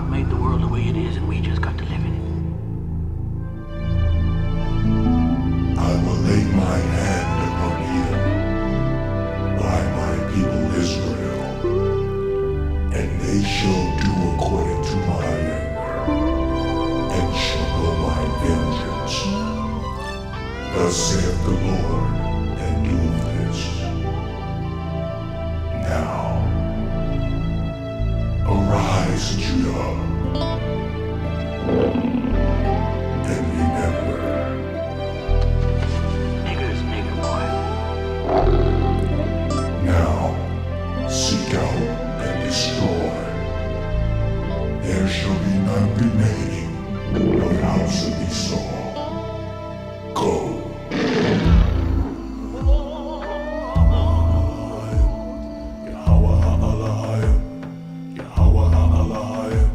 God made the world the way it is, and we just got to live in it. I will lay my hand upon Edom by my people Israel, and they shall do according to my anger, and shall know my vengeance. Thus saith the Lord, and doeth this. Now, arise, Judah, and remember. Niggas, nigga boy. Now, seek out and destroy. There shall be none remaining of the house of Esau. Go. Yahweh ha'alahayim, Yahweh ha'alahayim,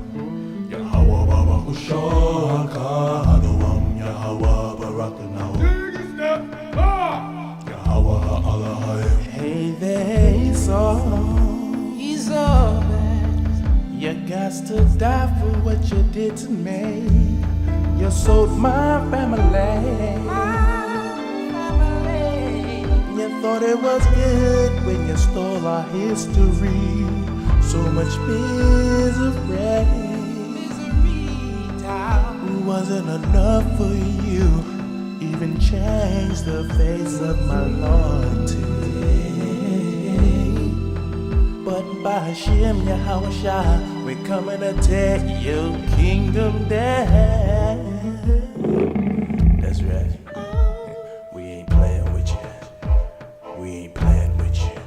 Yahweh babakushaka, Adonam Yahweh barakanahu, Yahweh ha'alahayim. Hey there, Esau, you got to die for what you did to me. You sold my family. You thought it was good when you stole our history. So much misery. Wasn't enough for you. Even changed the face of my Lord today. But by Hashem Yahweh, we're coming to take your kingdom down. That's right. We ain't playing with you. We ain't playing with you.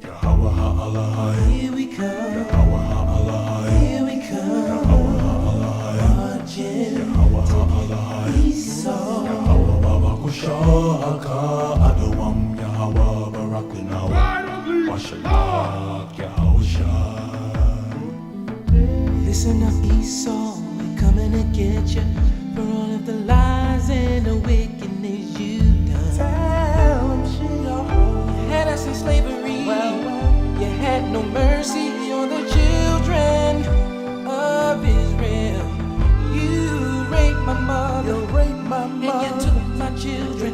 Yahweh ha'alahayim, Here we come. Yahweh ha'alahayim, Here we come. Yahweh ha'alahayim, Marching Yahweh ha'alahayim, Esau. Yahweh babakushaka, Adonam Yahweh barakanahu, Washalak Yahusha. Listen up, Esau, we're coming to get you for all of the lies and the wickedness you done. You had us in slavery. You had no mercy on the children of Israel. You raped my mother. And you took my children.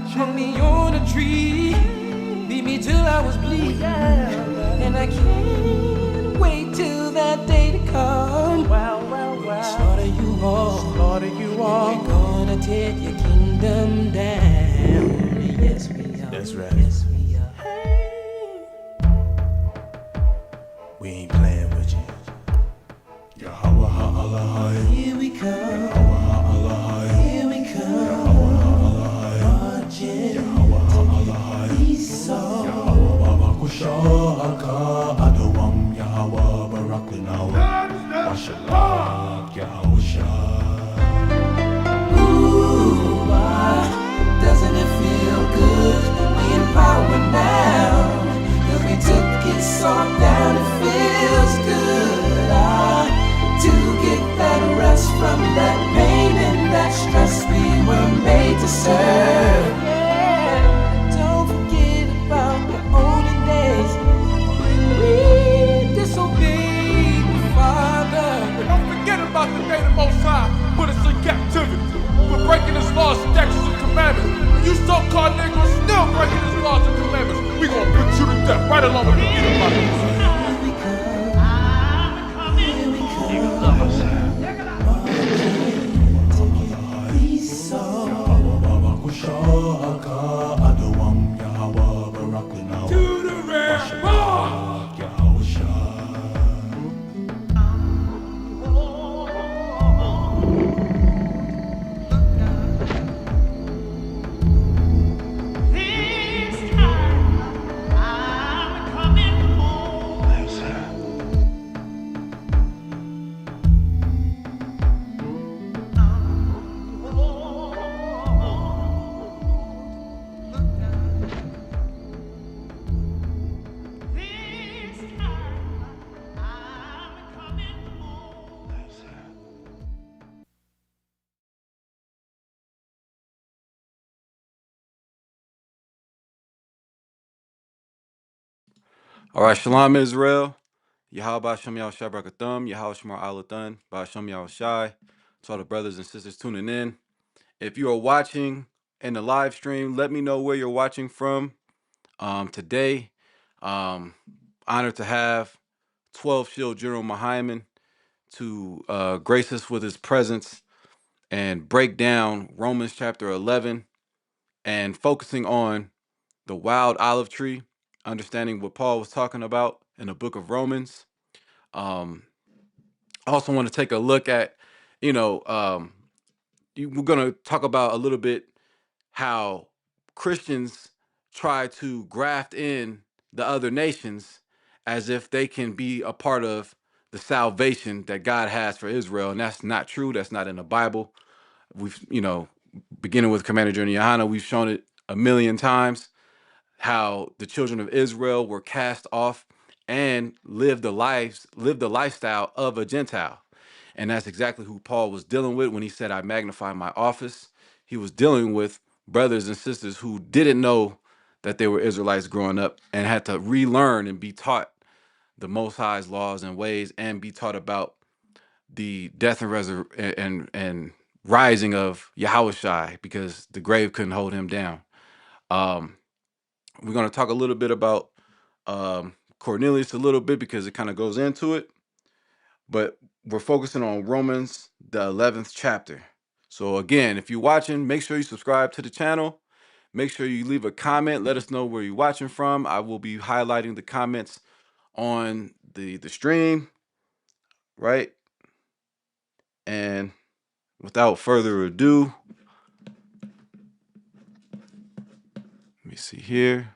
Hung me on a tree. Beat me till I was bleeding. And I can't wait till that day to come. We slaughter you all. We're gonna take your kingdom down. Yes, we are. That's right. Yes, we are. We ain't playing with you. Yahweh ha'alahayim, Here we come. Yahweh ha'alahayim, Here we come. Yahweh ha'alahayim, Marching Yahweh ha'alahayim, Esau. Yahweh babakushaka, Adonam Yahweh barakanahu, Washalak Yahusha. Ooh, doesn't it feel good? We in power now. 'Cause we took Esau down, it feels good. To get that rest from that pain and that stress we were made to serve. Yeah, don't forget about the olden days when we disobeyed the Father. Don't forget about the day the Most High put us in captivity for breaking His laws, statutes, and commandments. And you so-called niggas still breaking His laws and commandments. We gonna put you to death right along with the Edomites. Niggas love us. Yahweh babakushaka, Adonam Yahweh barakanahu, To the red bar. Washalak Yahusha. All right, Shalom Israel. Yahweh Shem Yahweh Shai Barakathum, Yahweh Shemar Alathan, Ba'ashem Yahweh Shai, to all the brothers and sisters tuning in. If you are watching in the live stream, let me know where you're watching from. Today, honored to have 12 Shield General Mahayaman to grace us with his presence and break down Romans chapter 11 and focusing on the wild olive tree, understanding what Paul was talking about in the book of Romans. Um, I also want to take a look at, you know, we're going to talk about a little bit how Christians try to graft in the other nations as if they can be a part of the salvation that God has for Israel. And that's not true. That's not in the Bible. We've, beginning with Commander Journey Johanna, we've shown it a million times how the children of Israel were cast off and lived the lifestyle of a Gentile. And that's exactly who Paul was dealing with when he said, I magnify my office. He was dealing with brothers and sisters who didn't know that they were Israelites growing up and had to relearn and be taught the Most High's laws and ways and be taught about the death and and rising of Yahushai because the grave couldn't hold him down. Um, we're going to talk a little bit about Cornelius a little bit because it kind of goes into it, but we're focusing on Romans, the 11th chapter. So again, if you're watching, make sure you subscribe to the channel. Make sure you leave a comment. Let us know where you're watching from. I will be highlighting the comments on the stream, right? And without further ado, let me see here.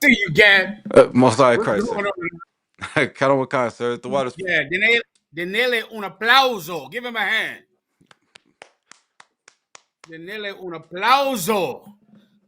See you, Gad. Most High What's Christ, going sir. on? Kind of what kind, sir? The water's. Yeah, denele un aplauso. Give him a hand. Denele un aplauso.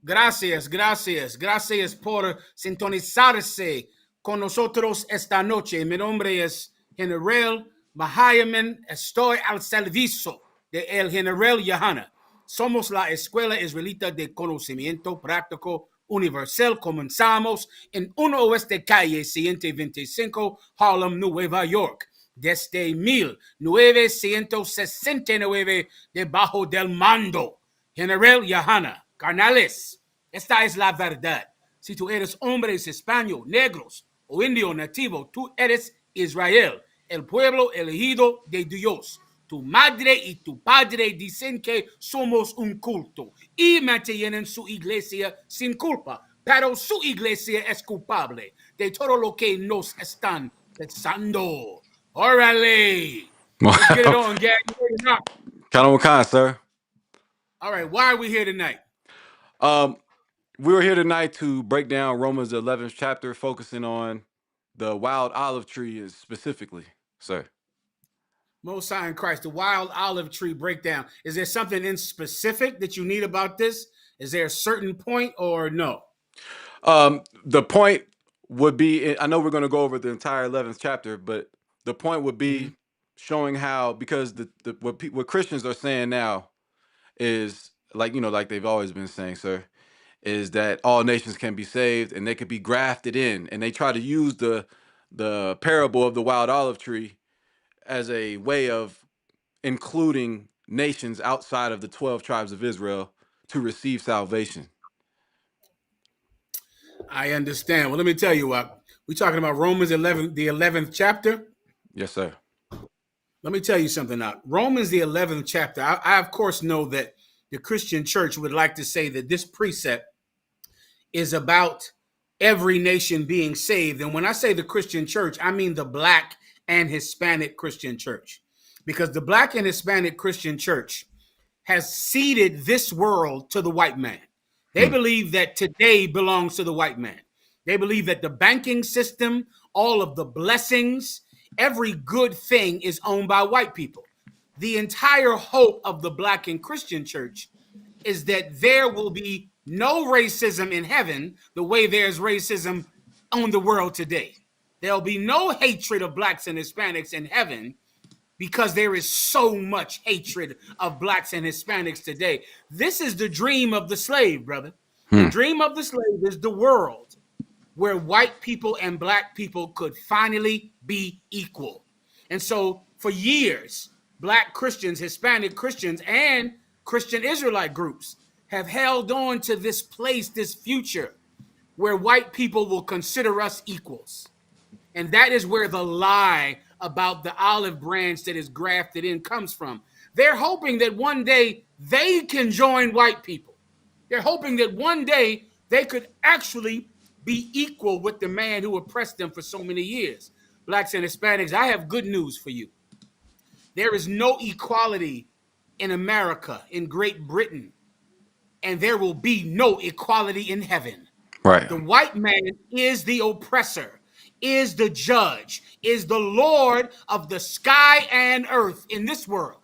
Gracias, gracias, gracias por sintonizarse con nosotros esta noche. Mi nombre es General Mahayaman. Estoy al servicio de el General Johanna. Somos la Escuela Israelita de Conocimiento Práctico Universal. Comenzamos en 1 Oeste Calle 125, Harlem, Nueva York. Desde 1969, debajo del mando General Johanna. Carnales, esta es la verdad. Si tú eres hombres español, negros o indio nativo, tú eres Israel, el pueblo elegido de Dios. Tu madre y tu padre dicen que somos un culto y mantienen su iglesia sin culpa, pero su iglesia es culpable de todo lo que nos están pensando. Órale. Let's get it on, Gary. Kind of what kind, sir? All right, why are we here tonight? We were here tonight to break down Romans 11th chapter, focusing on the wild olive tree specifically, sir. Most High in Christ, the wild olive tree breakdown. Is there something in specific that you need about this? Is there a certain point or no? The point would be, I know we're going to go over the entire 11th chapter, but the point would be showing how, because what Christians are saying now is like they've always been saying, sir, is that all nations can be saved and they could be grafted in, and they try to use the parable of the wild olive tree as a way of including nations outside of the 12 tribes of Israel to receive salvation. I understand. Well, let me tell you what. We're talking about Romans 11, the 11th chapter. Yes, sir. Let me tell you something now. Romans, the 11th chapter. I, of course, know that the Christian church would like to say that this precept is about every nation being saved. And when I say the Christian church, I mean the Black and Hispanic Christian church. Because the Black and Hispanic Christian church has ceded this world to the white man. They believe that today belongs to the white man. They believe that the banking system, all of the blessings, every good thing is owned by white people. The entire hope of the Black and Christian church is that there will be no racism in heaven the way there's racism on the world today. There'll be no hatred of Blacks and Hispanics in heaven because there is so much hatred of blacks and Hispanics today. This is the dream of the slave, brother. The dream of the slave is the world where white people and black people could finally be equal. And so for years, black Christians, Hispanic Christians, and Christian Israelite groups have held on to this place, this future, where white people will consider us equals. And that is where the lie about the olive branch that is grafted in comes from. They're hoping that one day they can join white people. They're hoping that one day they could actually be equal with the man who oppressed them for so many years. Blacks and Hispanics, I have good news for you. There is no equality in America, in Great Britain, and there will be no equality in heaven. Right. The white man is the oppressor, is the judge, is the Lord of the sky and earth in this world.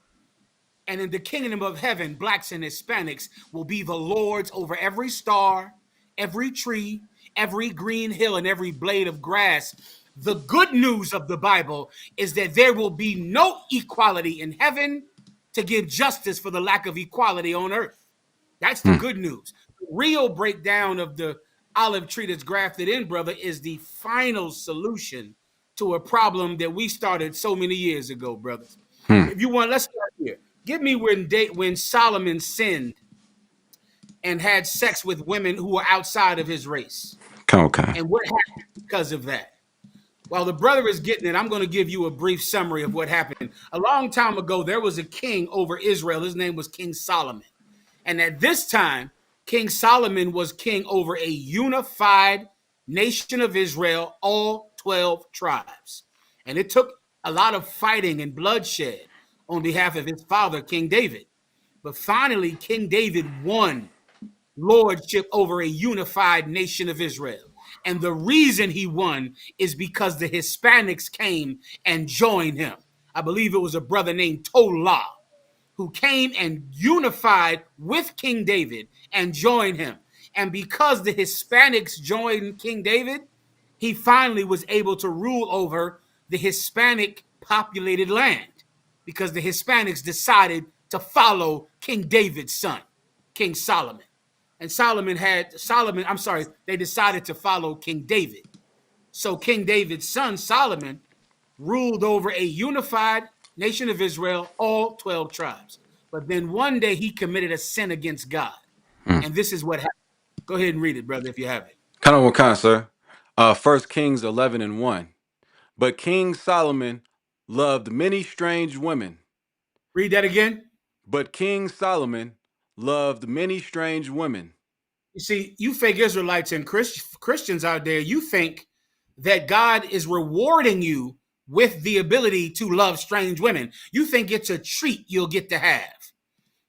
And in the kingdom of heaven, blacks and Hispanics will be the lords over every star, every tree, every green hill, and every blade of grass. The good news of the Bible is that there will be no equality in heaven to give justice for the lack of equality on earth. That's the good news. The real breakdown of the olive tree that's grafted in, brother, is the final solution to a problem that we started so many years ago, brothers. If you want, let's start here. Give me when Solomon sinned and had sex with women who were outside of his race. Okay. And what happened because of that? While the brother is getting it, I'm going to give you a brief summary of what happened. A long time ago, there was a king over Israel. His name was King Solomon. And at this time, King Solomon was king over a unified nation of Israel, all 12 tribes. And it took a lot of fighting and bloodshed on behalf of his father, King David. But finally, King David won lordship over a unified nation of Israel. And the reason he won is because the Hispanics came and joined him. I believe it was a brother named Tolah who came and unified with King David and joined him. And because the Hispanics joined King David, he finally was able to rule over the Hispanic populated land because the Hispanics decided to follow King David's son, King Solomon. And they decided to follow King David. So King David's son, Solomon, ruled over a unified nation of Israel, all 12 tribes. But then one day he committed a sin against God. And this is what happened. Go ahead and read it, brother, if you have it. Kind of, sir. 1 Kings 11:1. But King Solomon loved many strange women. Read that again. But King Solomon loved many strange women. You see, you fake Israelites and Christians out there, you think that God is rewarding you with the ability to love strange women. You think it's a treat you'll get to have.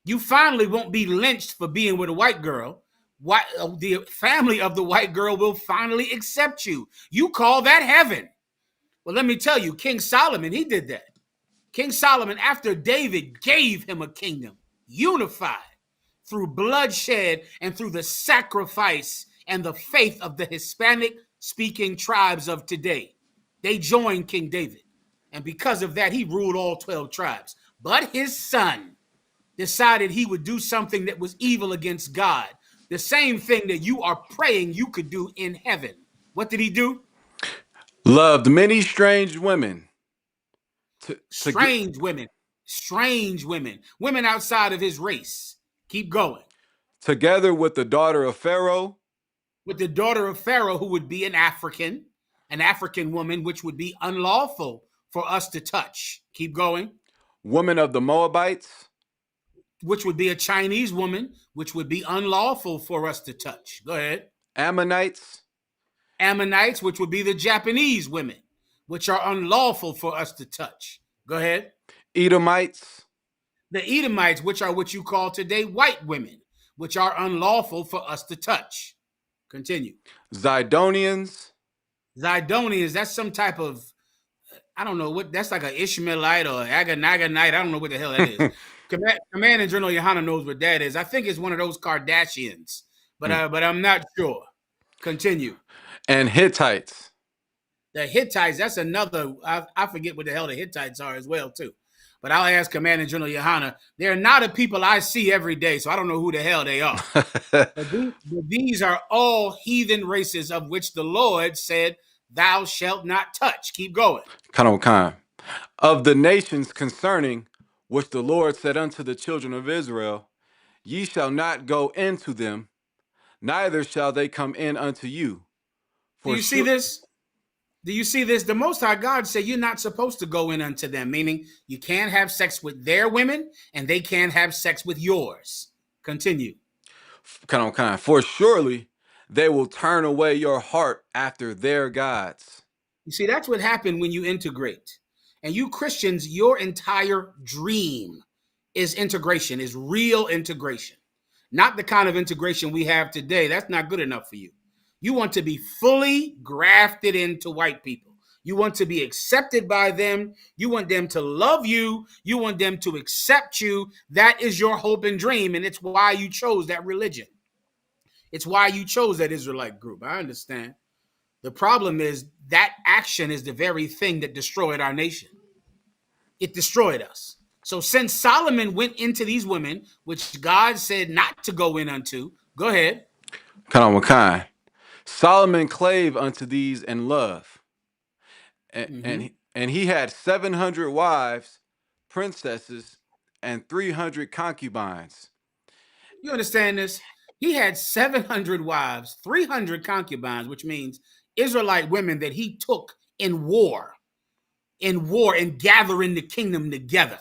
You finally won't be lynched for being with a white girl. The family of the white girl will finally accept you. You call that heaven. Well, let me tell you, King Solomon, he did that. King Solomon, after David gave him a kingdom, unified through bloodshed and through the sacrifice and the faith of the Hispanic-speaking tribes of today, they joined King David. And because of that, he ruled all 12 tribes. But his son decided he would do something that was evil against God, the same thing that you are praying you could do in heaven. What did he do? Loved many strange women. Strange women, women outside of his race. Keep going. Together with the daughter of Pharaoh. With the daughter of Pharaoh, who would be an African woman, which would be unlawful for us to touch. Keep going. Woman of the Moabites. Which would be a Chinese woman, which would be unlawful for us to touch. Go ahead. Ammonites, which would be the Japanese women, which are unlawful for us to touch. Go ahead. Edomites. The Edomites, which are what you call today white women, which are unlawful for us to touch. Continue. Zidonians, that's some type of, I don't know what, that's like an Ishmaelite or Aganaganite. I don't know what the hell that is. Command and General Yohana knows what that is. I think it's one of those Kardashians, but I'm not sure. Continue. And Hittites. The Hittites, that's another, I forget what the hell the Hittites are as well, too. but I'll ask Commander General Yohana. They're not a people I see every day, so I don't know who the hell they are. But these are all heathen races of which the Lord said, thou shalt not touch. Keep going. Khan. Of the nations concerning which the Lord said unto the children of Israel, ye shall not go into them, neither shall they come in unto you. Do you see this? Do you see this? The Most High God said you're not supposed to go in unto them, meaning you can't have sex with their women and they can't have sex with yours. Continue. Khan. For surely they will turn away your heart after their gods. You see, that's what happened when you integrate. And you Christians, your entire dream is integration, is real integration. Not the kind of integration we have today. That's not good enough for you. You want to be fully grafted into white people. You want to be accepted by them. You want them to love you. You want them to accept you. That is your hope and dream, and it's why you chose that religion. It's why you chose that Israelite group. I understand. The problem is that action is the very thing that destroyed our nation. It destroyed us. So since Solomon went into these women, which God said not to go in unto, go ahead. Khan. Solomon clave unto these in love, and he had 700 wives, princesses, and 300 concubines. You understand this? He had 700 wives, 300 concubines, which means Israelite women that he took in war, and gathering the kingdom together.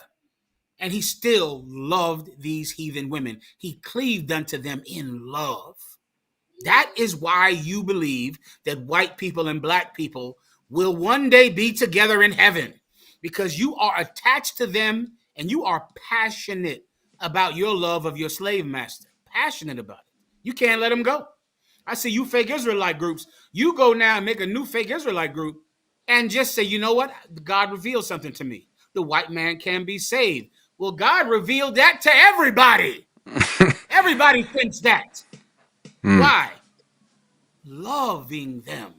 And he still loved these heathen women. He cleaved unto them in love. That is why you believe that white people and black people will one day be together in heaven, because you are attached to them and you are passionate about your love of your slave master. Passionate about it. You can't let them go. I see you fake Israelite groups. You go now and make a new fake Israelite group and just say, you know what? God revealed something to me. The white man can be saved. Well, God revealed that to everybody. Everybody thinks that. Why? Loving them.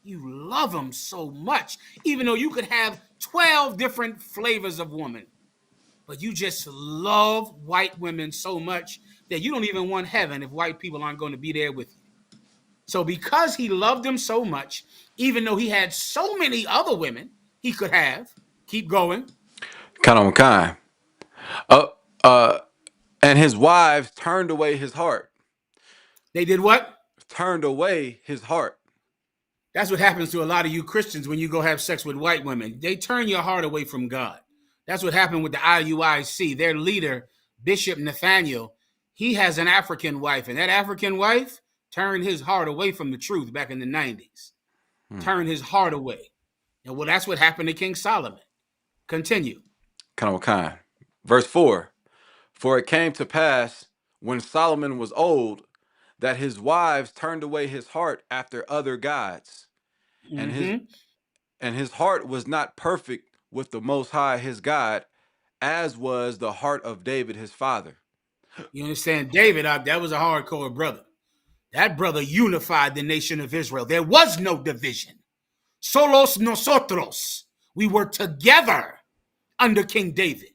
You love them so much, even though you could have 12 different flavors of woman. But you just love white women so much that you don't even want heaven if white people aren't going to be there with you. So because he loved them so much, even though he had so many other women he could have, keep going. Khan. And his wives turned away his heart. They did what? Turned away his heart. That's what happens to a lot of you Christians when you go have sex with white women. They turn your heart away from God. That's what happened with the IUIC. Their leader, Bishop Nathaniel, he has an African wife, and that African wife turned his heart away from the truth back in the 90s. Turned his heart away. And well, that's what happened to King Solomon. Continue. Khan. Verse 4. For it came to pass, when Solomon was old, that his wives turned away his heart after other gods. And his heart was not perfect with the Most High his God, as was the heart of David his father. You understand? David, that was a hardcore brother. That brother unified the nation of Israel. There was no division. Solos nosotros. We were together under King David.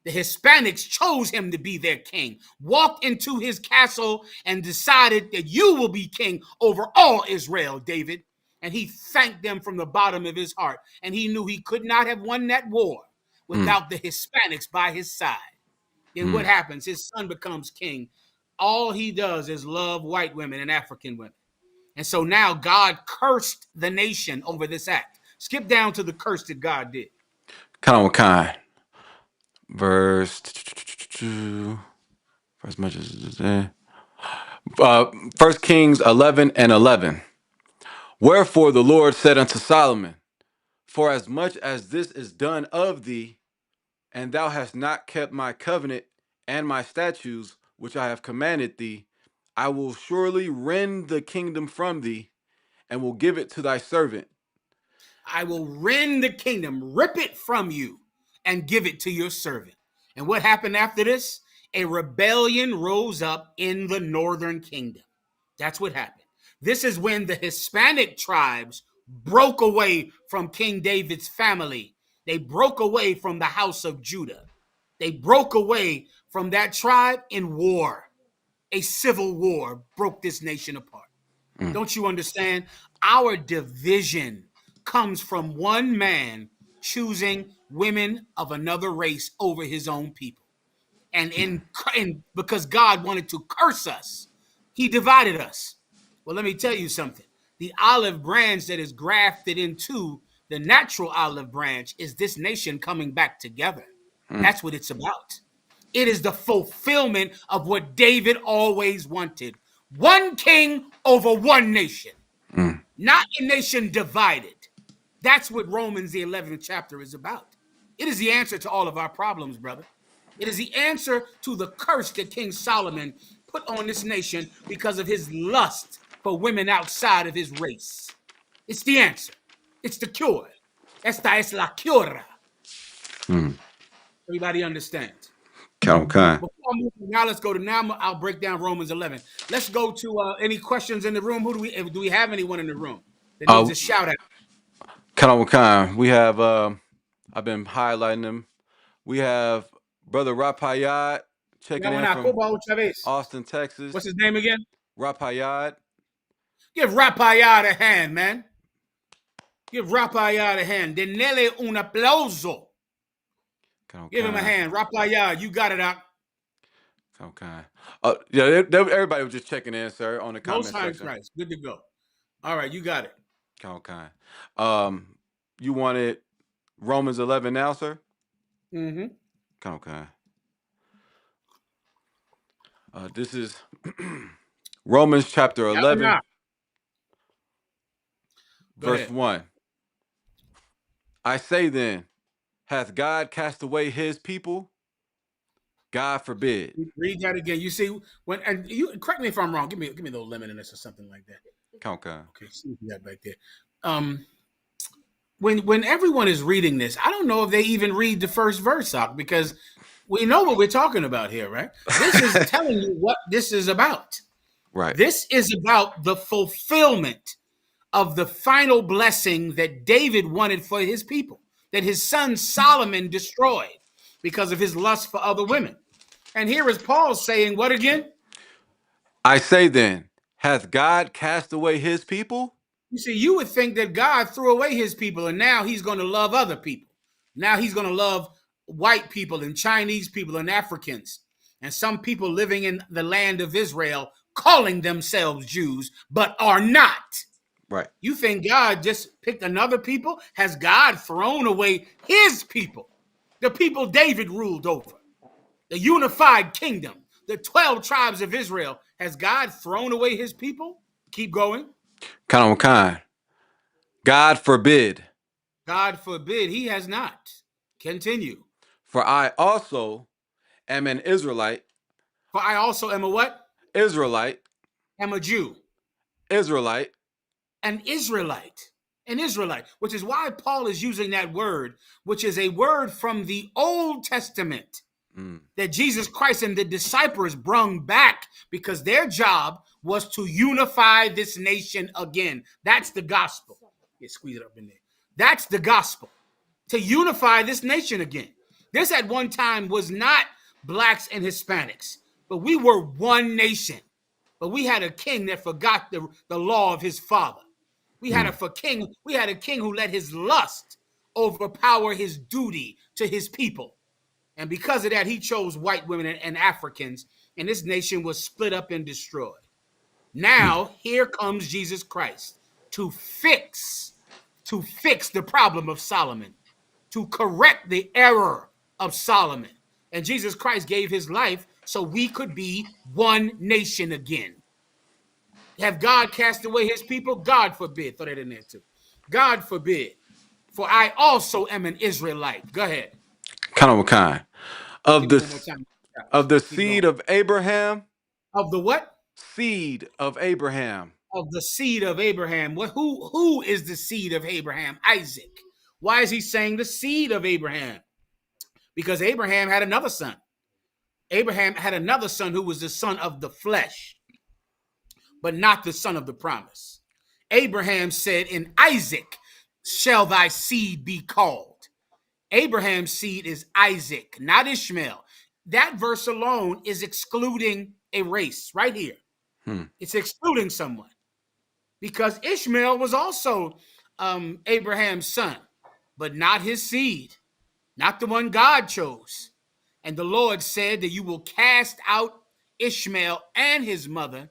The Hispanics chose him to be their king, walked into his castle and decided that you will be king over all Israel, David. And he thanked them from the bottom of his heart. And he knew he could not have won that war without the Hispanics by his side. Then what happens? His son becomes king. All he does is love white women and African women. And so now God cursed the nation over this act. Skip down to the curse that God did. Khan. Verse 2. As much as 1 Kings 11 and 11. Wherefore the Lord said unto Solomon, for as much as this is done of thee, and thou hast not kept my covenant and my statutes, which I have commanded thee, I will surely rend the kingdom from thee, and will give it to thy servant. I will rend the kingdom, rip it from you, and give it to your servant. And what happened after this? A rebellion rose up in the northern kingdom. That's what happened. This is when the Hispanic tribes broke away from King David's family They broke away from the house of Judah. They broke away from that tribe in war. A civil war broke this nation apart. Don't you understand? Our division comes from one man choosing women of another race over his own people. And because God wanted to curse us, he divided us. Well, let me tell you something. The olive branch that is grafted into the natural olive branch is this nation coming back together. That's what it's about. It is the fulfillment of what David always wanted. One king over one nation, not a nation divided. That's what Romans, the 11th chapter, is about. It is the answer to all of our problems, brother. It is the answer to the curse that King Solomon put on this nation because of his lust for women outside of his race. It's the answer. It's the cure. Esta es la cura. Everybody understands? Okay. Now let's go to I'll break down Romans 11. Let's go to any questions in the room. Do we have anyone in the room that needs a shout out? Kind. We have I've been highlighting them. We have Brother Rapayad checking in from Austin, Texas. What's his name again? Rapayad. Give Rapayad a hand, man. Give Rapayad a hand. Denele un aplauso. Give him a hand. Rapayad, you got it out. Okay. Yeah, everybody was just checking in, sir, on the comment section. Christ. Good to go. All right, you got it. Okay. You wanted Romans 11 now, sir? Mm-hmm. Okay. This is Romans chapter 11, verse 1. I say then, hath God cast away his people? God forbid. Read that again. You see, and you correct me if I'm wrong. Give me a little lemon in this or something like that. Okay. Okay, see what you got back there. When everyone is reading this, I don't know if they even read the first verse out, because we know what we're talking about here, right? This is telling you what this is about. Right. This is about the fulfillment of the final blessing that David wanted for his people, that his son Solomon destroyed because of his lust for other women. And here is Paul saying, what again? I say then, hath God cast away his people? You see, you would think that God threw away his people and now he's going to love other people. Now he's going to love white people and Chinese people and Africans and some people living in the land of Israel calling themselves Jews, but are not. Right. You think God just picked another people? Has God thrown away his people? The people David ruled over, the unified kingdom, the 12 tribes of Israel. Has God thrown away his people? Keep going. Kind. God forbid. God forbid. He has not. Continue. For I also am an Israelite. For I also am a what? Israelite. Am a Jew. Israelite. An Israelite. An Israelite. Which is why Paul is using that word, which is a word from the Old Testament that Jesus Christ and the disciples brung back because their job was to unify this nation again. That's the gospel. Yeah, squeeze it up in there. That's the gospel. To unify this nation again. This at one time was not blacks and Hispanics, but we were one nation. But we had a king that forgot the law of his father. We had a king who let his lust overpower his duty to his people. And because of that, he chose white women and Africans, and this nation was split up and destroyed. Now, here comes Jesus Christ to fix the problem of Solomon, to correct the error of Solomon. And Jesus Christ gave his life so we could be one nation again. Have God cast away his people? God forbid. Throw that in there too. God forbid. For I also am an Israelite. Go ahead. Kind. Of the seed of Abraham. Of the what? Seed of Abraham. Of the seed of Abraham. Who is the seed of Abraham? Isaac. Why is he saying the seed of Abraham? Because Abraham had another son. Abraham had another son who was the son of the flesh, but not the son of the promise. Abraham said, in Isaac shall thy seed be called. Abraham's seed is Isaac, not Ishmael. That verse alone is excluding a race right here. It's excluding someone because Ishmael was also Abraham's son, but not his seed, not the one God chose. And the Lord said that you will cast out Ishmael and his mother,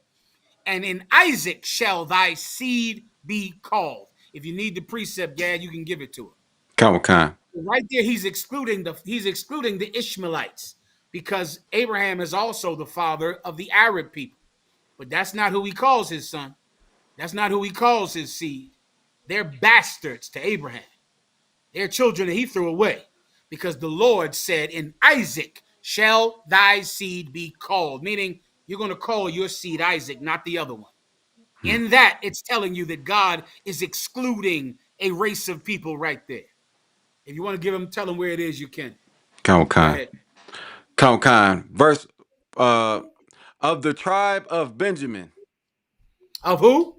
and in Isaac shall thy seed be called. If you need the precept, Gad, you can give it to him. Khan. Right there, he's excluding the Ishmaelites because Abraham is also the father of the Arab people. But that's not who he calls his son. That's not who he calls his seed. They're bastards to Abraham. They're children that he threw away because the Lord said, in Isaac shall thy seed be called, meaning you're going to call your seed Isaac, not the other one. In that, it's telling you that God is excluding a race of people right there. If you want to tell him where it is, you can. Go Khan. ahead. Khan. Verse of the tribe of Benjamin. Of who?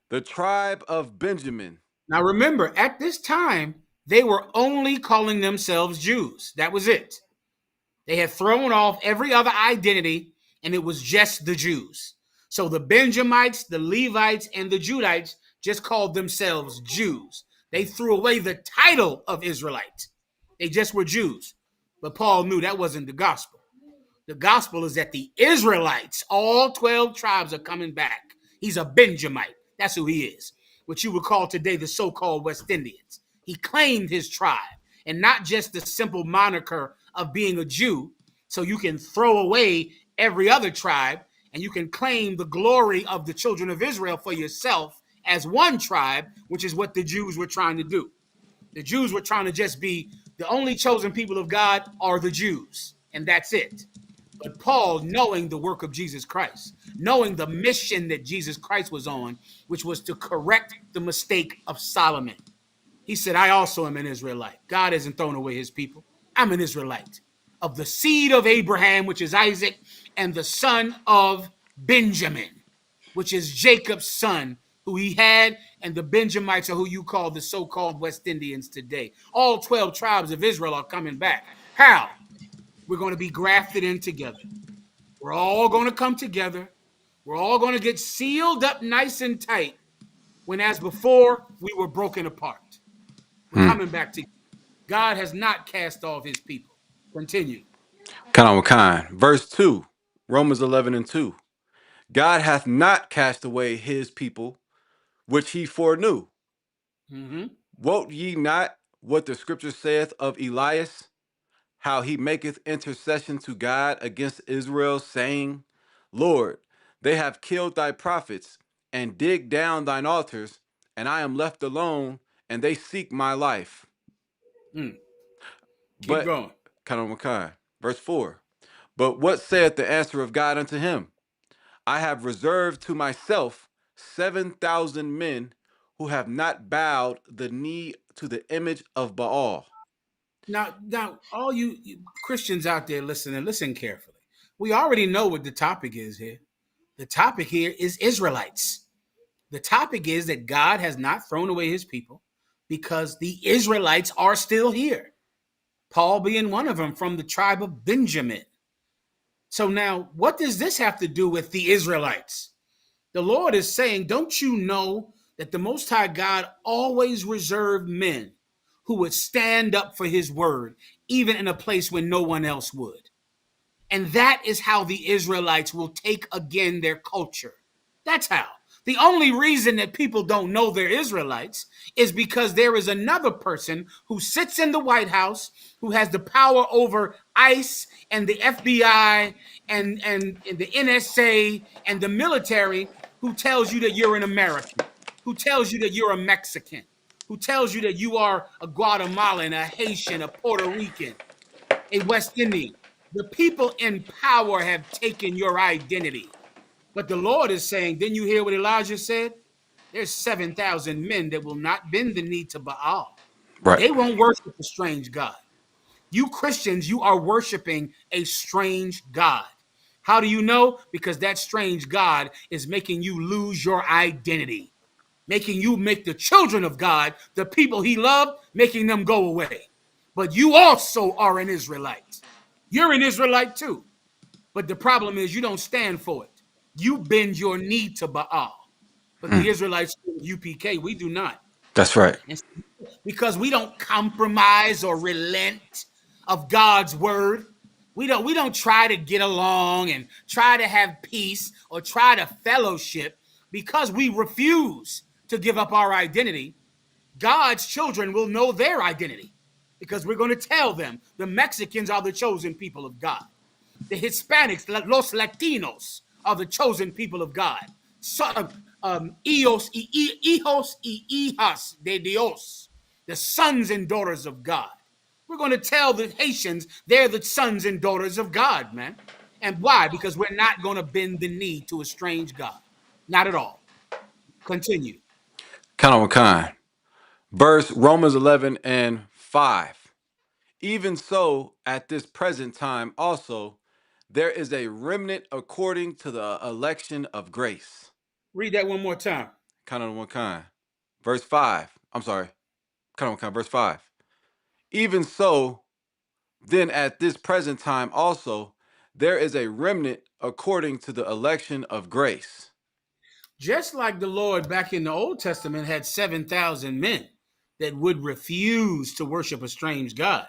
The tribe of Benjamin. Now remember, at this time, they were only calling themselves Jews. That was it. They had thrown off every other identity, and it was just the Jews. So the Benjamites, the Levites, and the Judites just called themselves Jews. They threw away the title of Israelite. They just were Jews. But Paul knew that wasn't the gospel. The gospel is that the Israelites, all 12 tribes, are coming back. He's a Benjamite. That's who he is. What you would call today the so-called West Indians. He claimed his tribe, and not just the simple moniker of being a Jew, so you can throw away every other tribe and you can claim the glory of the children of Israel for yourself as one tribe, which is what the Jews were trying to do. The Jews were trying to just be the only chosen people of God are the Jews, and that's it. But Paul, knowing the work of Jesus Christ, knowing the mission that Jesus Christ was on, which was to correct the mistake of Solomon, he said, I also am an Israelite. God hasn't thrown away his people. I'm an Israelite of the seed of Abraham, which is Isaac, and the son of Benjamin, which is Jacob's son, who he had, and the Benjamites are who you call the so-called West Indians today. All 12 tribes of Israel are coming back. How? We're going to be grafted in together. We're all going to come together. We're all going to get sealed up nice and tight when, as before, we were broken apart. We're coming back together. God has not cast off his people. Continue. Khan. Verse 2. Romans 11 and 2. God hath not cast away his people, which he foreknew. Wot ye not what the scripture saith of Elias, how he maketh intercession to God against Israel, saying, Lord, they have killed thy prophets and digged down thine altars, and I am left alone, and they seek my life. Keep But, going. verse 4. But what saith the answer of God unto him? I have reserved to myself 7,000 men who have not bowed the knee to the image of Baal. Now, all you Christians out there listening, listen carefully. We already know what the topic is here. The topic here is Israelites. The topic is that God has not thrown away his people because the Israelites are still here. Paul being one of them from the tribe of Benjamin. So now, what does this have to do with the Israelites? The Lord is saying, don't you know that the Most High God always reserved men who would stand up for his word, even in a place where no one else would? And that is how the Israelites will take again their culture. That's how. The only reason that people don't know they're Israelites is because there is another person who sits in the White House, who has the power over ICE and the FBI and the NSA and the military, who tells you that you're an American, who tells you that you're a Mexican, who tells you that you are a Guatemalan, a Haitian, a Puerto Rican, a West Indian. The people in power have taken your identity. But the Lord is saying, didn't you hear what Elijah said? There's 7,000 men that will not bend the knee to Baal. Right. They won't worship a strange God. You Christians, you are worshiping a strange God. How do you know? Because that strange God is making you lose your identity, making you make the children of God, the people he loved, making them go away. but you also are an Israelite. You're an Israelite too. But the problem is you don't stand for it. You bend your knee to Baal. But the Israelites, UPK, we do not. That's right. And because we don't compromise or relent of God's word. We don't try to get along and try to have peace or try to fellowship because we refuse to give up our identity. God's children will know their identity because we're going to tell them the Mexicans are the chosen people of God. The Hispanics, los Latinos, are the chosen people of God. Hijos y hijas de Dios, the sons and daughters of God. We're going to tell the Haitians they're the sons and daughters of God, man. And why? Because we're not going to bend the knee to a strange God. Not at all. Continue. Count on kind. Verse Romans 11 and 5. Even so, at this present time also, there is a remnant according to the election of grace. Read that one more time. Count on one kind. Verse 5. I'm sorry. Count on one kind. Verse 5. Even so, then at this present time also, there is a remnant according to the election of grace. Just like the Lord back in the Old Testament had 7,000 men that would refuse to worship a strange God,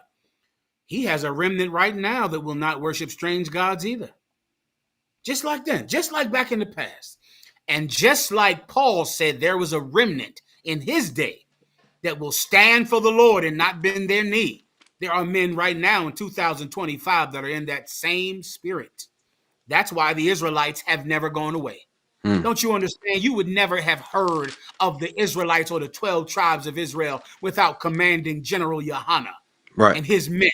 he has a remnant right now that will not worship strange gods either. Just like then, just like back in the past. And just like Paul said, there was a remnant in his day that will stand for the Lord and not bend their knee. There are men right now in 2025 that are in that same spirit. That's why the Israelites have never gone away. Don't you understand? You would never have heard of the Israelites or the 12 tribes of Israel without commanding General Yohanna Right. and his men.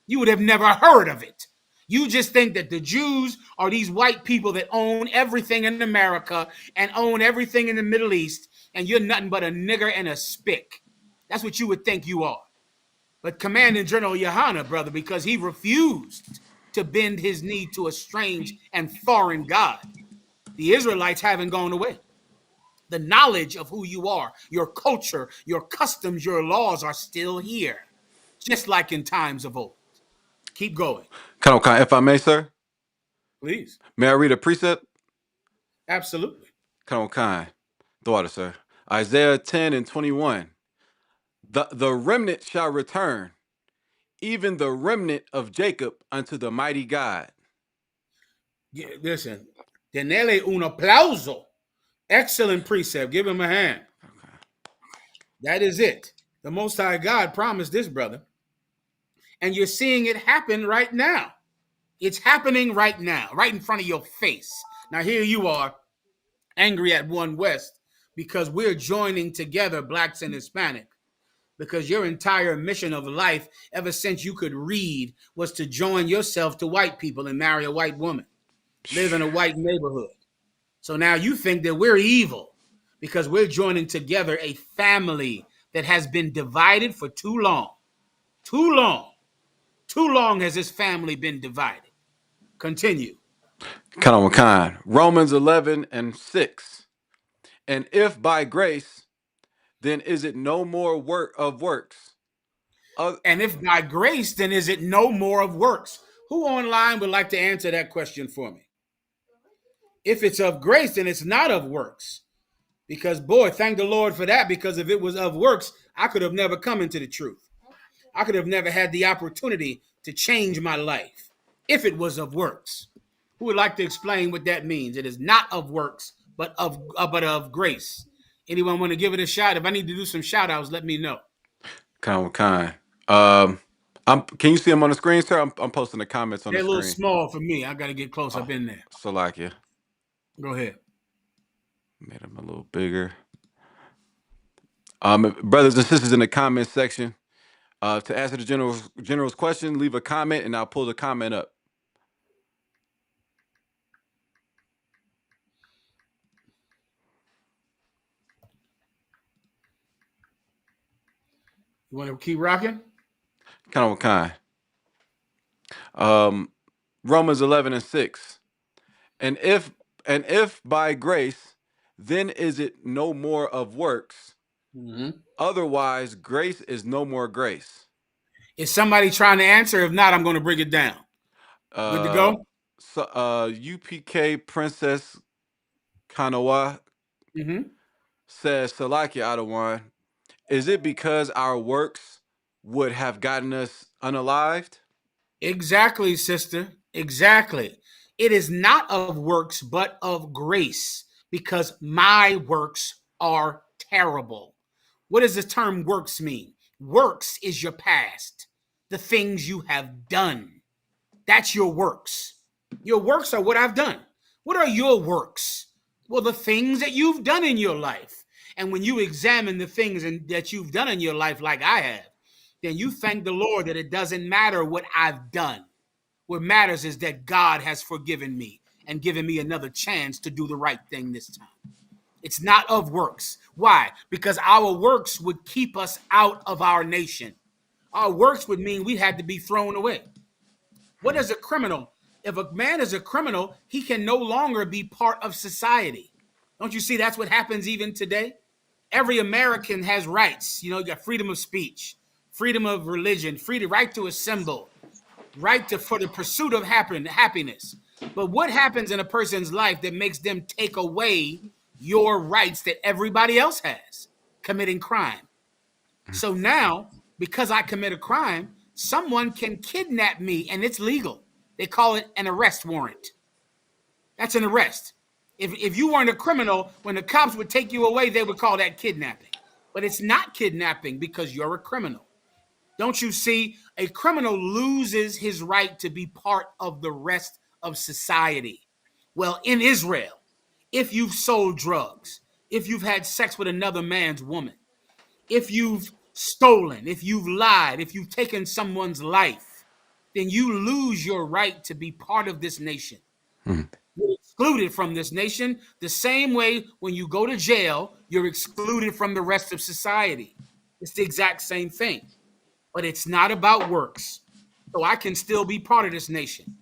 You would have never heard of it. You just think that the Jews are these white people that own everything in America and own everything in the Middle East, and you're nothing but a nigger and a spick. That's what you would think you are. But Commanding General Yohanna, brother, because he refused to bend his knee to a strange and foreign God, the Israelites haven't gone away. The knowledge of who you are, your culture, your customs, your laws are still here, just like in times of old. Keep going, Count on kind. If I may, sir, please. may I read a precept? Absolutely. Count on kind. The water, sir. Isaiah 10 and 21. The remnant shall return, even the remnant of Jacob unto the mighty God. Yeah, listen, denele un aplauso. Excellent precept. Give him a hand. That is it. The Most High God promised this, brother. And you're seeing it happen right now. It's happening right now, right in front of your face. Now, here you are, angry at One West because we're joining together blacks and Hispanic. Because your entire mission of life, ever since you could read, was to join yourself to white people and marry a white woman, live in a white neighborhood. So now you think that we're evil because we're joining together a family that has been divided for too long. Too long. Too long has this family been divided. Continue. Count on kind. Romans 11 and 6. And if by grace, then is it no more work of works? And if by grace, then is it no more of works? Who online would like to answer that question for me? If it's of grace, then it's not of works. Because, boy, thank the Lord for that, because if it was of works, I could have never come into the truth. I could have never had the opportunity to change my life if it was of works. Who would like to explain what that means? It is not of works, but of grace. Anyone want to give it a shot? If I need to do some shout outs, let me know. Count on kind. Can you see them on the screen, sir? I'm posting the comments on They're the a little screen. small for me. I got to get close up in there. Salakia. Go ahead. Made them a little bigger. Brothers and sisters in the comment section, to answer the general's question, leave a comment and I'll pull the comment up. You want to keep rocking? Kind of kind. Romans 11 and 6. And if by grace, then is it no more of works? Mm-hmm. Otherwise, grace is no more grace. Is somebody trying to answer? If not, I'm going to break it down. Good to Uh, go? so, UPK Princess Kanawa Mm-hmm. says, Salaki Adawan, is it because our works would have gotten us unalived? Exactly, sister. Exactly. It is not of works, but of grace, because my works are terrible. What does the term works mean? Works is your past, the things you have done. That's your works. Your works are what I've done. What are your works? Well, the things that you've done in your life. And when you examine the things that you've done in your life, like I have, then you thank the Lord that it doesn't matter what I've done. What matters is that God has forgiven me and given me another chance to do the right thing this time. It's not of works. Why? Because our works would keep us out of our nation. Our works would mean we had to be thrown away. What is a criminal? If a man is a criminal, he can no longer be part of society. Don't you see that's what happens even today? Every American has rights. You got freedom of speech, freedom of religion, freedom, right to assemble, right to for the pursuit of happiness. But what happens in a person's life that makes them take away your rights that everybody else has? Committing crime. So now, because I commit a crime, someone can kidnap me and it's legal. They call it an arrest warrant. That's an arrest. If you weren't a criminal, when the cops would take you away, they would call that kidnapping. But it's not kidnapping because you're a criminal. Don't you see? A criminal loses his right to be part of the rest of society. Well, in Israel, if you've sold drugs, if you've had sex with another man's woman, if you've stolen, if you've lied, if you've taken someone's life, then you lose your right to be part of this nation. You're excluded from this nation the same way when you go to jail, you're excluded from the rest of society. It's the exact same thing, but it's not about works. So I can still be part of this nation.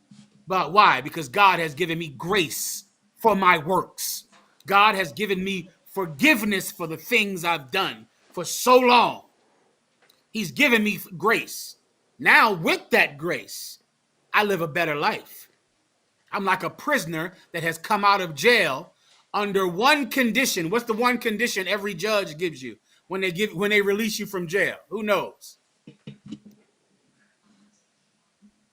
But why? Because God has given me grace for my works. God has given me forgiveness for the things I've done for so long. He's given me grace. Now, with that grace, I live a better life. I'm like a prisoner that has come out of jail under one condition. What's the one condition every judge gives you when they release you from jail? Who knows?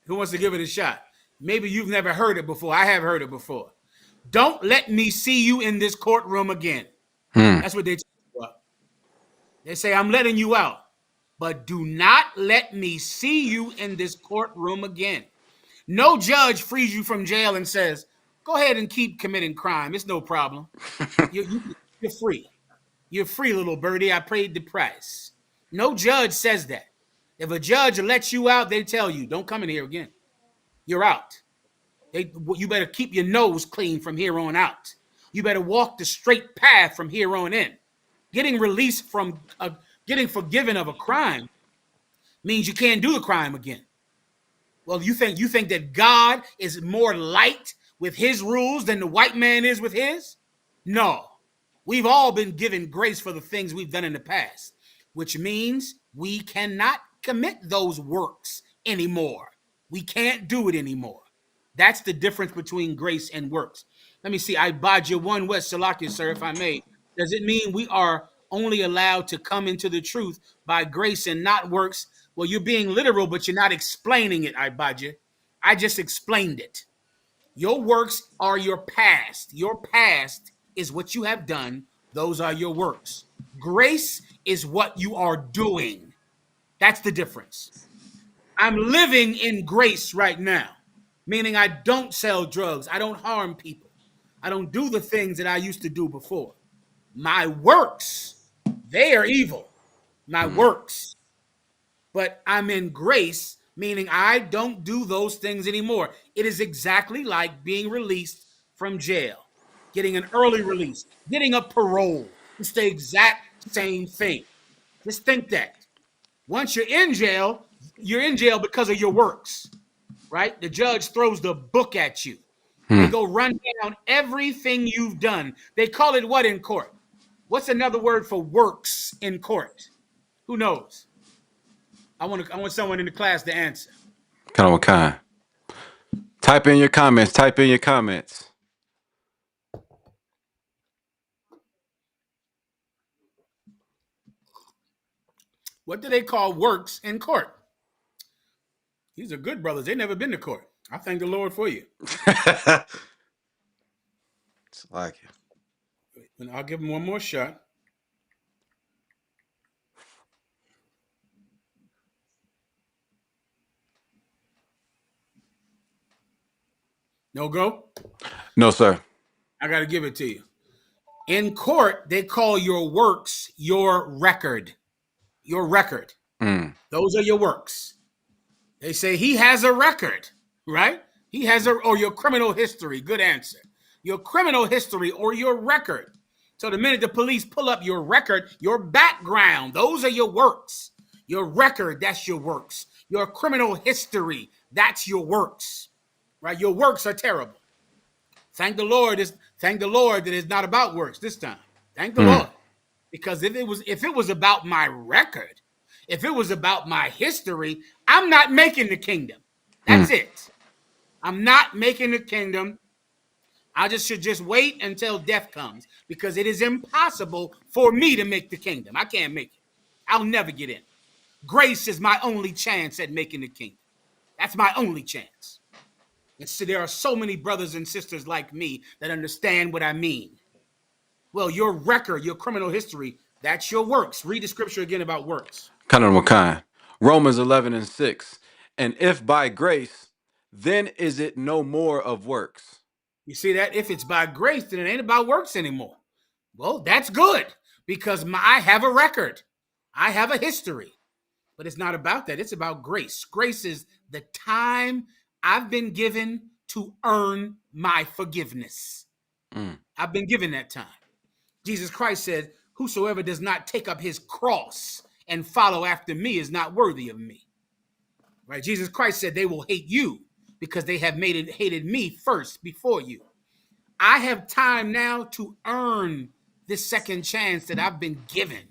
Who wants to give it a shot? Maybe you've never heard it before. I have heard it before. Don't let me see you in this courtroom again. That's what they talk about. They say, I'm letting you out, but do not let me see you in this courtroom again. No judge frees you from jail and says, go ahead and keep committing crime. It's no problem. You're free. You're free, little birdie. I paid the price. No judge says that. If a judge lets you out, they tell you, don't come in here again. You're out. You better keep your nose clean from here on out. You better walk the straight path from here on in. Getting released from getting forgiven of a crime means you can't do the crime again. Well, you think that God is more light with his rules than the white man is with his? No. We've all been given grace for the things we've done in the past, which means we cannot commit those works anymore. We can't do it anymore. That's the difference between grace and works. Let me see. I bid you one West Salakia, sir, if I may. Does it mean we are only allowed to come into the truth by grace and not works? Well, you're being literal, but you're not explaining it, I bid you. I just explained it. Your works are your past. Your past is what you have done. Those are your works. Grace is what you are doing. That's the difference. I'm living in grace right now, meaning I don't sell drugs. I don't harm people. I don't do the things that I used to do before. My works, they are evil. My works. But I'm in grace, meaning I don't do those things anymore. It is exactly like being released from jail, getting an early release, getting a parole. It's the exact same thing. Just think that. Once you're in jail because of your works, right? The judge throws the book at you. They go run down everything you've done. They call it what in court? What's another word for works in court? Who knows? I want someone in the class to answer. Kind of what kind? Type in your comments. Type in your comments. What do they call works in court? These are good brothers. They never been to court. I thank the Lord for you. It's like it. And I'll give them one more shot. No go? No, sir. I got to give it to you. In court, they call your works your record. Your record. Those are your works. They say he has a record, right? He has or your criminal history. Good answer. Your criminal history or your record. So the minute the police pull up your record, your background, those are your works. Your record, that's your works. Your criminal history, that's your works. Right? Your works are terrible. Thank the Lord that it's not about works this time. Thank the Lord. Because if it was about my record, if it was about my history, I'm not making the kingdom. That's it. I'm not making the kingdom. I should just wait until death comes because it is impossible for me to make the kingdom. I can't make it. I'll never get in. Grace is my only chance at making the kingdom. That's my only chance. And so there are so many brothers and sisters like me that understand what I mean. Well, your record, your criminal history, that's your works. Read the scripture again about works. Kind of what kind? Romans 11:6. And if by grace, then is it no more of works. You see that? If it's by grace, then it ain't about works anymore. Well, that's good because I have a record. I have a history. But it's not about that. It's about grace. Grace is the time I've been given to earn my forgiveness. I've been given that time. Jesus Christ said, whosoever does not take up his cross and follow after me is not worthy of me. Right? Jesus Christ said they will hate you because they have hated me first before you. I have time now to earn this second chance that I've been given.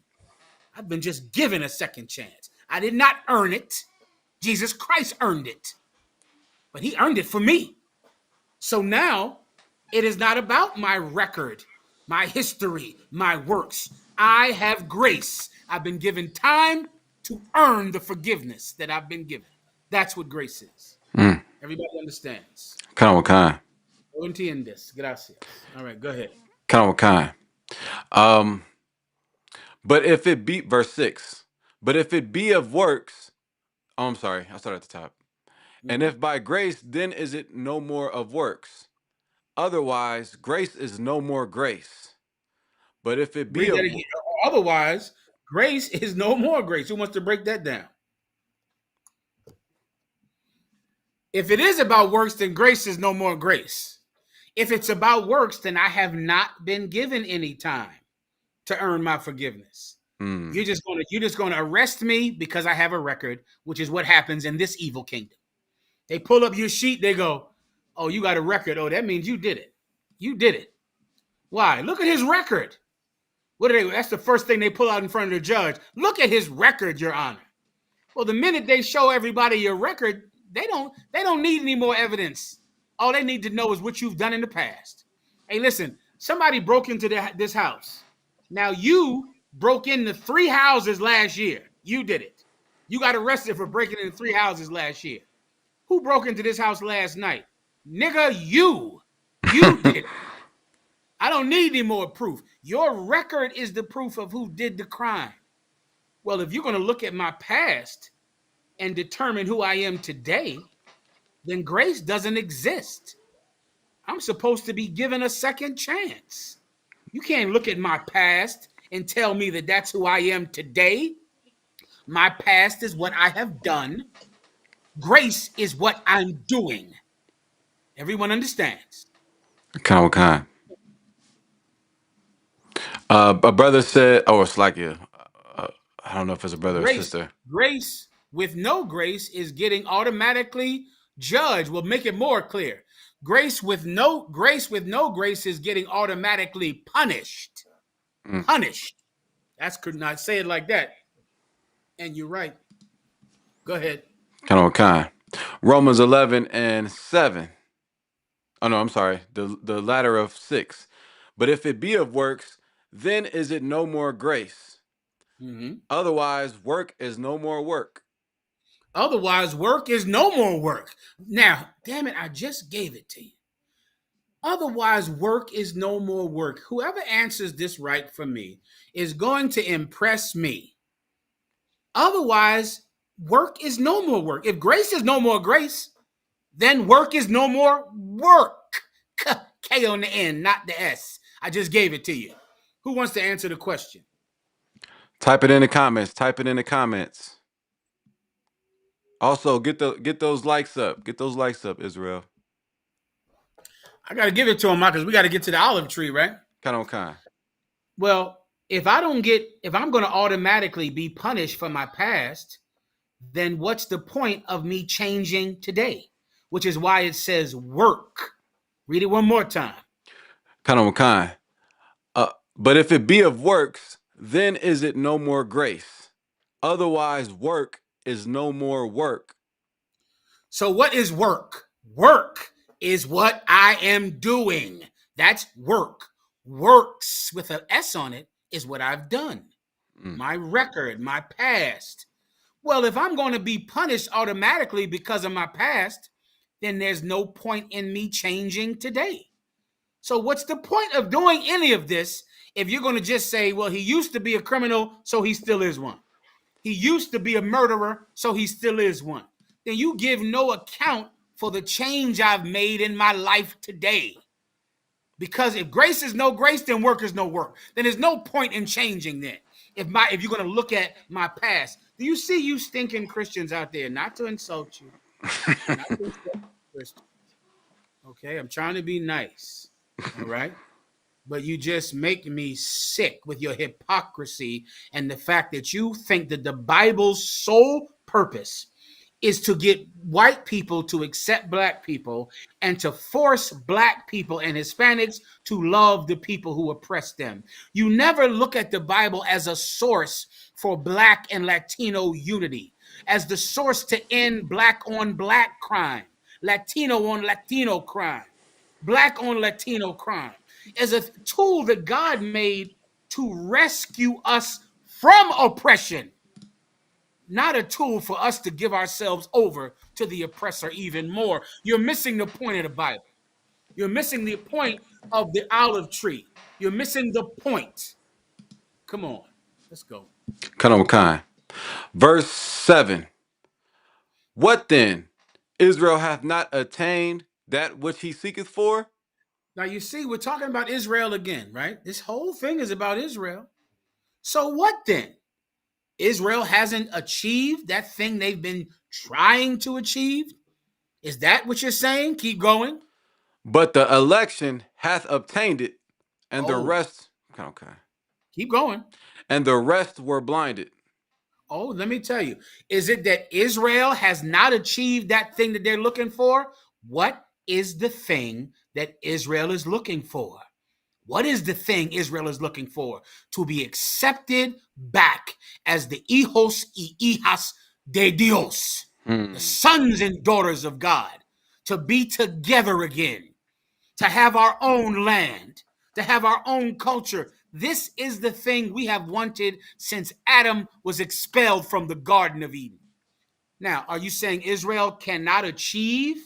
I've been just given a second chance. I did not earn it. Jesus Christ earned it. But he earned it for me. So now it is not about my record, my history, my works. I have grace. I've been given time to earn the forgiveness that I've been given. That's what grace is. Everybody understands. Kind of what kind? No entiendes. Gracias. All right, go ahead. Kind of what kind? But if it be verse 6, but if it be of works, oh, I'm sorry, I'll start at the top. And if by grace, then is it no more of works. Otherwise, grace is no more grace. But if it be Read of that again. Otherwise, grace is no more grace. Who wants to break that down? If it is about works, then grace is no more grace. If it's about works, then I have not been given any time to earn my forgiveness. You're just gonna arrest me because I have a record, which is what happens in this evil kingdom. They pull up your sheet, they go, "Oh, you got a record. Oh, that means you did it. You did it. Why? Look at his record." What are they? That's the first thing they pull out in front of the judge. Look at his record, Your Honor. Well, the minute they show everybody your record, they don't need any more evidence. All they need to know is what you've done in the past. Hey, listen, somebody broke into this house. Now you broke into 3 houses last year. You did it. You got arrested for breaking into 3 houses last year. Who broke into this house last night? Nigga, you. You did it. I don't need any more proof. Your record is the proof of who did the crime. Well, if you're going to look at my past and determine who I am today, then grace doesn't exist. I'm supposed to be given a second chance. You can't look at my past and tell me that that's who I am today. My past is what I have done. Grace is what I'm doing. Everyone understands. kind of what kind? A brother said, oh, it's like you. I don't know if it's a brother or sister. Grace with no grace is getting automatically judged. We'll make it more clear. Grace with no grace is getting automatically punished. Punished. That's could not say it like that. And you're right. Go ahead. Kind of kind. Romans 11:7. Oh no, I'm sorry. The latter of 6. But if it be of works, then is it no more grace. Mm-hmm. Otherwise, work is no more work. Otherwise, work is no more work. Now, damn it, I just gave it to you. Otherwise, work is no more work. Whoever answers this right for me is going to impress me. Otherwise, work is no more work. If grace is no more grace, then work is no more work. K on the end, not the S. I just gave it to you. Who wants to answer the question? Type it in the comments. Type it in the comments. Also, get those likes up. Get those likes up, Israel. I got to give it to him, because we got to get to the olive tree, right? Kind of kind. Well, if I'm going to automatically be punished for my past, then what's the point of me changing today? Which is why it says work. Read it one more time. Kind of kind. But if it be of works, then is it no more grace. Otherwise, work is no more work. So what is work? Work is what I am doing. That's work. Works with an S on it is what I've done. My record, my past. Well, if I'm going to be punished automatically because of my past, then there's no point in me changing today. So what's the point of doing any of this if you're going to just say, well, he used to be a criminal, so he still is one. He used to be a murderer, so he still is one. Then you give no account for the change I've made in my life today. Because if grace is no grace, then work is no work. Then there's no point in changing then. If you're going to look at my past, do you see you stinking Christians out there? Not to insult you. Not to insult Christians. Okay, I'm trying to be nice. All right. But you just make me sick with your hypocrisy and the fact that you think that the Bible's sole purpose is to get white people to accept black people and to force black people and Hispanics to love the people who oppress them. You never look at the Bible as a source for black and Latino unity, as the source to end black on black crime, Latino on Latino crime, black on Latino crime, as a tool that God made to rescue us from oppression, not a tool for us to give ourselves over to the oppressor even more. You're missing the point of the Bible. You're missing the point of the olive tree. You're missing the point. Come on, let's go. Kind of kind. Verse 7. What then? Israel hath not attained that which he seeketh for? Now, you see, we're talking about Israel again, right? This whole thing is about Israel. So what then? Israel hasn't achieved that thing they've been trying to achieve? Is that what you're saying? Keep going. But the election hath obtained it, and the Oh. rest, okay, Keep going. and the rest were blinded. Oh, let me tell you. Is it that Israel has not achieved that thing that they're looking for? What is the thing that Israel is looking for? What is the thing Israel is looking for? To be accepted back as the hijos y hijas de Dios, the sons and daughters of God, to be together again, to have our own land, to have our own culture. This is the thing we have wanted since Adam was expelled from the Garden of Eden. Now, are you saying Israel cannot achieve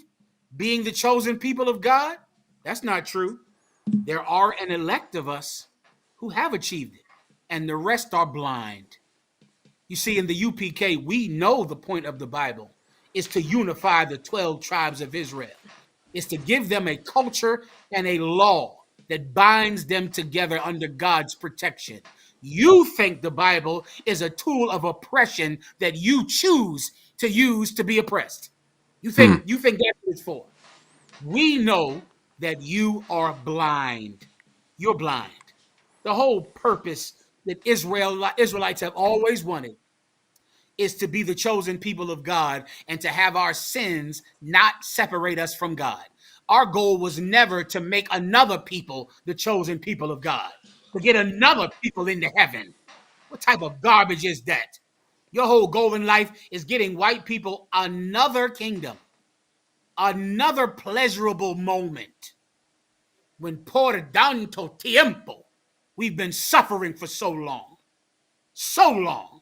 being the chosen people of God? That's not true. There are an elect of us who have achieved it, and the rest are blind. You see, in the UPK, we know the point of the Bible is to unify the 12 tribes of Israel. It's to give them a culture and a law that binds them together under God's protection. You think the Bible is a tool of oppression that you choose to use to be oppressed. You think that's what it's for. We know that you are blind. You're blind. The whole purpose that Israelites have always wanted is to be the chosen people of God and to have our sins not separate us from God. Our goal was never to make another people the chosen people of God, to get another people into heaven. What type of garbage is that? Your whole goal in life is getting white people another kingdom, another pleasurable moment. When por tanto tiempo, we've been suffering for so long, so long.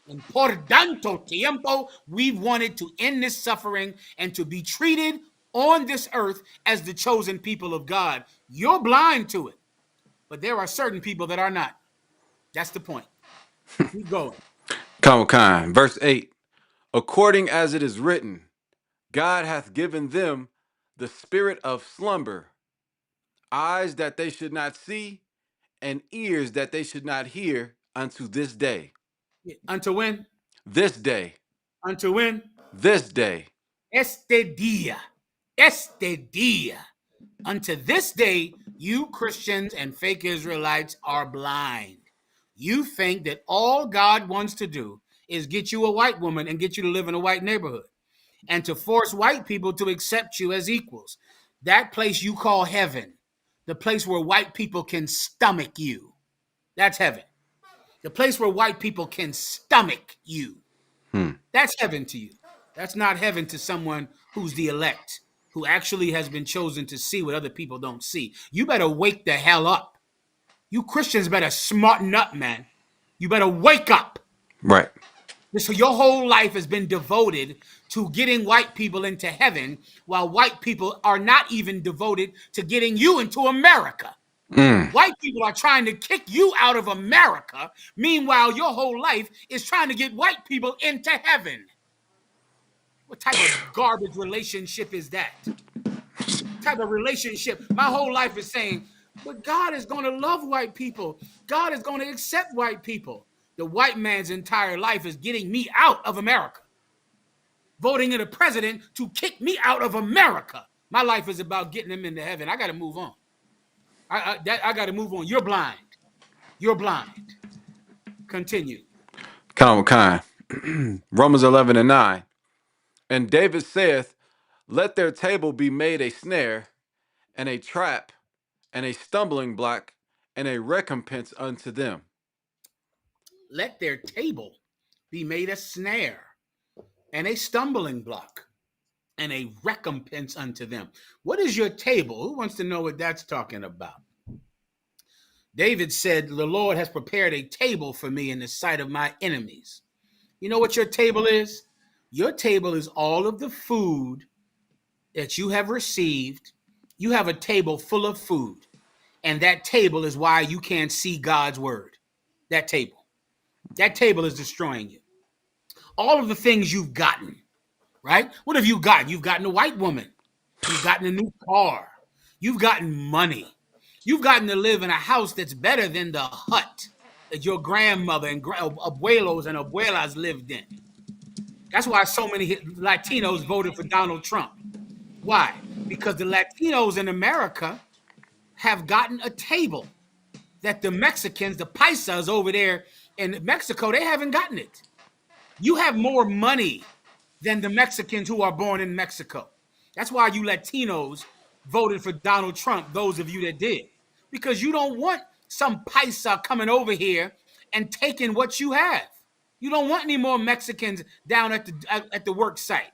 And por tanto tiempo, we've wanted to end this suffering and to be treated on this earth as the chosen people of God. You're blind to it, but there are certain people that are not. That's the point. Keep going. Come, verse 8. According as it is written, God hath given them the spirit of slumber, eyes that they should not see, and ears that they should not hear unto this day. Unto when? This day. Unto when? This day. Este día. Este día. Unto this day, you Christians and fake Israelites are blind. You think that all God wants to do is get you a white woman and get you to live in a white neighborhood and to force white people to accept you as equals. That place you call heaven, the place where white people can stomach you, that's heaven. The place where white people can stomach you, that's heaven to you. That's not heaven to someone who's the elect, who actually has been chosen to see what other people don't see. You better wake the hell up. You Christians better smarten up, man. You better wake up. Right. So your whole life has been devoted to getting white people into heaven, while white people are not even devoted to getting you into America. White people are trying to kick you out of America. Meanwhile, your whole life is trying to get white people into heaven. What type of garbage relationship is that? What type of relationship? My whole life is saying, but God is going to love white people. God is going to accept white people. The white man's entire life is getting me out of America. Voting in a president to kick me out of America. My life is about getting him into heaven. I got to move on. I got to move on. You're blind. You're blind. Continue. Come. Romans 11 and 9. And David saith, let their table be made a snare, and a trap, and a stumbling block, and a recompense unto them. Let their table be made a snare, and a stumbling block, and a recompense unto them. What is your table? Who wants to know what that's talking about? David said, the Lord has prepared a table for me in the sight of my enemies. You know what your table is? Your table is all of the food that you have received. You have a table full of food, and that table is why you can't see God's word. That table is destroying you. All of the things you've gotten, right? What have you gotten? You've gotten a white woman. You've gotten a new car. You've gotten money. You've gotten to live in a house that's better than the hut that your grandmother and abuelos and abuelas lived in. That's why so many Latinos voted for Donald Trump. Why? Because the Latinos in America have gotten a table that the Mexicans, the paisas over there in Mexico, they haven't gotten it. You have more money than the Mexicans who are born in Mexico. That's why you Latinos voted for Donald Trump, those of you that did. Because you don't want some paisa coming over here and taking what you have. You don't want any more Mexicans down at the work site.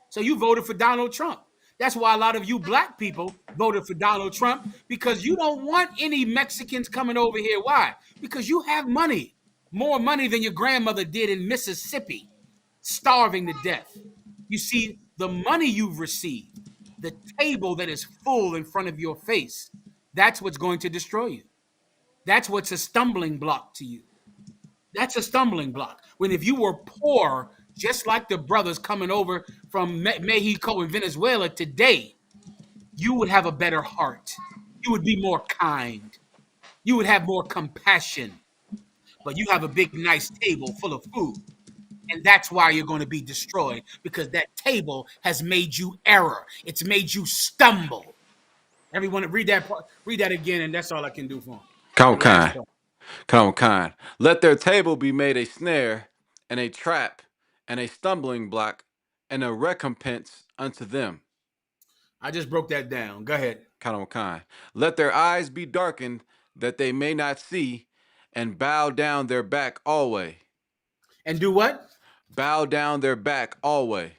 So you voted for Donald Trump. That's why a lot of you black people voted for Donald Trump, because you don't want any Mexicans coming over here. Why? Because you have money, more money than your grandmother did in Mississippi, starving to death. You see, the money you've received, the table that is full in front of your face, that's what's going to destroy you. That's what's a stumbling block to you. That's a stumbling block. When if you were poor, just like the brothers coming over from Mexico and Venezuela today, you would have a better heart. You would be more kind. You would have more compassion. But you have a big, nice table full of food. And that's why you're going to be destroyed, because that table has made you error. It's made you stumble. Everyone, read that again, and that's all I can do for them. Come. Let their table be made a snare, and a trap, and a stumbling block, and a recompense unto them. I just broke that down. Go ahead. Come. Let their eyes be darkened, that they may not see, and bow down their back always. And do what? Bow down their back always.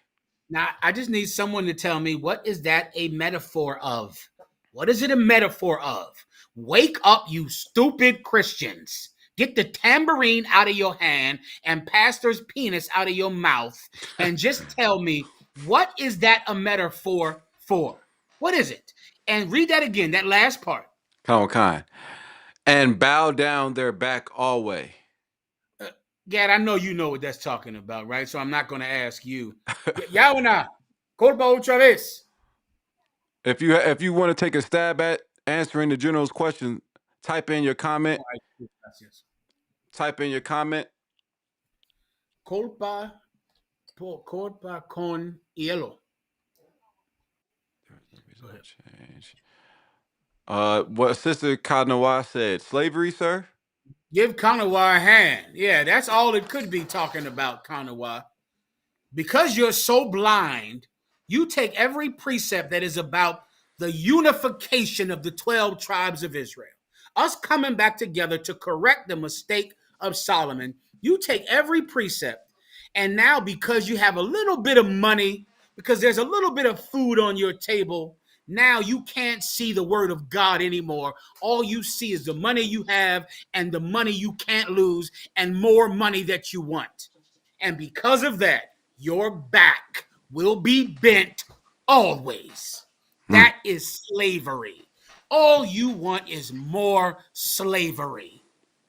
Now, I just need someone to tell me, what is that a metaphor of? What is it a metaphor of? Wake up, you stupid Christians. Get the tambourine out of your hand and pastor's penis out of your mouth and just tell me, what is that a metaphor for? What is it? And read that again, that last part. Kind. And bow down their back always. Gad, I know you know what that's talking about, right? So I'm not going to ask you. Yauna, colpa otra vez. If you want to take a stab at answering the general's question, type in your comment. Type in your comment. Colpa con hielo. Change. What Sister Kanawa said, slavery, sir? Give Kanawa a hand. Yeah, that's all it could be talking about, Kanawa. Because you're so blind, you take every precept that is about the unification of the 12 tribes of Israel, us coming back together to correct the mistake of Solomon. You take every precept, and now because you have a little bit of money, because there's a little bit of food on your table, now you can't see the word of God anymore. All you see is the money you have and the money you can't lose and more money that you want. And because of that, your back will be bent always. That is slavery. All you want is more slavery.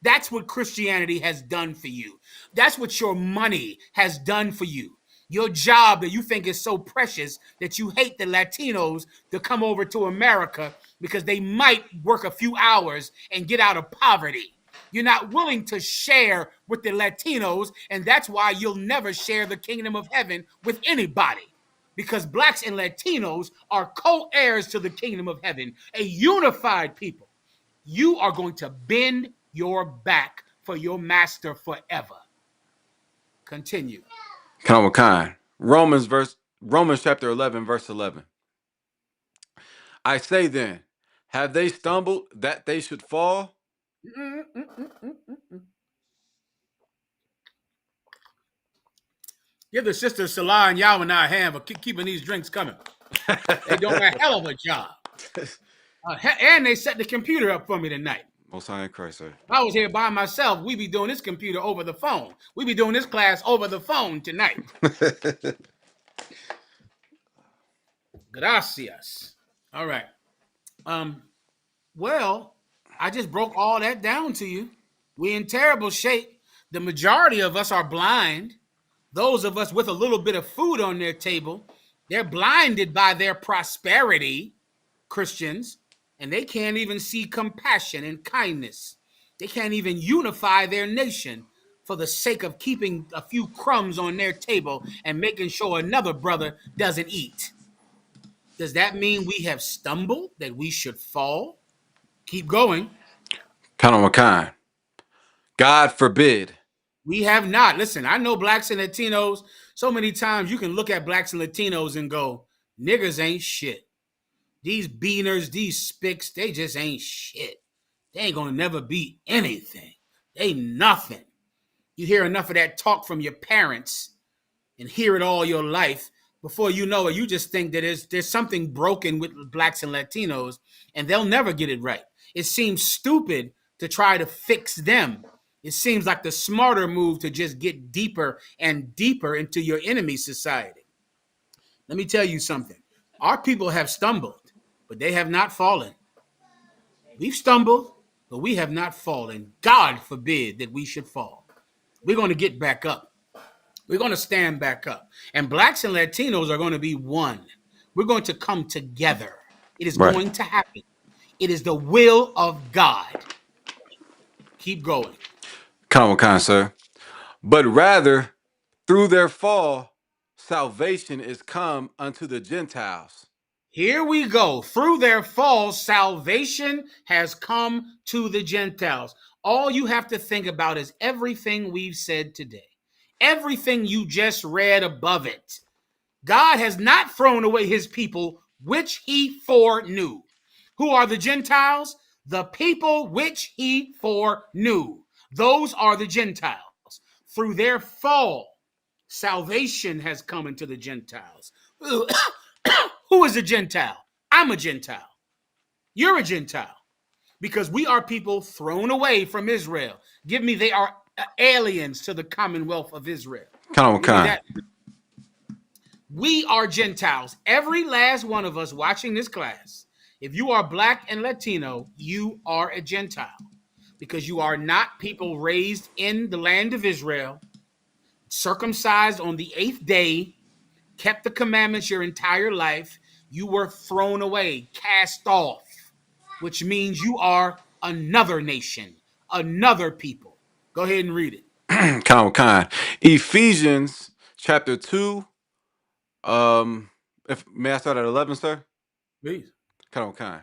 That's what Christianity has done for you. That's what your money has done for you. Your job that you think is so precious that you hate the Latinos to come over to America because they might work a few hours and get out of poverty. You're not willing to share with the Latinos, and that's why you'll never share the kingdom of heaven with anybody. Because blacks and Latinos are co-heirs to the kingdom of heaven, a unified people. You are going to bend your back for your master forever. Continue. Kind. Romans chapter 11, verse 11. I say then, have they stumbled that they should fall? Give the sisters Salah and Yahweh and I a hand for keeping these drinks coming. They doing a hell of a job. And they set the computer up for me tonight. Most High in Christ, sir. If I was here by myself, we'd be doing this computer over the phone. We'd be doing this class over the phone tonight. Gracias. All right. Well, I just broke all that down to you. We're in terrible shape. The majority of us are blind. Those of us with a little bit of food on their table, they're blinded by their prosperity, Christians, and they can't even see compassion and kindness. They can't even unify their nation for the sake of keeping a few crumbs on their table and making sure another brother doesn't eat. Does that mean we have stumbled, that we should fall? Keep going. Kind. God forbid. We have not. Listen, I know blacks and Latinos. So many times you can look at blacks and Latinos and go, niggers ain't shit. These beaners, these spicks, they just ain't shit. They ain't gonna never be anything. They nothing. You hear enough of that talk from your parents and hear it all your life. Before you know it, you just think that there's something broken with blacks and Latinos, and they'll never get it right. It seems stupid to try to fix them. It seems like the smarter move to just get deeper and deeper into your enemy society. Let me tell you something. Our people have stumbled, but they have not fallen. We've stumbled, but we have not fallen. God forbid that we should fall. We're going to get back up. We're going to stand back up. And blacks and Latinos are going to be one. We're going to come together. It is going to happen. It is the will of God. Keep going. Kind, sir. But rather, through their fall, salvation is come unto the Gentiles. Here we go. Through their fall, salvation has come to the Gentiles. All you have to think about is everything we've said today. Everything you just read above it. God has not thrown away his people, which he foreknew. Who are the Gentiles? The people which he foreknew. Those are the Gentiles. through their fall, salvation has come into the Gentiles. Who is a Gentile? I'm a Gentile. You're a Gentile. Because we are people thrown away from Israel. Give me, they are aliens to the commonwealth of Israel. Come on, Give me Khan. that. We are Gentiles. Every last one of us watching this class, if you are black and Latino, you are a Gentile. Because you are not people raised in the land of Israel, circumcised on the 8th day, kept the commandments your entire life. You were thrown away, cast off, which means you are another nation, another people. Go ahead and read it. Come on, Khan. Ephesians chapter 2. If may I start at 11, sir? Please. Come on, Khan.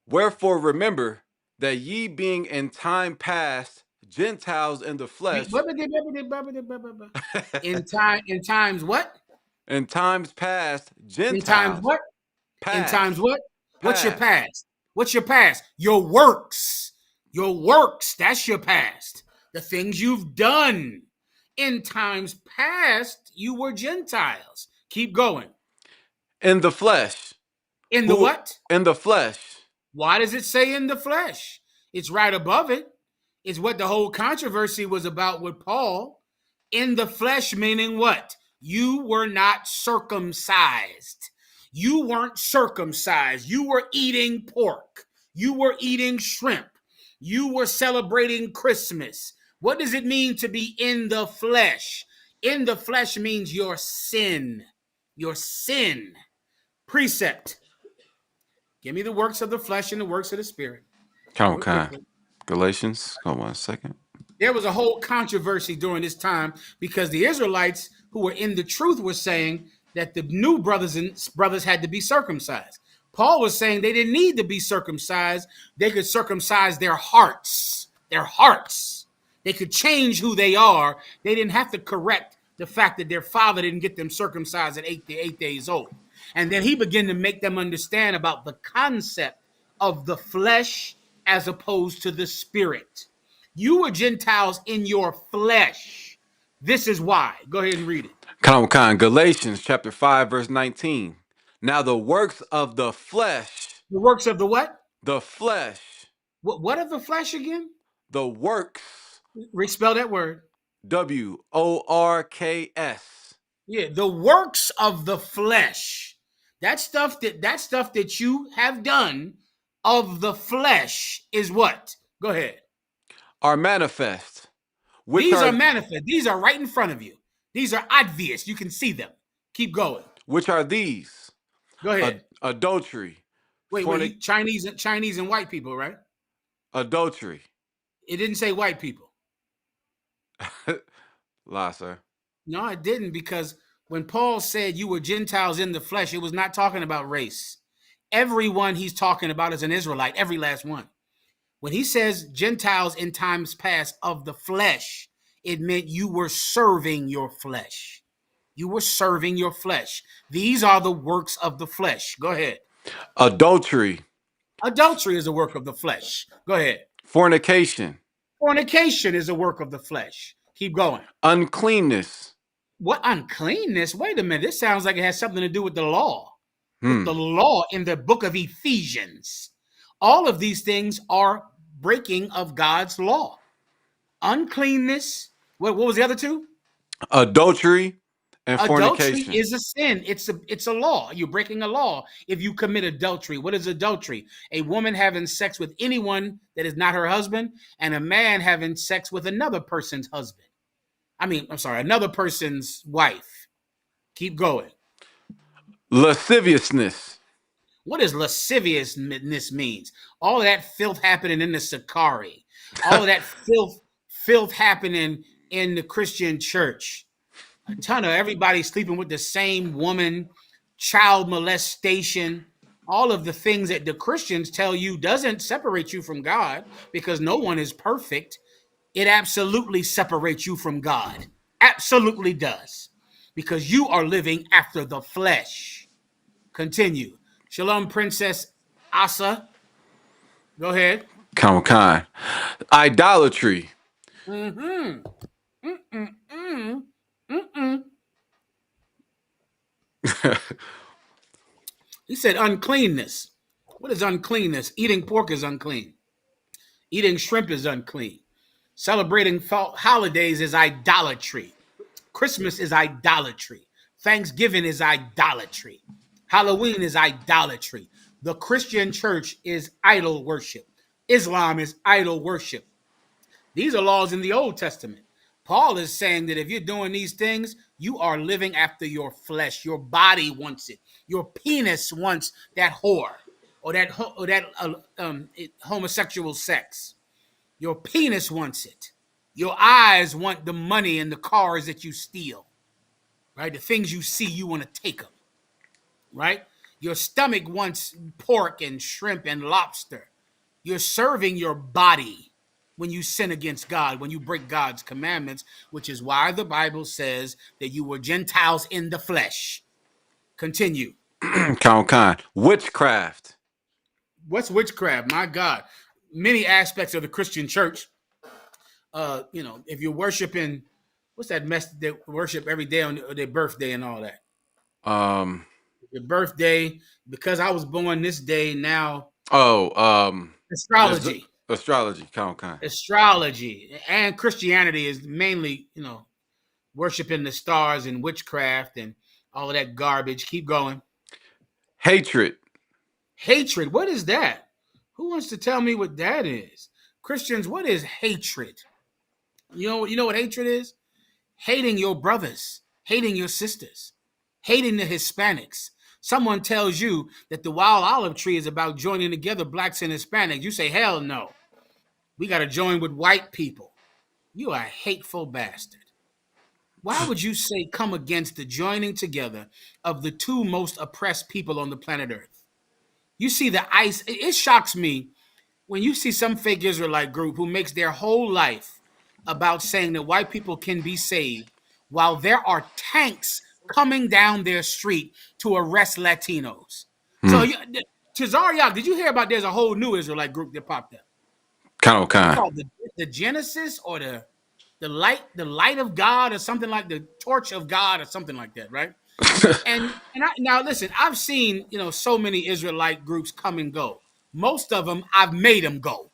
Wherefore remember that ye being in time past Gentiles in the flesh. In times what? In times past Gentiles. In times what? Past. In times what? What's your Past. past? What's your past? Your works. Your works. That's your past. The things you've done. In times past, you were Gentiles. Keep going. In the flesh. In the what? In the flesh. Why does it say in the flesh? It's right above it. It's what the whole controversy was about with Paul. In the flesh, meaning what? You were not circumcised. You weren't circumcised. You were eating pork. You were eating shrimp. You were celebrating Christmas. What does it mean to be in the flesh? In the flesh means your sin. Your sin. Precept. Give me the works of the flesh and the works of the spirit. Come on, Khan. Galatians. Hold on a second. There was a whole controversy during this time because the Israelites who were in the truth were saying that the new brothers had to be circumcised. Paul was saying they didn't need to be circumcised. They could circumcise their hearts. Their hearts. They could change who they are. They didn't have to correct the fact that their father didn't get them circumcised at 8 days old. And then he began to make them understand about the concept of the flesh as opposed to the spirit. You were Gentiles in your flesh. This is why. Go ahead and read it. Come on, Khan. Galatians chapter 5, verse 19. Now the works of the flesh. The works of the what? The flesh. What of the flesh again? The works. Spell that word. W-O-R-K-S. Yeah, the works of the flesh. That stuff that you have done of the flesh is what? Go ahead. Are manifest. These are manifest. These are right in front of you. These are obvious. You can see them. Keep going. Which are these? Go ahead. Adultery. Wait, Chinese and white people, right? Adultery. It didn't say white people. Lie, sir. No, it didn't, because when Paul said you were Gentiles in the flesh, it was not talking about race. Everyone he's talking about is an Israelite, every last one. When he says Gentiles in times past of the flesh, it meant you were serving your flesh. You were serving your flesh. These are the works of the flesh. Go ahead. Adultery. Adultery is a work of the flesh. Go ahead. Fornication. Fornication is a work of the flesh. Keep going. Uncleanness. What uncleanness? Wait a minute. This sounds like it has something to do with the law. With the law in the book of Ephesians. All of these things are breaking of God's law. Uncleanness. What was the other two? Adultery and fornication. Adultery is a sin. It's a law. You're breaking a law if you commit adultery. What is adultery? A woman having sex with anyone that is not her husband, and a man having sex with another person's husband. Another person's wife. Keep going. Lasciviousness. What does lasciviousness means? All of that filth happening in the Sakari. All of that filth happening in the Christian church. A ton of everybody sleeping with the same woman, child molestation, all of the things that the Christians tell you doesn't separate you from God because no one is perfect. It absolutely separates you from God. Absolutely does. Because you are living after the flesh. Continue. Shalom, Princess Asa. Go ahead. Come on. Idolatry. Mm-mm-mm. Mm-mm. He said uncleanness. What is uncleanness? Eating pork is unclean. Eating shrimp is unclean. Celebrating holidays is idolatry. Christmas is idolatry. Thanksgiving is idolatry. Halloween is idolatry. The Christian church is idol worship. Islam is idol worship. These are laws in the Old Testament. Paul is saying that if you're doing these things, you are living after your flesh. Your body wants it. Your penis wants that whore or that homosexual sex. Your penis wants it. Your eyes want the money and the cars that you steal, right? The things you see, you want to take them, right? Your stomach wants pork and shrimp and lobster. You're serving your body when you sin against God, when you break God's commandments, which is why the Bible says that you were Gentiles in the flesh. Continue. Count. Witchcraft. What's witchcraft? My God. Many aspects of the Christian church. If you're worshiping, what's that mess they worship every day on their birthday and all that? Um. Your birthday, because I was born this day now. Oh. Astrology. Astrology. Count. Astrology and Christianity is mainly, worshiping the stars and witchcraft and all of that garbage. Keep going. Hatred. Hatred. What is that? Who wants to tell me what that is? Christians, what is hatred? You know what hatred is? Hating your brothers, hating your sisters, hating the Hispanics. Someone tells you that the wild olive tree is about joining together blacks and Hispanics. You say, hell no. We got to join with white people. You are a hateful bastard. Why would you say come against the joining together of the two most oppressed people on the planet Earth? You see the ICE, it shocks me when you see some fake Israelite group who makes their whole life about saying that white people can be saved while there are tanks coming down their street to arrest Latinos. So, Tazariak, did you hear about there's a whole new Israelite group that popped up? Count. It's called the Genesis or the light of God or something like the torch of God or something like that, right? Now listen, I've seen so many Israelite groups come and go. Most of them I've made them go.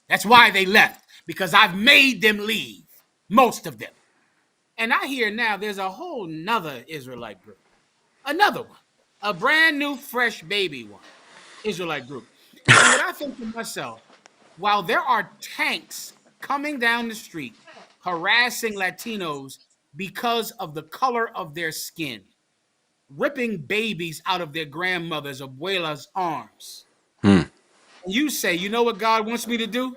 That's why they left, because I've made them leave. Most of them. And I hear now there's a whole nother Israelite group, another one, a brand new fresh baby one, Israelite group. And what I think to myself, while there are tanks coming down the street harassing Latinos because of the color of their skin, ripping babies out of their grandmother's abuela's arms. And you say, you know what God wants me to do?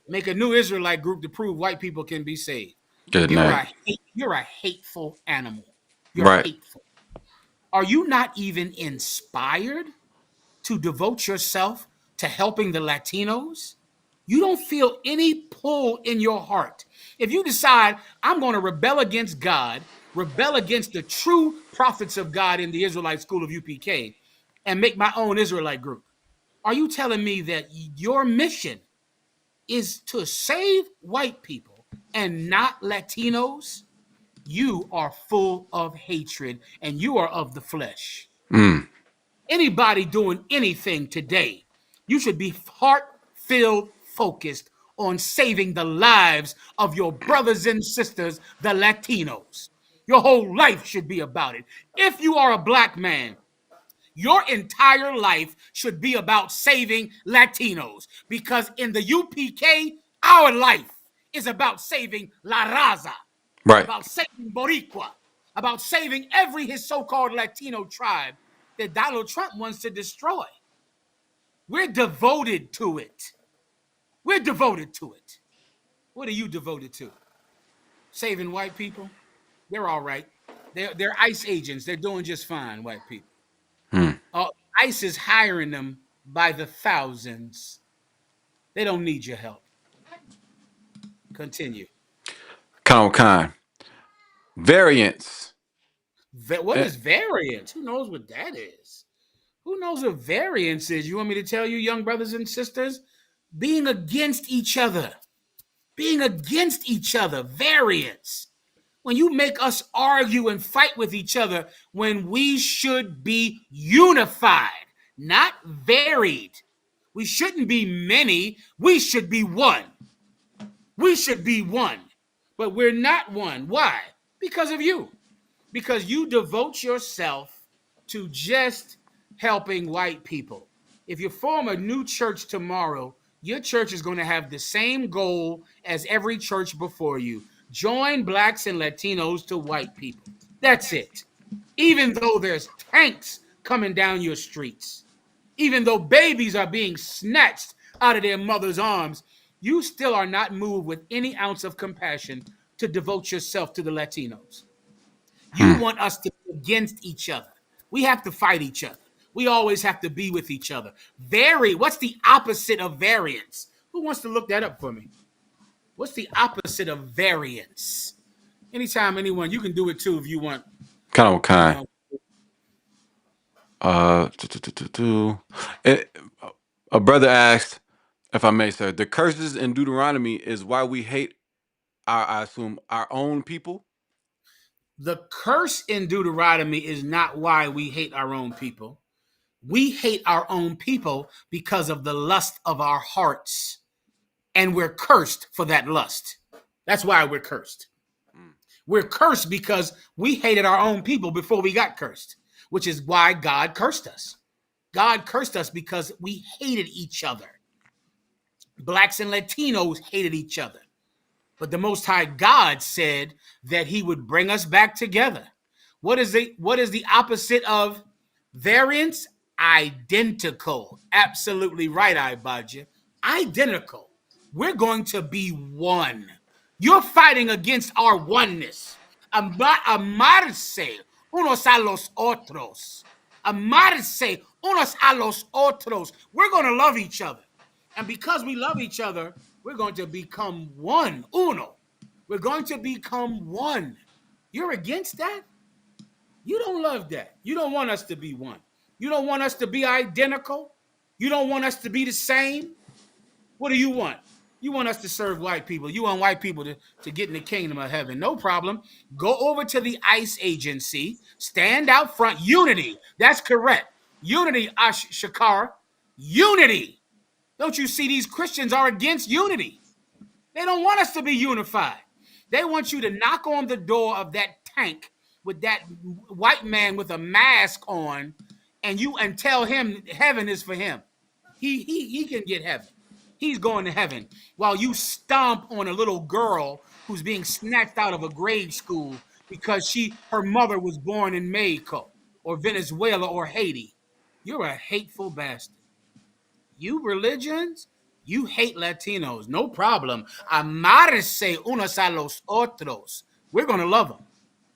Make a new Israelite group to prove white people can be saved. Good night. You're a hateful animal. You're Right. hateful. Are you not even inspired to devote yourself to helping the Latinos? You don't feel any pull in your heart. If you decide, I'm going to rebel against God, rebel against the true prophets of God in the Israelite school of UPK, and make my own Israelite group, are you telling me that your mission is to save white people and not Latinos? You are full of hatred and you are of the flesh. Anybody doing anything today, you should be heart-filled, focused on saving the lives of your brothers and sisters, the Latinos. Your whole life should be about it. If you are a black man, your entire life should be about saving Latinos, because in the UPK, our life is about saving La Raza, Right. about saving Boricua, about saving every his so-called Latino tribe that Donald Trump wants to destroy. We're devoted to it. We're devoted to it. What are you devoted to? Saving white people? They're all right. They're ICE agents. They're doing just fine, white people. ICE is hiring them by the thousands. They don't need your help. Continue. Count. Variance. What is variance? Who knows what that is? Who knows what variance is? You want me to tell you, young brothers and sisters? Being against each other. Being against each other. Variance. When you make us argue and fight with each other when we should be unified, not varied. We shouldn't be many. We should be one. We should be one. But we're not one. Why? Because of you. Because you devote yourself to just helping white people. If you form a new church tomorrow, your church is going to have the same goal as every church before you. Join blacks and Latinos to white people. That's it. Even though there's tanks coming down your streets, even though babies are being snatched out of their mother's arms, you still are not moved with any ounce of compassion to devote yourself to the Latinos. You want us to be against each other. We have to fight each other. We always have to be with each other. What's the opposite of variance? Who wants to look that up for me? What's the opposite of variance? Anytime, anyone, you can do it too if you want. Kind of kind. You know, A brother asked, if I may, sir, the curses in Deuteronomy is why we hate I assume, our own people. the curse in Deuteronomy is not why we hate our own people. We hate our own people because of the lust of our hearts, and we're cursed for that lust. That's why we're cursed. We're cursed because we hated our own people before we got cursed, which is why God cursed us. God cursed us because we hated each other. Blacks and Latinos hated each other. But the Most High God said that he would bring us back together. What is the opposite of variance? Identical. Absolutely right, Ibaja. Identical. We're going to be one. You're fighting against our oneness. Amarse unos a los otros. Amarse unos a los otros. We're going to love each other. And because we love each other, we're going to become one. Uno. We're going to become one. You're against that? You don't love that. You don't want us to be one. You don't want us to be identical. You don't want us to be the same. What do you want? You want us to serve white people. You want white people to get in the kingdom of heaven. No problem. Go over to the ICE agency. Stand out front. Unity. That's correct. Unity, Shakar. Unity. Don't you see these Christians are against unity? They don't want us to be unified. They want you to knock on the door of that tank with that white man with a mask on and tell him heaven is for him. He can get heaven. He's going to heaven while you stomp on a little girl who's being snatched out of a grade school because her mother was born in Mexico or Venezuela or Haiti. You're a hateful bastard. You religions, you hate Latinos. No problem. Amarse unos a los otros. We're going to love them.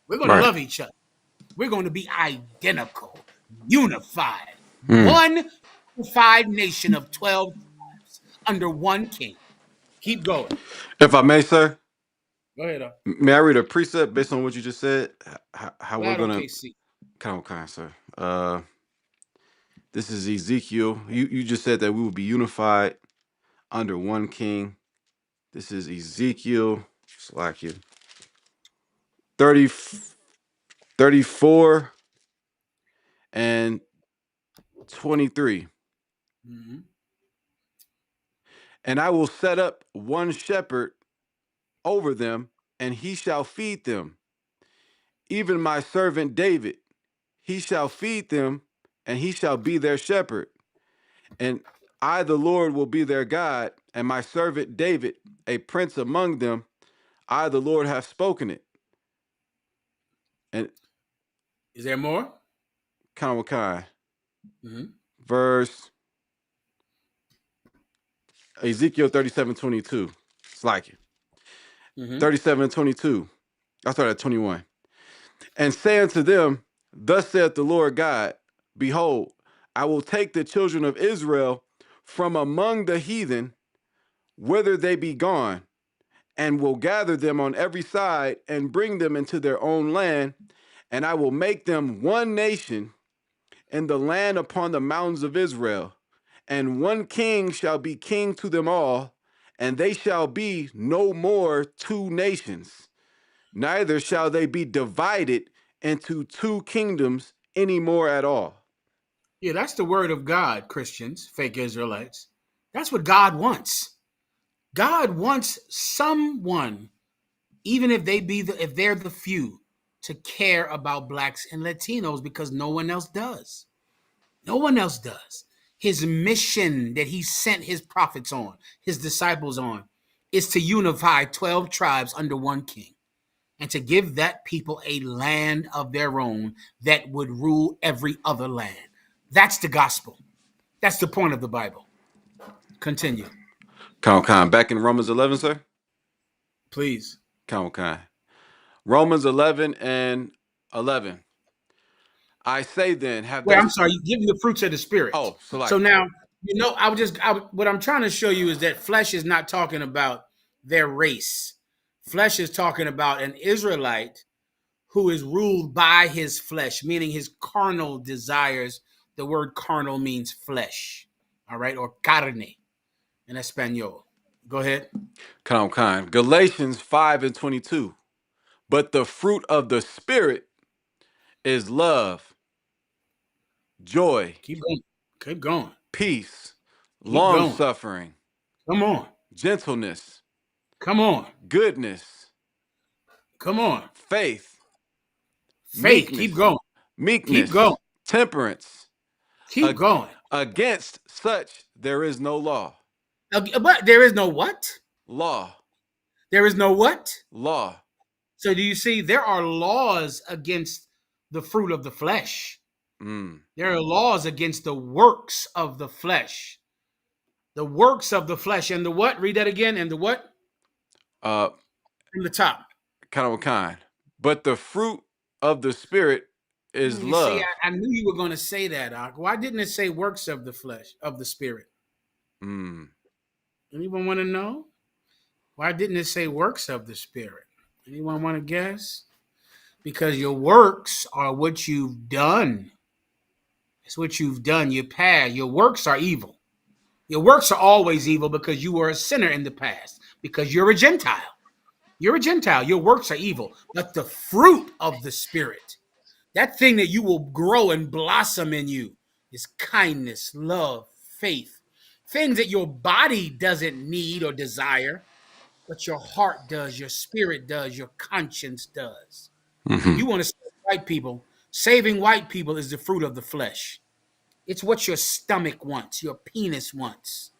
We're going to love each other. We're going to be identical, unified. One unified nation of 12 tribes under one king. Keep going. If I may, sir, Go ahead. may I read a precept based on what you just said? How we're Loud gonna OKC. kind of, sir. This is Ezekiel. You just said that we will be unified under one king. This is Ezekiel, slack you, 30, 34 and 23. Mm-hmm. And I will set up one shepherd over them, and he shall feed them. Even my servant David, he shall feed them, and he shall be their shepherd. And I, the Lord, will be their God, and my servant David, a prince among them. I, the Lord, have spoken it. And is there more? kind. Mm-hmm. Verse Ezekiel 37:22. It's like it. 37:22. I started at 21. And say unto them, thus saith the Lord God, behold, I will take the children of Israel from among the heathen, whither they be gone, and will gather them on every side and bring them into their own land, and I will make them one nation in the land upon the mountains of Israel, and one king shall be king to them all, and they shall be no more two nations. neither shall they be divided into two kingdoms anymore at all. Yeah, that's the word of God, Christians, fake Israelites. That's what God wants. God wants someone, even if if they're the few, to care about blacks and Latinos because no one else does. No one else does. His mission that he sent his prophets on, his disciples on, is to unify 12 tribes under one king and to give that people a land of their own that would rule every other land. That's the gospel. That's the point of the Bible. Continue, Count, back in Romans 11, sir. please. Count. Romans 11 and 11. I say then, have Wait, they? I'm sorry. You give them the fruits of the spirit. Oh, so like, So now, what I'm trying to show you is that flesh is not talking about their race. Flesh is talking about an Israelite who is ruled by his flesh, meaning his carnal desires. The word carnal means flesh, all right, or carne in Espanol. Go ahead. count. Galatians 5 and 22. But the fruit of the Spirit is love, joy, Keep going. Keep going. peace, Keep long going. suffering, Come on. gentleness, Come on. goodness, Come on. faith, Faith. Keep going. Keep going. meekness, temperance. Keep going. Against such there is no law. But there is no what? Law. There is no what? Law. So do you see there are laws against the fruit of the flesh? There are laws against the works of the flesh. The works of the flesh and the what? Read that again. And the what? Uh, From the top. kind. But the fruit of the Spirit is You see, love. I knew you were going to say that, Ak. Why didn't it say works of the flesh, of the spirit? Anyone want to know? Why didn't it say works of the spirit? Anyone want to guess? Because your works are what you've done. It's what you've done. Your past. Your works are evil. Your works are always evil because you were a sinner in the past. Because you're a Gentile. You're a Gentile. Your works are evil. But the fruit of the Spirit, that thing that you will grow and blossom in you, is kindness, love, faith. Things that your body doesn't need or desire, but your heart does, your spirit does, your conscience does. You want to save white people. Saving white people is the fruit of the flesh. It's what your stomach wants, your penis wants.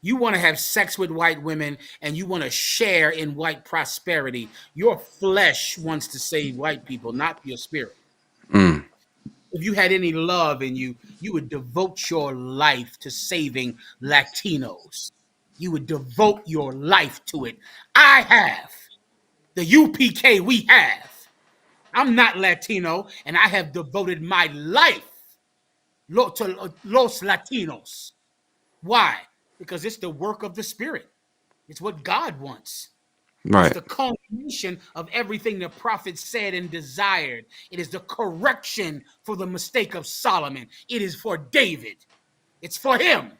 You want to have sex with white women and you want to share in white prosperity. Your flesh wants to save white people, not your spirit. If you had any love in you, you would devote your life to saving Latinos. You would devote your life to it. I have. The UPK we have. I'm not Latino, and I have devoted my life to Los Latinos. Why? Because it's the work of the Spirit. It's what God wants. It's Right. the culmination of everything the prophet said and desired. It is the correction for the mistake of Solomon. It is for David. It's for him.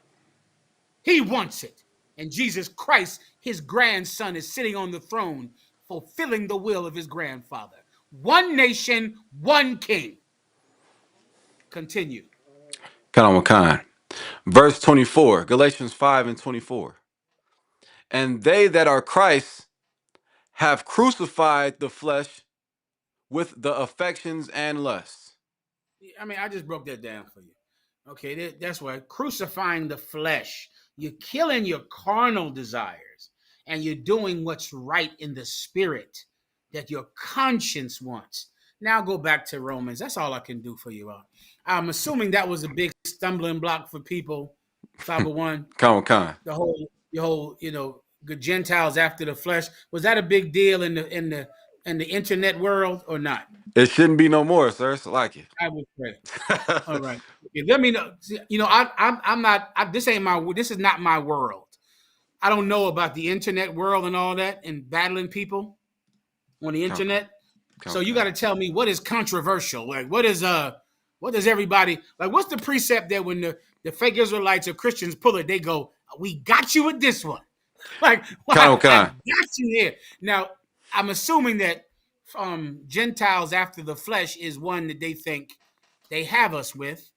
He wants it. And Jesus Christ, his grandson, is sitting on the throne, fulfilling the will of his grandfather. One nation, one king. Continue. Kind. Verse 24, Galatians 5 and 24. And they that are Christ have crucified the flesh with the affections and lusts. I mean, I just broke that down for you. Okay, that's why crucifying the flesh, you're killing your carnal desires and you're doing what's right in the spirit that your conscience wants. Now go back to Romans. That's all I can do for you all. I'm assuming that was a big stumbling block for people. 501. Kind. The whole, the Gentiles after the flesh. Was that a big deal in the internet world or not? It shouldn't be no more, sir. It's like it. I would pray. All right. Okay, let me know. I'm not. This ain't my. This is not my world. I don't know about the internet world and all that and battling people on the internet. So you got to tell me what is controversial. Like what does everybody like? What's the precept that when the fake Israelites or Christians pull it, they go, "We got you with this one." Like, well, I got you here. Now I'm assuming that Gentiles after the flesh is one that they think they have us with.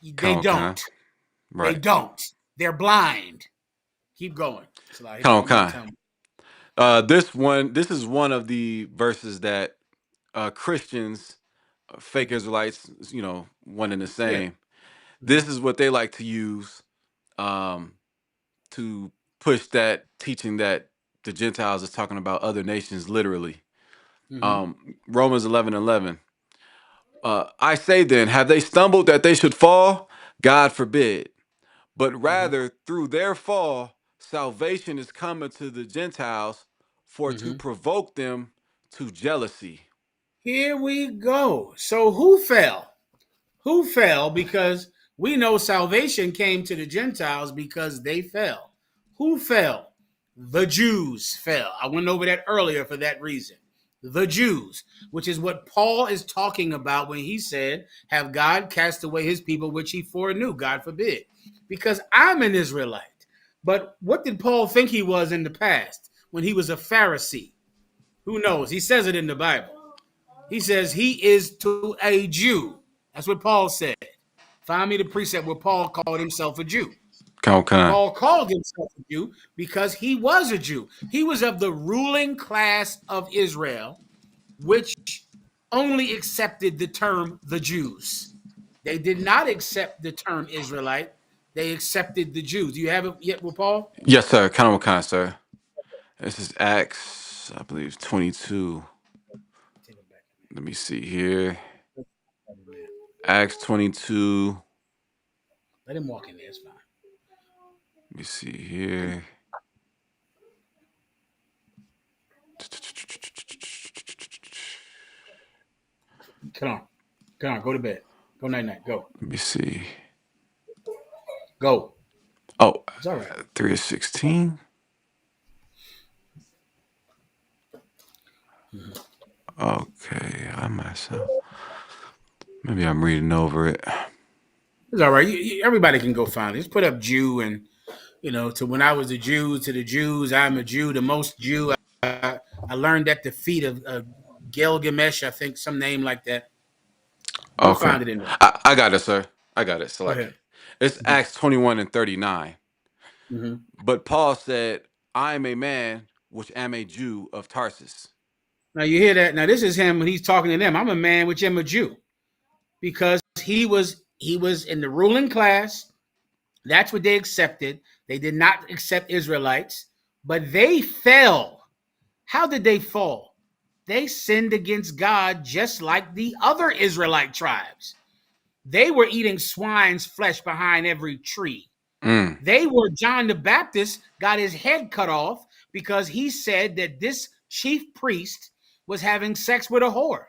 They Count, don't. They right. don't. They're blind. Keep going. Count, You tell me. this is one of the verses that Christians, fake Israelites, one and the Yeah. same. This is what they like to use um, to push that teaching that the Gentiles is talking about other nations literally. Mm-hmm. Romans 11:11. I say then, have they stumbled that they should fall? God forbid. But Mm-hmm. rather, through their fall, salvation is coming to the Gentiles for to Mm-hmm. provoke them to jealousy. Here we go. So who fell? Who fell? Because we know salvation came to the Gentiles because they fell. Who fell? The Jews fell. I went over that earlier for that reason. The Jews, which is what Paul is talking about when he said, have God cast away his people, which he foreknew? God forbid. Because I'm an Israelite. But what did Paul think he was in the past when he was a Pharisee? Who knows? He says it in the Bible. He says he is to a Jew. That's what Paul said. Find me the precept where Paul called himself a Jew. Count. Paul called himself a Jew because he was a Jew. He was of the ruling class of Israel, which only accepted the term the Jews. They did not accept the term Israelite. They accepted the Jews. Do you have it yet with Paul? Yes, sir. Count, sir. This is Acts, I believe, 22. Take it back. Let me see here. Acts 22. Let him walk in there. It's fine. Let me see here. Come on. Come on. Go to bed. Go night night. Go. Let me see. Go. Oh, It's all right. 3 of 16. Okay, I myself. Maybe I'm reading over it. It's all right. Everybody can go find it. Just put up Jew and, to when I was a Jew, to the Jews, I'm a Jew, the most Jew. I learned at the feet of Gilgamesh, I think, some name like that. You'll Okay. find it in there. I got it, sir. I got it. So Go like ahead. it's Acts 21 and 39. Mm-hmm. But Paul said, I am a man which am a Jew of Tarsus. Now you hear that? Now this is him when he's talking to them. I'm a man which am a Jew because he was in the ruling class. That's what they accepted. They did not accept Israelites, but they fell. How did they fall? They sinned against God just like the other Israelite tribes. They were eating swine's flesh behind every tree. Mm, John the Baptist got his head cut off because he said that this chief priest was having sex with a whore.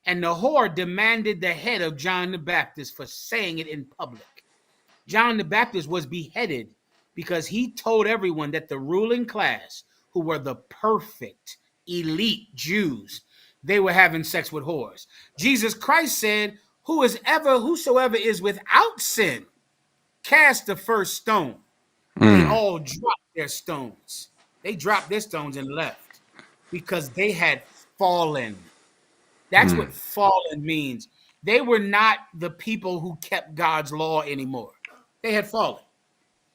And the whore demanded the head of John the Baptist for saying it in public. John the Baptist was beheaded because he told everyone that the ruling class, who were the perfect elite Jews, they were having sex with whores. Jesus Christ said, whosoever is without sin, cast the first stone. They mm, all dropped their stones. They dropped their stones and left because they had fallen. That's mm, what fallen means. They were not the people who kept God's law anymore. They had fallen.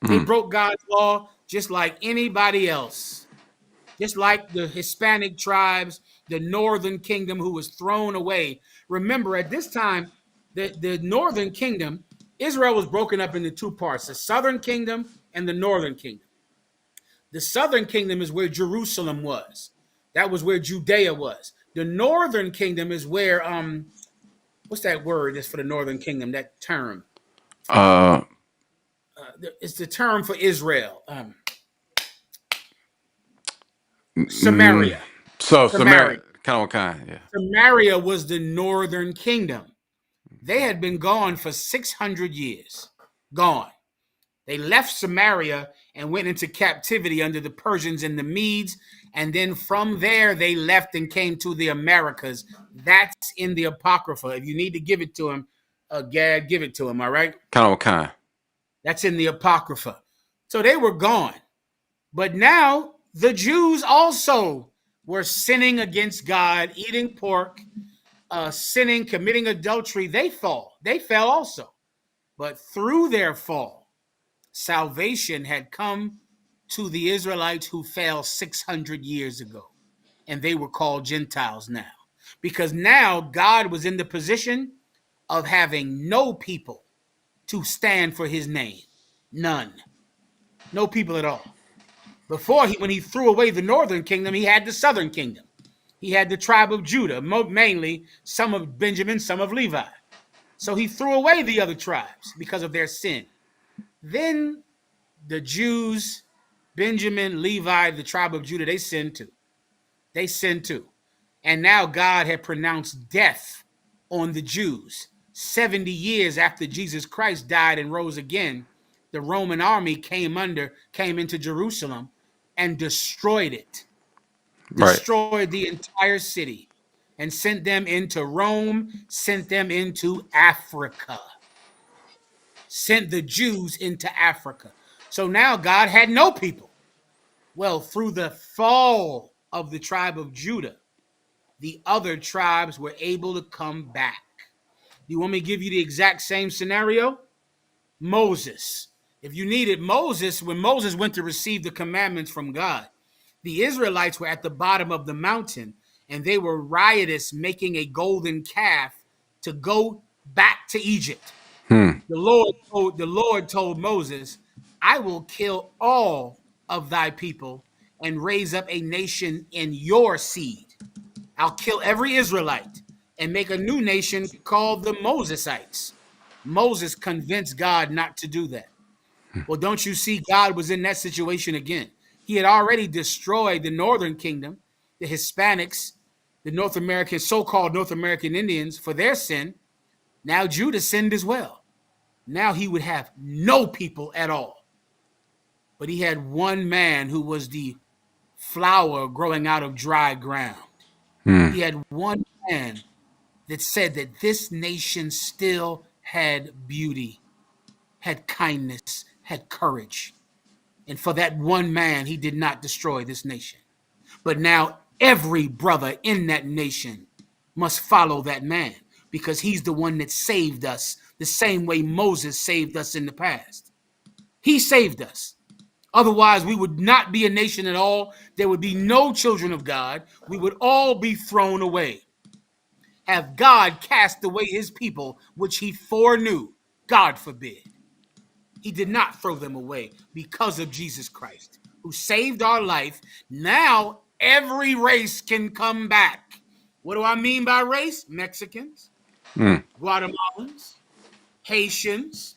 They mm, broke God's law just like anybody else. Just like the Hispanic tribes, the northern kingdom who was thrown away. Remember, at this time, the northern kingdom, Israel was broken up into two parts, the southern kingdom and the northern kingdom. The southern kingdom is where Jerusalem was. That was where Judea was. The northern kingdom is where what's that word that's for the northern kingdom? That term for uh, it's the term for Israel. mm. Samaria. So Samaria. Samaria, kind, yeah. Samaria was the northern kingdom. They had been gone for 600 years. Gone. They left Samaria and went into captivity under the Persians and the Medes. And then from there, they left and came to the Americas. That's in the Apocrypha. If you need to give it to him, Gad, give it to him, all right? Kind. That's in the Apocrypha. So they were gone. But now the Jews also were sinning against God, eating pork, sinning, committing adultery, they fall. They fell also. But through their fall, salvation had come to the Israelites who fell 600 years ago. And they were called Gentiles now. Because now God was in the position of having no people to stand for his name. None. No people at all. Before, when he threw away the northern kingdom, he had the southern kingdom. He had the tribe of Judah, mainly some of Benjamin, some of Levi. So he threw away the other tribes because of their sin. Then the Jews, Benjamin, Levi, the tribe of Judah, they sinned too. They sinned too. And now God had pronounced death on the Jews. 70 years after Jesus Christ died and rose again, the Roman army came into Jerusalem and destroyed it. Right. Destroyed the entire city and sent them into Rome, sent them into Africa. Sent the Jews into Africa. So now God had no people. Well, through the fall of the tribe of Judah, the other tribes were able to come back. Do you want me to give you the exact same scenario? Moses. If you needed Moses, when Moses went to receive the commandments from God, the Israelites were at the bottom of the mountain and they were riotous, making a golden calf to go back to Egypt. The Lord told Moses, I will kill all of thy people and raise up a nation in your seed. I'll kill every Israelite and make a new nation called the Mosesites. Moses convinced God not to do that. Well, don't you see God was in that situation again? He had already destroyed the northern kingdom, the Hispanics, the North American, so-called North American Indians for their sin. Now Judah sinned as well. Now he would have no people at all. But he had one man who was the flower growing out of dry ground. He had one man that said that this nation still had beauty, had kindness, had courage. And for that one man, he did not destroy this nation. But now every brother in that nation must follow that man because he's the one that saved us the same way Moses saved us in the past. He saved us. Otherwise, we would not be a nation at all. There would be no children of God. We would all be thrown away. Have God cast away his people, which he foreknew? God forbid. He did not throw them away because of Jesus Christ, who saved our life. Now every race can come back. What do I mean by race? Mexicans, Guatemalans, Haitians.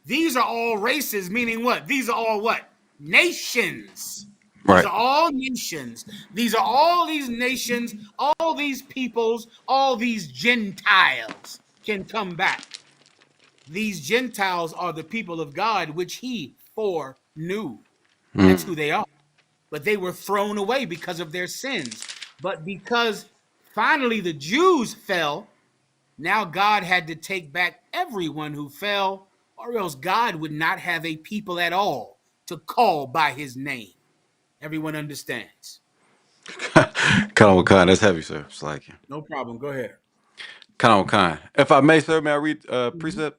These are all races, meaning what? These are all what? Nations. These Right. are all nations. These are all these nations, all these peoples, all these Gentiles can come back. These Gentiles are the people of God, which he foreknew. That's who they are. But they were thrown away because of their sins. But because finally the Jews fell, now God had to take back everyone who fell, or else God would not have a people at all to call by his name. Everyone understands. Khan, that's heavy, sir. It's like No problem. Go ahead. Khan. If I may, sir, may I read Mm-hmm. precept?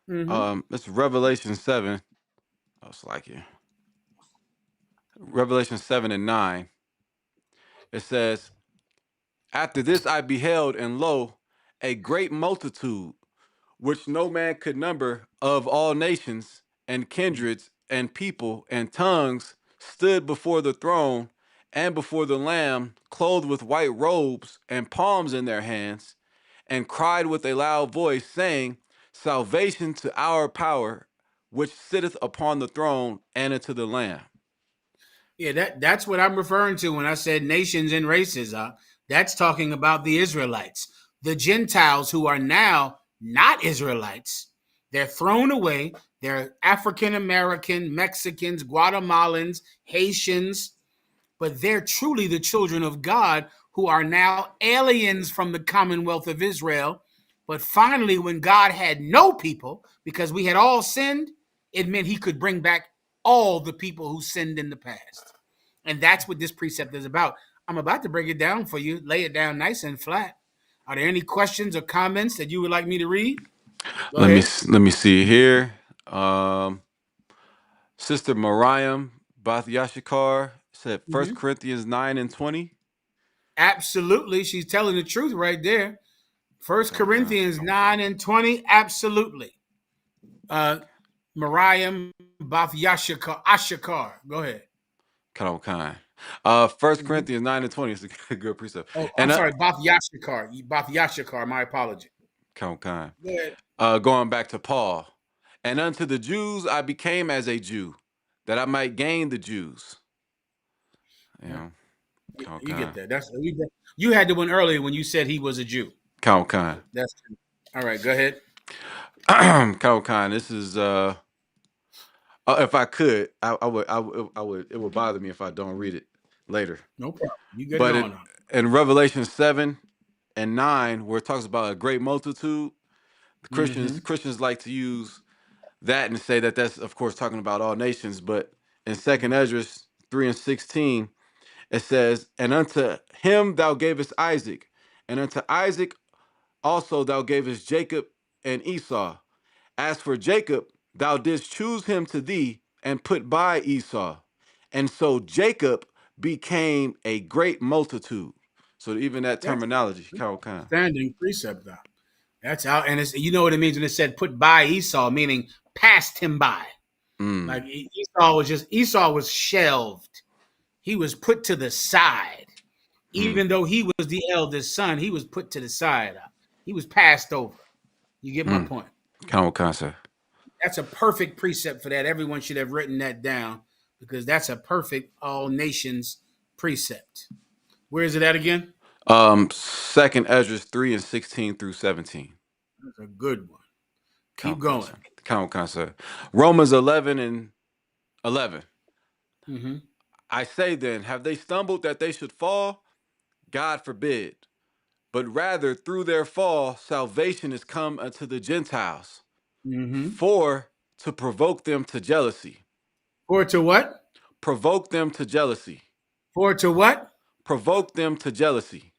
Mm-hmm. It's Revelation 7. I was like Revelation 7 and 9. It says, after this I beheld, and lo, a great multitude, which no man could number, of all nations and kindreds and people and tongues, stood before the throne and before the Lamb, clothed with white robes and palms in their hands, and cried with a loud voice, saying, salvation to our power, which sitteth upon the throne, and unto the Lamb. Yeah, that's what I'm referring to when I said nations and races. That's talking about the Israelites, the Gentiles who are now not Israelites. They're thrown away. They're African American, Mexicans, Guatemalans, Haitians, but they're truly the children of God who are now aliens from the Commonwealth of Israel. But finally, when God had no people, because we had all sinned, it meant he could bring back all the people who sinned in the past. And that's what this precept is about. I'm about to break it down for you, lay it down nice and flat. Are there any questions or comments that you would like me to read? Go ahead. Let me see here. Um, Sister Mariam Bathyashikar said First Mhm. Corinthians 9:20. Absolutely. She's telling the truth right there. First Okay. Corinthians 9:20. Absolutely. Mariam Bathyashikar. Ashikar. Go ahead. Kind. First Mhm. Corinthians 9:20 is a good precept. Oh, I'm And sorry. Bathyashikar. Bathyashikar. My apology. kind. Go ahead. Going back to Paul. And unto the Jews I became as a Jew, that I might gain the Jews. You Yeah, know, you get kind. that. You had the one earlier when you said he was a Jew. Kind. That's true. All right. Go ahead. Kind. This is if I could, it would bother me if I don't read it later. No problem. You get it But on. in Revelation 7 and 9, where it talks about a great multitude, the Mm-hmm. Christians like to use that and say that that's of course talking about all nations. But in Second Esdras 3:16, it says, "And unto him thou gavest Isaac, and unto Isaac also thou gavest Jacob and Esau. As for Jacob, thou didst choose him to thee and put by Esau. And so Jacob became a great multitude." So even that That's terminology, kind. standing precept, though. That's out, and it's you know what it means when it said put by Esau, meaning passed him by. Mm, Like Esau was shelved. He was put to the side. mm, Even though he was the eldest son, he was put to the side. He was passed over. You get my mm. point. Kind, sir. That's a perfect precept for that. Everyone should have written that down because that's a perfect all nations precept. Where is it at again? Second Esdras 3:16 through 17. That's a good one. Keep Kind, going. sir. Kind, sir. Romans 11:11. Mm-hmm. I say then, have they stumbled that they should fall? God forbid. But rather through their fall, salvation is come unto the Gentiles, Mm-hmm. for to provoke them to jealousy. For to what? Provoke them to jealousy. For to what? Provoke them to jealousy.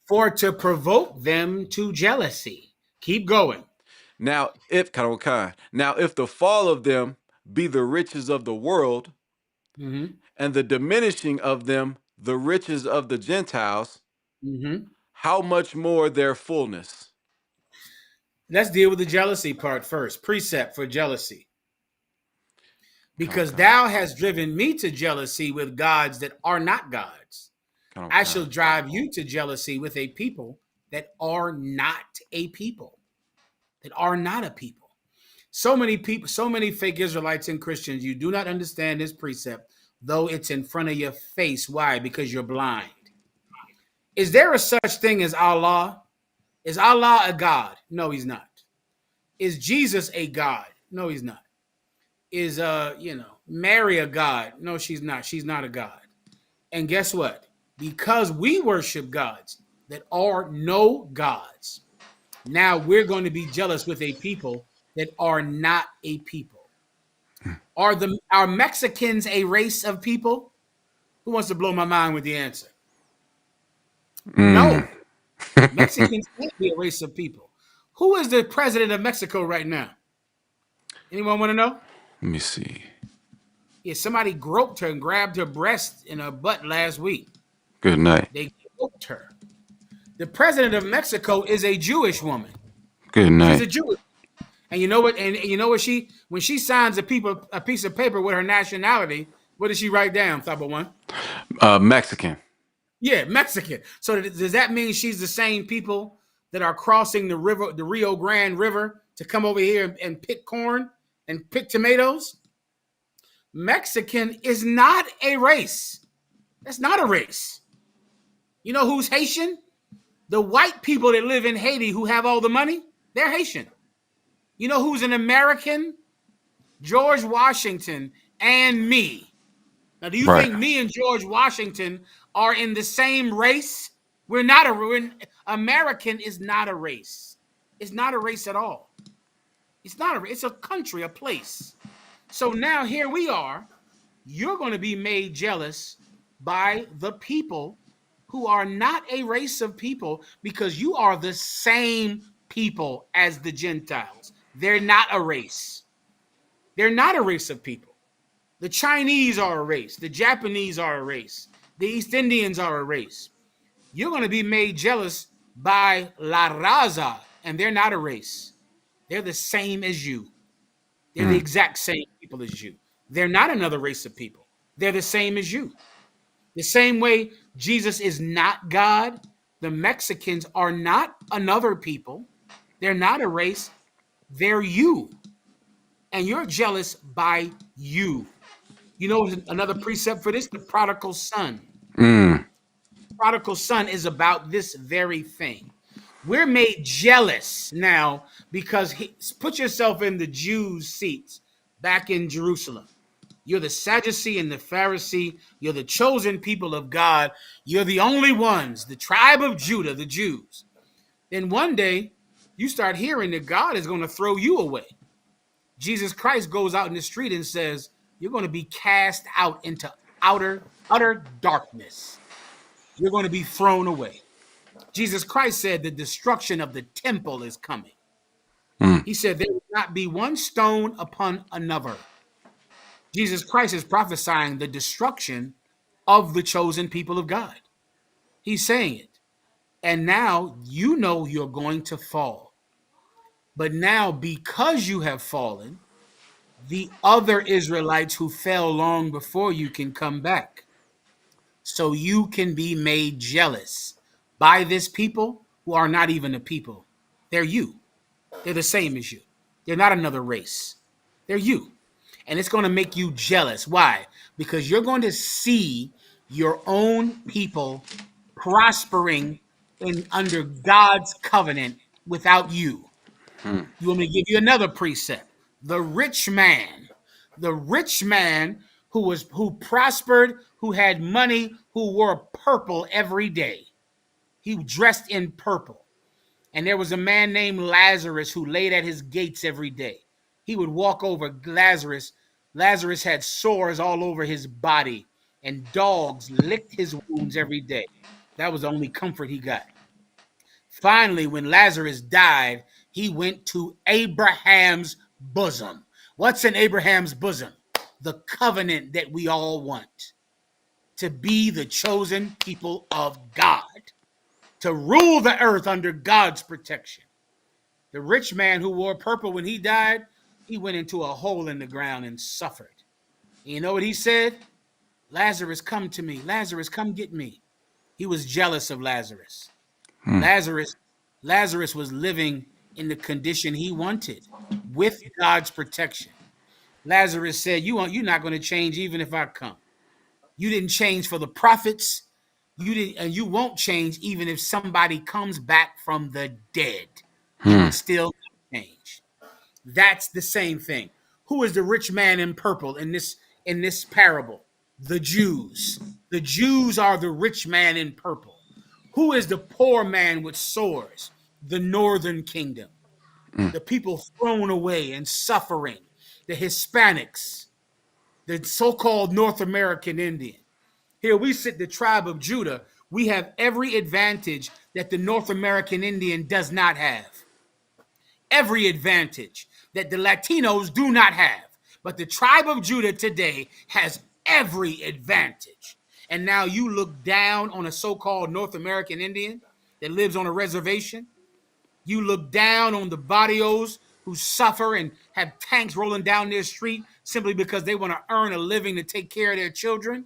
For to provoke them to jealousy. Keep going. Now, if the fall of them be the riches of the world, Mm-hmm. and the diminishing of them the riches of the Gentiles, Mm-hmm. how much more their fullness? Let's deal with the jealousy part first. Precept for jealousy. Because Kind, thou hast driven me to jealousy with gods that are not gods. I shall drive you to jealousy with a people that are not a people. That are not a people. So many people, so many fake Israelites and Christians, you do not understand this precept, though it's in front of your face. Why? Because you're blind. Is there a such thing as Allah? Is Allah a God? No, he's not. Is Jesus a God? No, he's not. Is Mary a God? No, she's not. She's not a God. And guess what? Because we worship gods that are no gods, now we're going to be jealous with a people that are not a people. Are Mexicans a race of people? Who wants to blow my mind with the answer? mm. No. Mexicans can't be a race of people. Who is the president of Mexico right now? Anyone want to know? Let me see. Yeah, somebody groped her and grabbed her breast and her butt last week. Good night. They groped her. The president of Mexico is a Jewish woman. Good She's night. a Jewish. And you know what? And you know what? When she signs a piece of paper with her nationality, what does she write down? Thaba one. Mexican. Yeah, Mexican. So does that mean she's the same people that are crossing the river, the Rio Grande River, to come over here and pick corn and pick tomatoes? Mexican is not a race. That's not a race. You know who's Haitian? The white people that live in Haiti who have all the money, they're Haitian. You know who's an American? George Washington and me. Now, do you Right. think me and George Washington are in the same race? American is not a race. It's not a race at all. It's not a race. It's a country, a place. So now here we are. You're going to be made jealous by the people who are not a race of people, because you are the same people as the Gentiles. They're not a race. They're not a race of people. The Chinese are a race. The Japanese are a race. The East Indians are a race. You're going to be made jealous by La Raza, and they're not a race. They're the same as you. They're the exact same people as you. They're not another race of people. They're the same as you. The same way Jesus is not God, the Mexicans are not another people. They're not a race. They're you. And you're jealous by you. You know another precept for this? The prodigal son. Prodigal son is about this very thing. We're made jealous now because put yourself in the Jews' seats back in Jerusalem. You're the Sadducee and the Pharisee. You're the chosen people of God. You're the only ones, the tribe of Judah, the Jews. Then one day you start hearing that God is going to throw you away. Jesus Christ goes out in the street and says, you're going to be cast out into utter darkness. You're going to be thrown away. Jesus Christ said the destruction of the temple is coming. He said there will not be one stone upon another. Jesus Christ is prophesying the destruction of the chosen people of God. He's saying it. And now you know you're going to fall. But now, because you have fallen, the other Israelites who fell long before you can come back. So you can be made jealous by this people who are not even a people. They're you. They're the same as you. They're not another race. They're you. And it's going to make you jealous. Why? Because you're going to see your own people prospering under God's covenant without you. You want me to give you another precept? The rich man who prospered, who had money, who wore purple every day. He dressed in purple. And there was a man named Lazarus who laid at his gates every day. He would walk over Lazarus. Lazarus had sores all over his body, and dogs licked his wounds every day. That was the only comfort he got. Finally, when Lazarus died, he went to Abraham's bosom. What's in Abraham's bosom? The covenant that we all want. To be the chosen people of God. To rule the earth under God's protection. The rich man who wore purple when he died, he went into a hole in the ground and suffered. And you know what he said? Lazarus, come to me. Lazarus, come get me. He was jealous of Lazarus. Lazarus was living in the condition he wanted with God's protection. Lazarus said, you're not going to change even if I come. You didn't change for the prophets. You didn't, and you won't change even if somebody comes back from the dead. You would still change. That's the same thing. Who is the rich man in purple in this parable? The Jews. The Jews are the rich man in purple. Who is the poor man with sores? The northern kingdom. The people thrown away and suffering. The Hispanics. The so-called North American Indian. Here we sit, the tribe of Judah. We have every advantage that the North American Indian does not have. Every advantage that the Latinos do not have. But the tribe of Judah today has every advantage. And now you look down on a so-called North American Indian that lives on a reservation. You look down on the barrios who suffer and have tanks rolling down their street simply because they want to earn a living to take care of their children.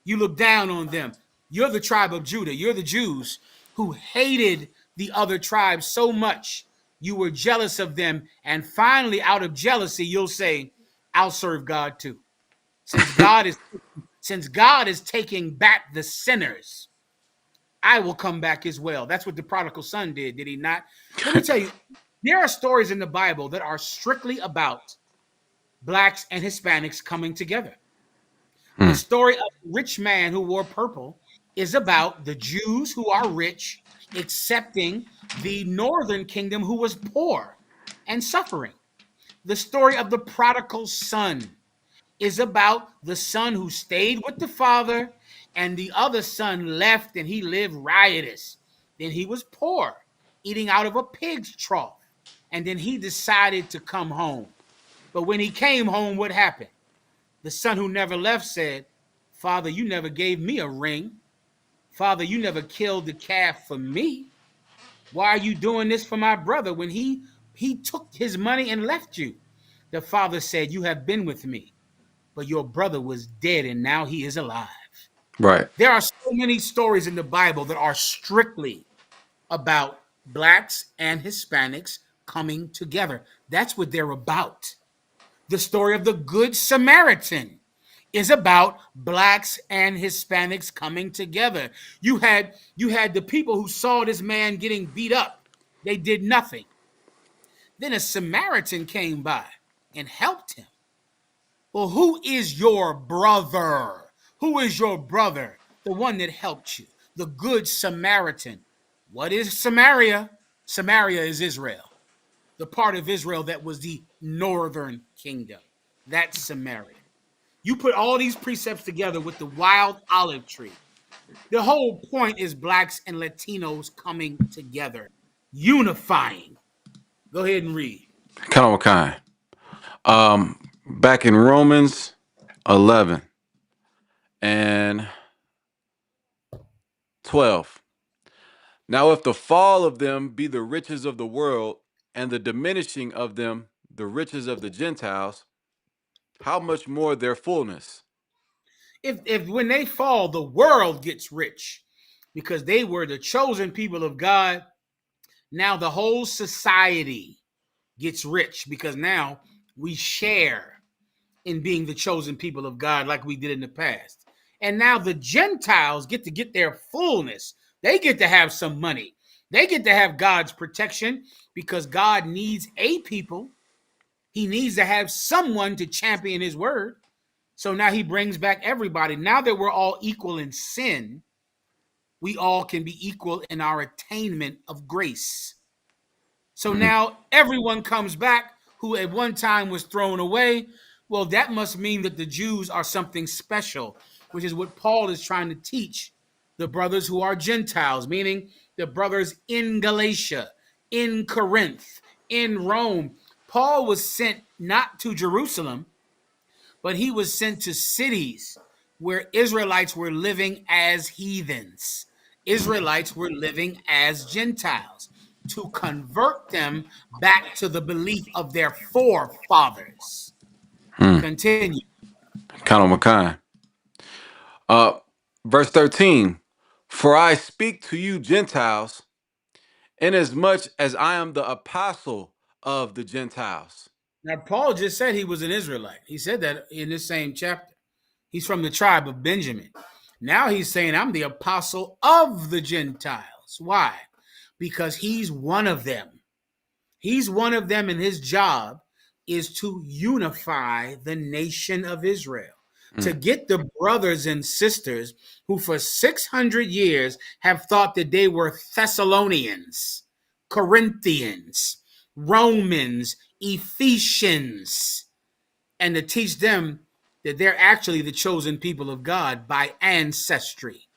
You look down on them. You're the tribe of Judah. You're the Jews who hated the other tribes so much. You were jealous of them. And finally, out of jealousy, you'll say, I'll serve God too. Since God is taking back the sinners, I will come back as well. That's what the prodigal son did he not? Let me tell you, there are stories in the Bible that are strictly about blacks and Hispanics coming together. The story of the rich man who wore purple is about the Jews who are rich accepting the northern kingdom who was poor and suffering. The story of the prodigal son is about the son who stayed with the father And the other son left and he lived riotous. Then he was poor, eating out of a pig's trough. And then he decided to come home. But when he came home, what happened? The son who never left said, Father, you never gave me a ring. Father, you never killed the calf for me. Why are you doing this for my brother when he took his money and left you? The father said, you have been with me, but your brother was dead and now he is alive. Right. There are so many stories in the Bible that are strictly about blacks and Hispanics coming together. That's what they're about. The story of the Good Samaritan is about blacks and Hispanics coming together. You had the people who saw this man getting beat up. They did nothing. Then a Samaritan came by and helped him. Well, who is your brother? Who is your brother? The one that helped you. The Good Samaritan. What is Samaria? Samaria is Israel. The part of Israel that was the northern kingdom. That's Samaria. You put all these precepts together with the wild olive tree. The whole point is blacks and Latinos coming together, unifying. Go ahead and read. Kind. Back in Romans 11 and 12. Now, if the fall of them be the riches of the world, and the diminishing of them the riches of the Gentiles, how much more their fullness? If when they fall, the world gets rich because they were the chosen people of God. Now the whole society gets rich because now we share in being the chosen people of God like we did in the past. And now the Gentiles get to get their fullness. They get to have some money. They get to have God's protection because God needs a people. He needs to have someone to champion his word. So now he brings back everybody. Now that we're all equal in sin, we all can be equal in our attainment of grace. So now everyone comes back who at one time was thrown away. Well, that must mean that the Jews are something special, which is what Paul is trying to teach the brothers who are Gentiles, meaning the brothers in Galatia, in Corinth, in Rome. Paul was sent not to Jerusalem, but he was sent to cities where Israelites were living as heathens. Israelites were living as Gentiles to convert them back to the belief of their forefathers. Continue. Kind. Verse 13. For I speak to you Gentiles, inasmuch as I am the apostle of the Gentiles. Now, Paul just said he was an Israelite. He said that in this same chapter. He's from the tribe of Benjamin. Now he's saying, I'm the apostle of the Gentiles. Why? Because he's one of them. He's one of them, and his job is to unify the nation of Israel, to get the brothers and sisters who for 600 years have thought that they were Thessalonians, Corinthians, Romans, Ephesians, and to teach them that they're actually the chosen people of God by ancestry.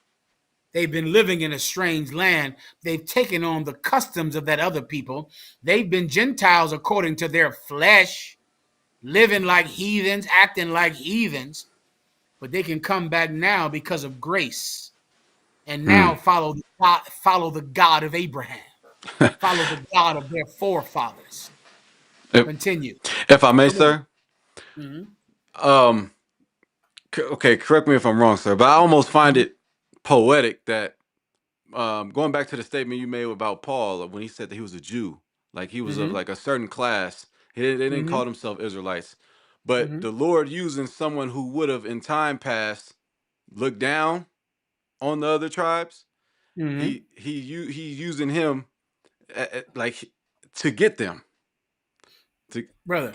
They've been living in a strange land. They've taken on the customs of that other people. They've been Gentiles according to their flesh, living like heathens, acting like heathens. But they can come back now because of grace. And now follow the God of Abraham. Follow the God of their forefathers. Continue. If I may, sir. Okay, correct me if I'm wrong, sir, but I almost find it poetic that going back to the statement you made about Paul when he said that he was a Jew, like he was of like a certain class. They didn't call themselves Israelites, but the Lord using someone who would have in time past looked down on the other tribes. He's using him like to get them. Brother,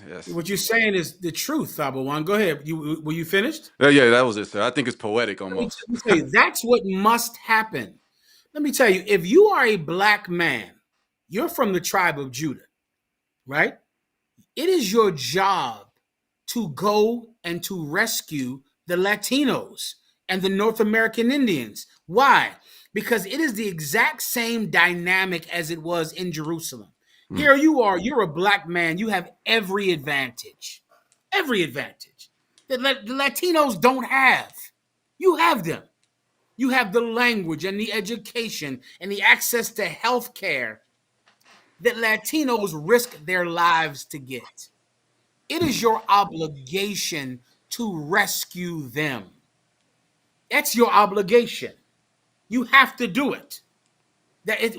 Yes. what you're saying is the truth, Abawan. Go ahead. Were you finished? Yeah, that was it, sir. I think it's poetic almost. Let me tell you, that's what must happen. Let me tell you, if you are a black man, you're from the tribe of Judah, right? It is your job to go and to rescue the Latinos. and the North American Indians. Why? Because it is the exact same dynamic as it was in Jerusalem. Here you are, you're a black man, you have every advantage. Every advantage that the Latinos don't have. You have them. You have the language and the education and the access to health care that Latinos risk their lives to get. It is your obligation to rescue them. That's your obligation. You have to do it.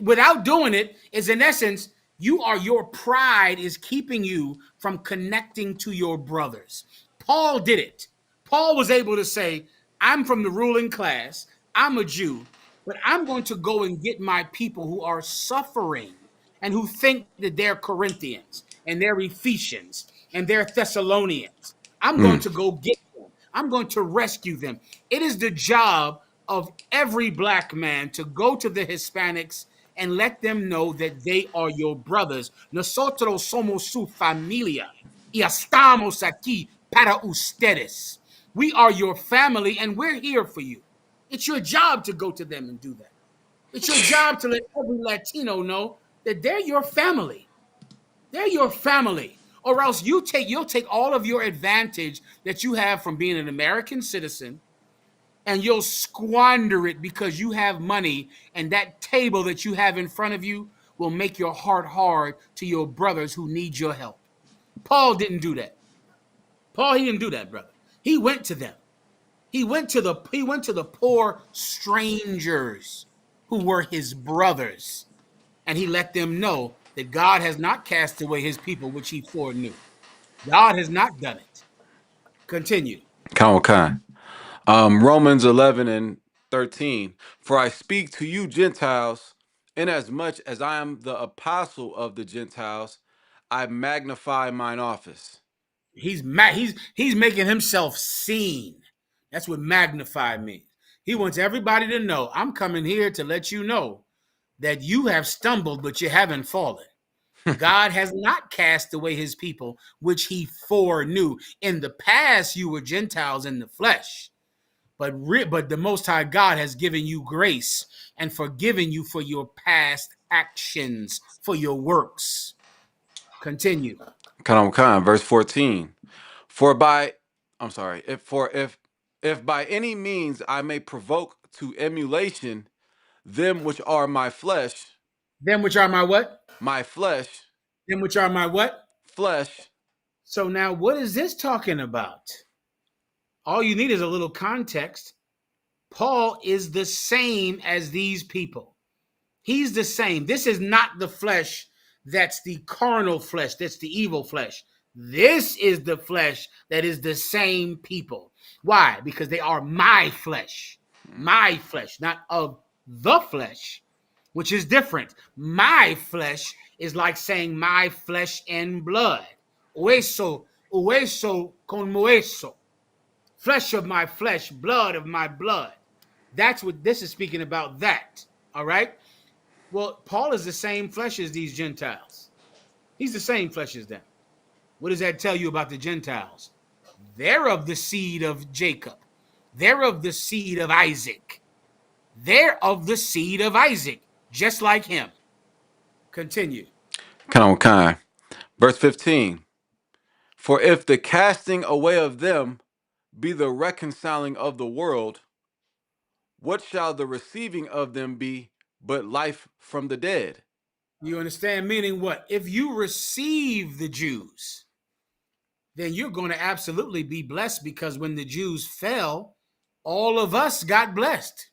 Without doing it is in essence, your pride is keeping you from connecting to your brothers. Paul did it. Paul was able to say, I'm from the ruling class, I'm a Jew, but I'm going to go and get my people who are suffering and who think that they're Corinthians and they're Ephesians and they're Thessalonians. I'm going to go get them. I'm going to rescue them. It is the job of every black man to go to the Hispanics and let them know that they are your brothers. Nosotros somos su familia y estamos aquí para ustedes. We are your family and we're here for you. It's your job to go to them and do that. It's your job to let every Latino know that they're your family. They're your family. Or else you'll take all of your advantage that you have from being an American citizen and you'll squander it because you have money, and that table that you have in front of you will make your heart hard to your brothers who need your help. Paul didn't do that. He didn't do that, brother. He went to them. He went to the poor strangers who were his brothers, and he let them know that God has not cast away his people which he foreknew. God has not done it. Continue. Khan. Romans 11 and 13. For I speak to you Gentiles, inasmuch as I am the apostle of the Gentiles, I magnify mine office. He's making himself seen. That's what magnify means. He wants everybody to know, I'm coming here to let you know that you have stumbled, but you haven't fallen. God has not cast away his people, which he foreknew. In the past, you were Gentiles in the flesh, but the Most High God has given you grace and forgiven you for your past actions, for your works. Continue. Khan, verse 14. For by if by any means I may provoke to emulation them which are my flesh, Them which are my what? my flesh, Them which are my what? flesh. So now what is this talking about? All you need is a little context. Paul is the same as these people. He's the same. This is not the flesh that's the carnal flesh, that's the evil flesh. This is the flesh that is the same people. Why? Because they are my flesh, not of the flesh, which is different. My flesh is like saying my flesh and blood. Hueso con hueso. Flesh of my flesh, blood of my blood. That's what this is speaking about, that. All right? Well, Paul is the same flesh as these Gentiles. He's the same flesh as them. What does that tell you about the Gentiles? They're of the seed of Jacob. They're of the seed of Isaac. They're of the seed of Isaac, just like him. Continue. Khan. Verse 15. For if the casting away of them be the reconciling of the world, what shall the receiving of them be but life from the dead? You understand? Meaning what? If you receive the Jews, then you're going to absolutely be blessed, because when the Jews fell, all of us got blessed.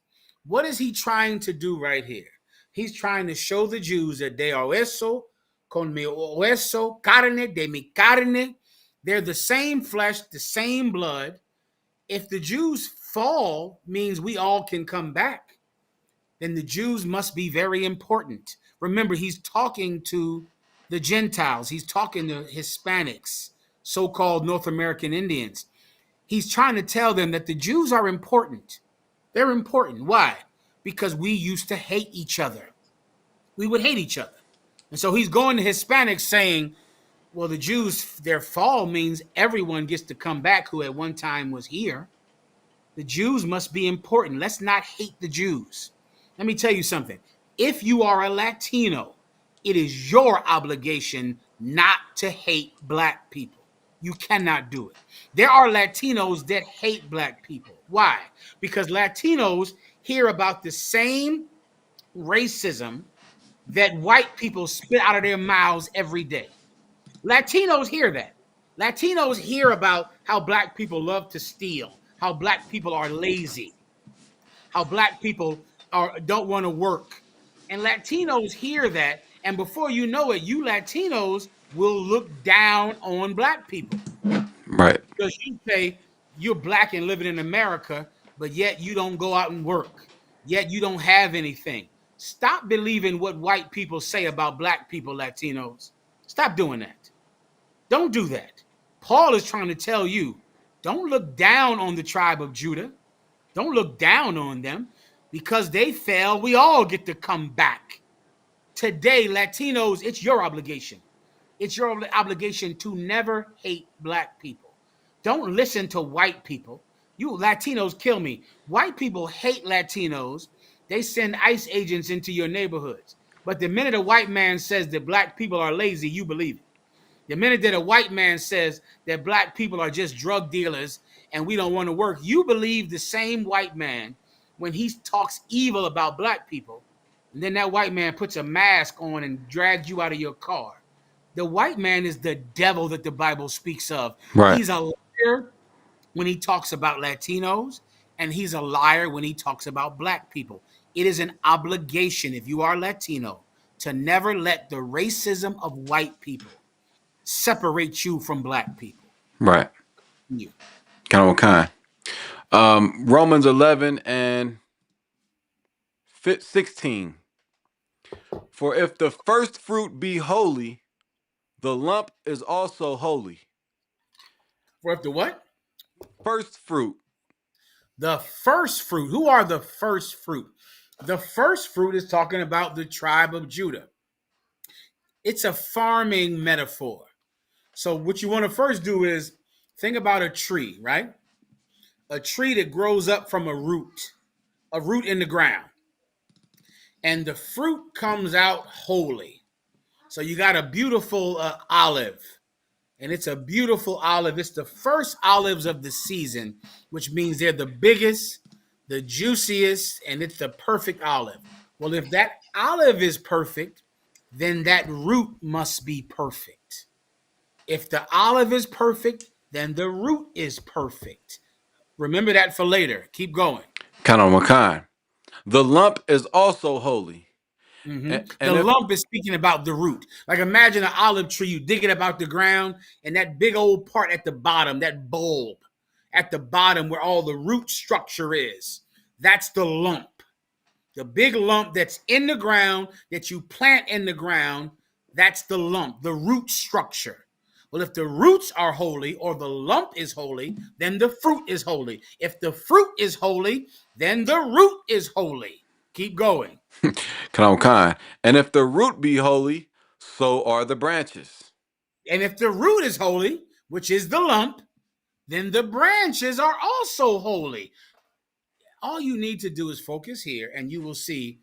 What is he trying to do right here? He's trying to show the Jews that they are hueso, con mi hueso, carne de mi carne. They're the same flesh, the same blood. If the Jews fall, means we all can come back, then the Jews must be very important. Remember, he's talking to the Gentiles. He's talking to Hispanics, so-called North American Indians. He's trying to tell them that the Jews are important. They're important. Why? Because we used to hate each other. We would hate each other. And so he's going to Hispanics saying, well, the Jews, their fall means everyone gets to come back who at one time was here. The Jews must be important. Let's not hate the Jews. Let me tell you something. If you are a Latino, it is your obligation not to hate black people. You cannot do it. There are Latinos that hate black people. Why? Because Latinos hear about the same racism that white people spit out of their mouths every day. Latinos hear that. Latinos hear about how black people love to steal, how black people are lazy, how black people don't want to work. And Latinos hear that, and before you know it, you Latinos will look down on black people Right. because you say you're black and living in America, but yet you don't go out and work, yet you don't have anything. Stop believing what white people say about black people, Latinos. Stop doing that. Don't do that. Paul is trying to tell you, don't look down on the tribe of Judah. Don't look down on them. Because they fell, we all get to come back. Today, Latinos, it's your obligation. It's your obligation to never hate black people. Don't listen to white people. You Latinos kill me. White people hate Latinos. They send ICE agents into your neighborhoods. But the minute a white man says that black people are lazy, you believe it. The minute that a white man says that black people are just drug dealers and we don't want to work, you believe the same white man when he talks evil about black people. And then that white man puts a mask on and drags you out of your car. The white man is the devil that the Bible speaks of. Right. He's a liar when he talks about Latinos, and he's a liar when he talks about black people. It is an obligation, if you are Latino, to never let the racism of white people separate you from black people. Right. You. Kind of what kind. Romans 11 and 16. For if the first fruit be holy, the lump is also holy. For if the what? First fruit. The first fruit. Who are the first fruit? The first fruit is talking about the tribe of Judah. It's a farming metaphor. So what you want to first do is think about a tree, right? A tree that grows up from a root in the ground. And the fruit comes out holy. So you got a beautiful olive. And it's a beautiful olive. It's the first olives of the season, which means they're the biggest, the juiciest, and it's the perfect olive. Well, if that olive is perfect, then that root must be perfect. If the olive is perfect, then the root is perfect. Remember that for later. Keep going. Kind of what kind. The lump is also holy. The And if, lump is speaking about the root. Like imagine an olive tree, you dig it up out the ground, and that big old part at the bottom, that bulb at the bottom where all the root structure is, that's the lump. The big lump that's in the ground, that you plant in the ground, that's the lump, the root structure. Well, if the roots are holy or the lump is holy, then the fruit is holy. If the fruit is holy, then the root is holy. Keep going. kind. And if the root be holy, so are the branches. And if the root is holy, which is the lump, then the branches are also holy. All you need to do is focus here, and you will see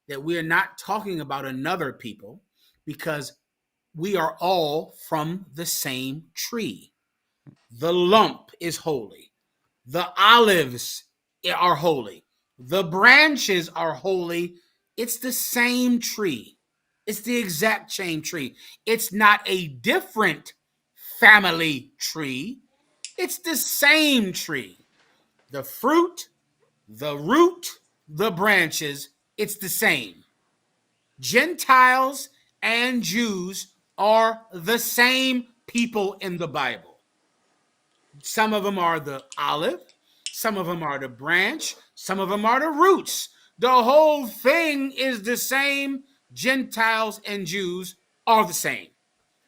that we are not talking about another people because we are all from the same tree. The lump is holy. The olives are holy. The branches are holy. It's the same tree. It's the exact same tree. It's not a different family tree. It's the same tree. The fruit, the root, the branches, it's the same. Gentiles and Jews are the same people in the Bible. Some of them are the olive, some of them are the branch, some of them are the roots. The whole thing is the same. Gentiles and Jews are the same.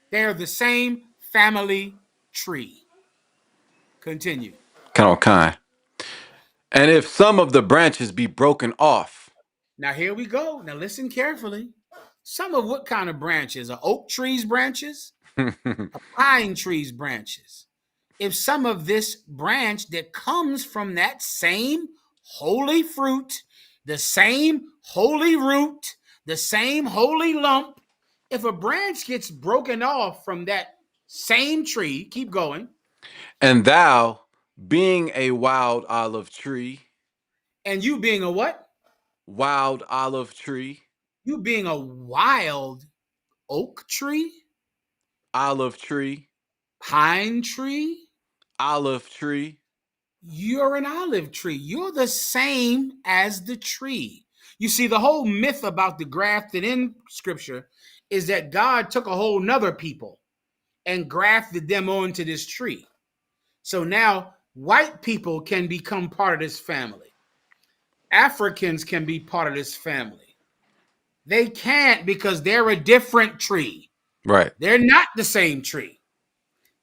They're the same family tree. Continue. Kind. And if some of the branches be broken off. Now here we go. Now listen carefully. Some of what kind of branches? Are oak trees branches? Pine trees branches? if some of this branch that comes from that same holy fruit, the same holy root, the same holy lump, if a branch gets broken off from that same tree, keep going, And thou, being a wild olive tree, and you being a what? wild olive tree, You being a wild oak tree, olive tree, pine tree, olive tree. you're an olive tree. You're the same as the tree. You see, the whole myth about the grafted in scripture is that God took a whole nother people and grafted them onto this tree. So now white people can become part of this family. Africans can be part of this family. They can't because they're a different tree. Right. They're not the same tree.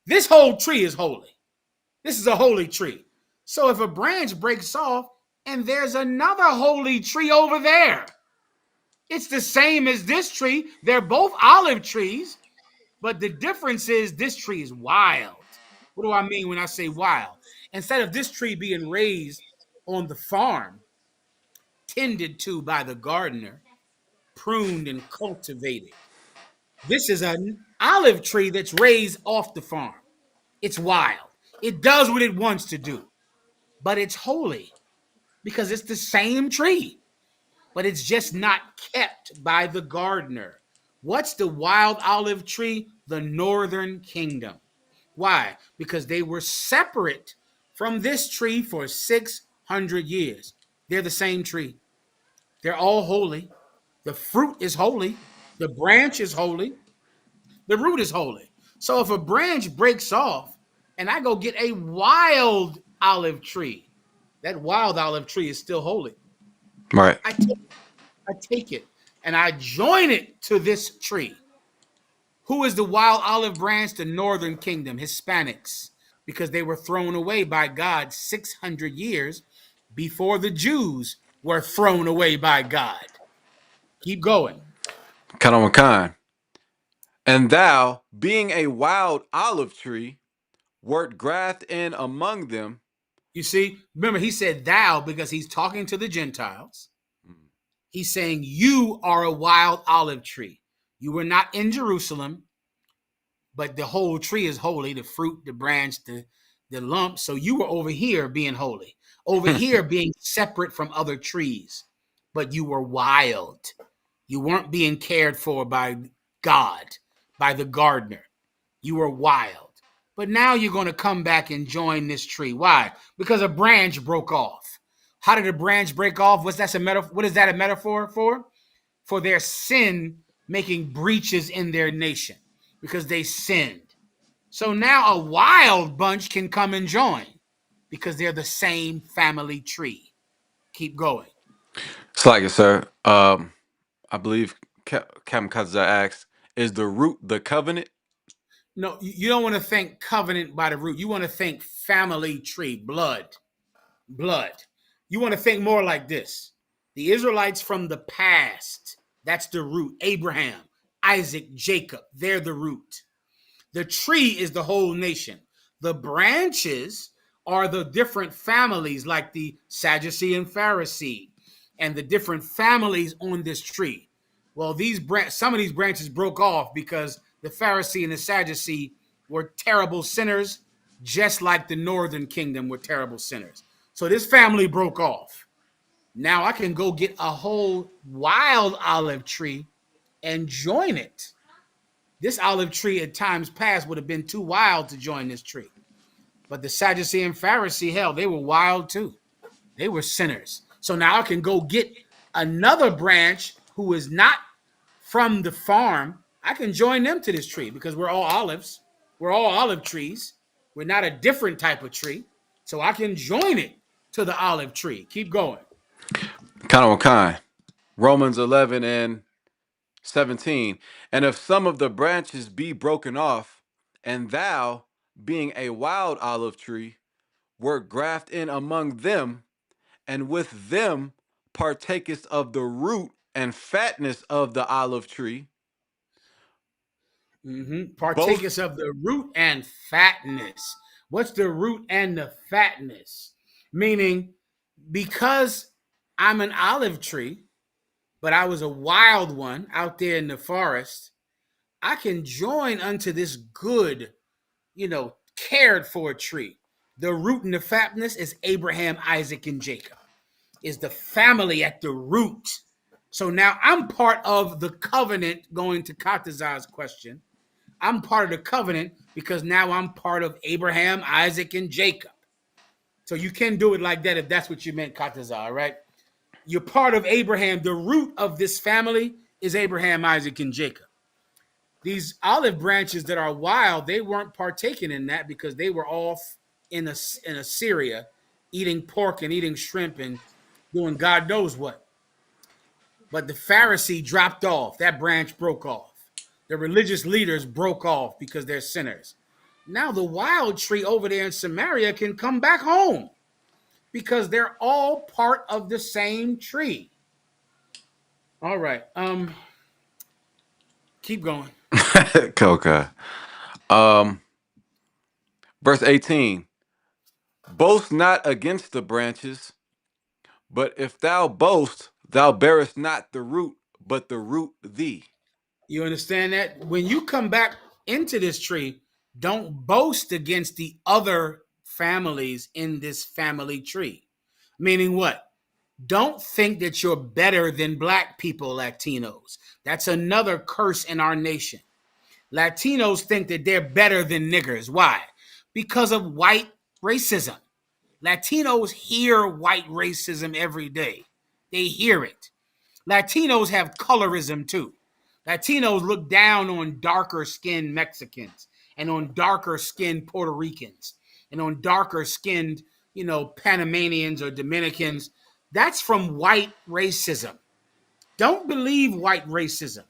This whole tree is holy. This is a holy tree. So if a branch breaks off and there's another holy tree over there, it's the same as this tree. They're both olive trees, but the difference is this tree is wild. What do I mean when I say wild? Instead of this tree being raised on the farm, tended to by the gardener, pruned and cultivated, this is an olive tree that's raised off the farm. It's wild. It does what it wants to do, but it's holy because it's the same tree, but it's just not kept by the gardener. What's the wild olive tree? The northern kingdom. Why? Because they were separate from this tree for 600 years. They're the same tree. They're all holy. The fruit is holy. The branch is holy. The root is holy. So if a branch breaks off and I go get a wild olive tree, that wild olive tree is still holy. Right. I take it and I join it to this tree. Who is the wild olive branch? The northern kingdom, Hispanics, because they were thrown away by God 600 years before the Jews were thrown away by God. Keep going. Kanamakan. And thou, being a wild olive tree, wert grafted in among them. You see, remember, he said thou because he's talking to the Gentiles. He's saying you are a wild olive tree. You were not in Jerusalem, but the whole tree is holy, the fruit, the branch, the lump. So you were over here being holy, over here being separate from other trees, but you were wild. You weren't being cared for by God, by the gardener. You were wild. But now you're going to come back and join this tree. Why? Because a branch broke off. How did a branch break off? What is that a metaphor for? For their sin making breaches in their nation because they sinned. So now a wild bunch can come and join because they're the same family tree. Keep going. It's like it, sir. I believe Kamikaze asked, is the root the covenant? No, you don't want to think covenant by the root. You want to think family tree, blood. You want to think more like this. The Israelites from the past, that's the root. Abraham, Isaac, Jacob, they're the root. The tree is the whole nation. The branches are the different families like the Sadducee and Pharisee and the different families on this tree. Well, some of these branches broke off because the Pharisee and the Sadducee were terrible sinners, just like the northern kingdom were terrible sinners. So this family broke off. Now I can go get a whole wild olive tree and join it. This olive tree at times past would have been too wild to join this tree. But the Sadducee and Pharisee, hell, they were wild too. They were sinners. So now I can go get another branch who is not from the farm. I can join them to this tree because we're all olives. We're all olive trees. We're not a different type of tree. So I can join it to the olive tree. Keep going. Kanamakan. Romans 11 and 17. And if some of the branches be broken off, and thou, being a wild olive tree, wert grafted in among them, and with them partakest of the root and fatness of the olive tree. Partakers of the root and fatness. What's the root and the fatness? Meaning, because I'm an olive tree, but I was a wild one out there in the forest, I can join unto this good, cared for tree. The root and the fatness is Abraham, Isaac, and Jacob. Is the family at the root. So now I'm part of the covenant, going to Katazar's question. I'm part of the covenant because now I'm part of Abraham, Isaac, and Jacob. So you can do it like that if that's what you meant, Katazar, right? You're part of Abraham. The root of this family is Abraham, Isaac, and Jacob. These olive branches that are wild, they weren't partaking in that because they were off in Assyria eating pork and eating shrimp and doing God knows what. But the Pharisee dropped off. That branch broke off. The religious leaders broke off because they're sinners. Now the wild tree over there in Samaria can come back home because they're all part of the same tree. All right. Keep going. Okay. Verse 18. Boast not against the branches, but if thou boast, thou bearest not the root, but the root thee. You understand that? When you come back into this tree, don't boast against the other families in this family tree. Meaning what? Don't think that you're better than black people, Latinos. That's another curse in our nation. Latinos think that they're better than niggers. Why? Because of white racism. Latinos hear white racism every day. They hear it. Latinos have colorism too. Latinos look down on darker skinned Mexicans and on darker skinned Puerto Ricans and on darker skinned, Panamanians or Dominicans. That's from white racism. Don't believe white racism.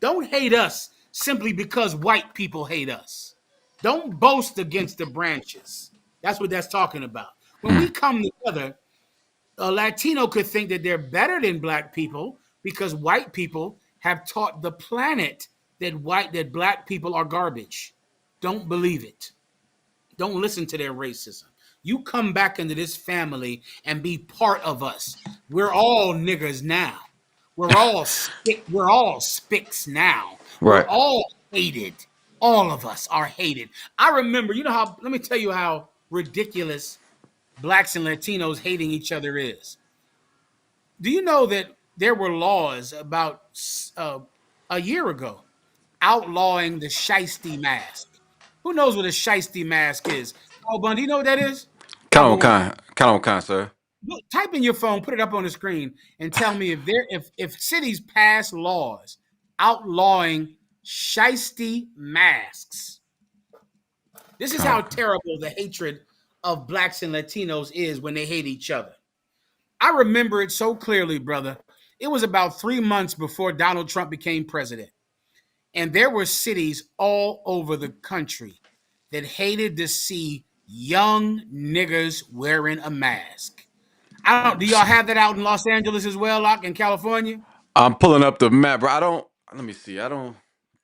Don't hate us simply because white people hate us. Don't boast against the branches. That's what that's talking about. When we come together, a Latino could think that they're better than black people because white people have taught the planet that black people are garbage. Don't believe it. Don't listen to their racism. You come back into this family and be part of us. We're all niggers now. We're all spics now. Right. We're all hated. All of us are hated. I remember, let me tell you how ridiculous blacks and Latinos hating each other is. Do you know that there were laws about a year ago outlawing the shiesty mask? Who knows what a shiesty mask is? Oh, Bun, do you know what that is? Count Number on one. kind, sir. Look, type in your phone, put it up on the screen, and tell me if cities pass laws outlawing shiesty masks. This is how terrible the hatred of blacks and Latinos is when they hate each other. I remember it so clearly, brother. It was about 3 months before Donald Trump became president. And there were cities all over the country that hated to see young niggers wearing a mask. Do y'all have that out in Los Angeles as well, in California? I'm pulling up the map, bro. Let me see. Can't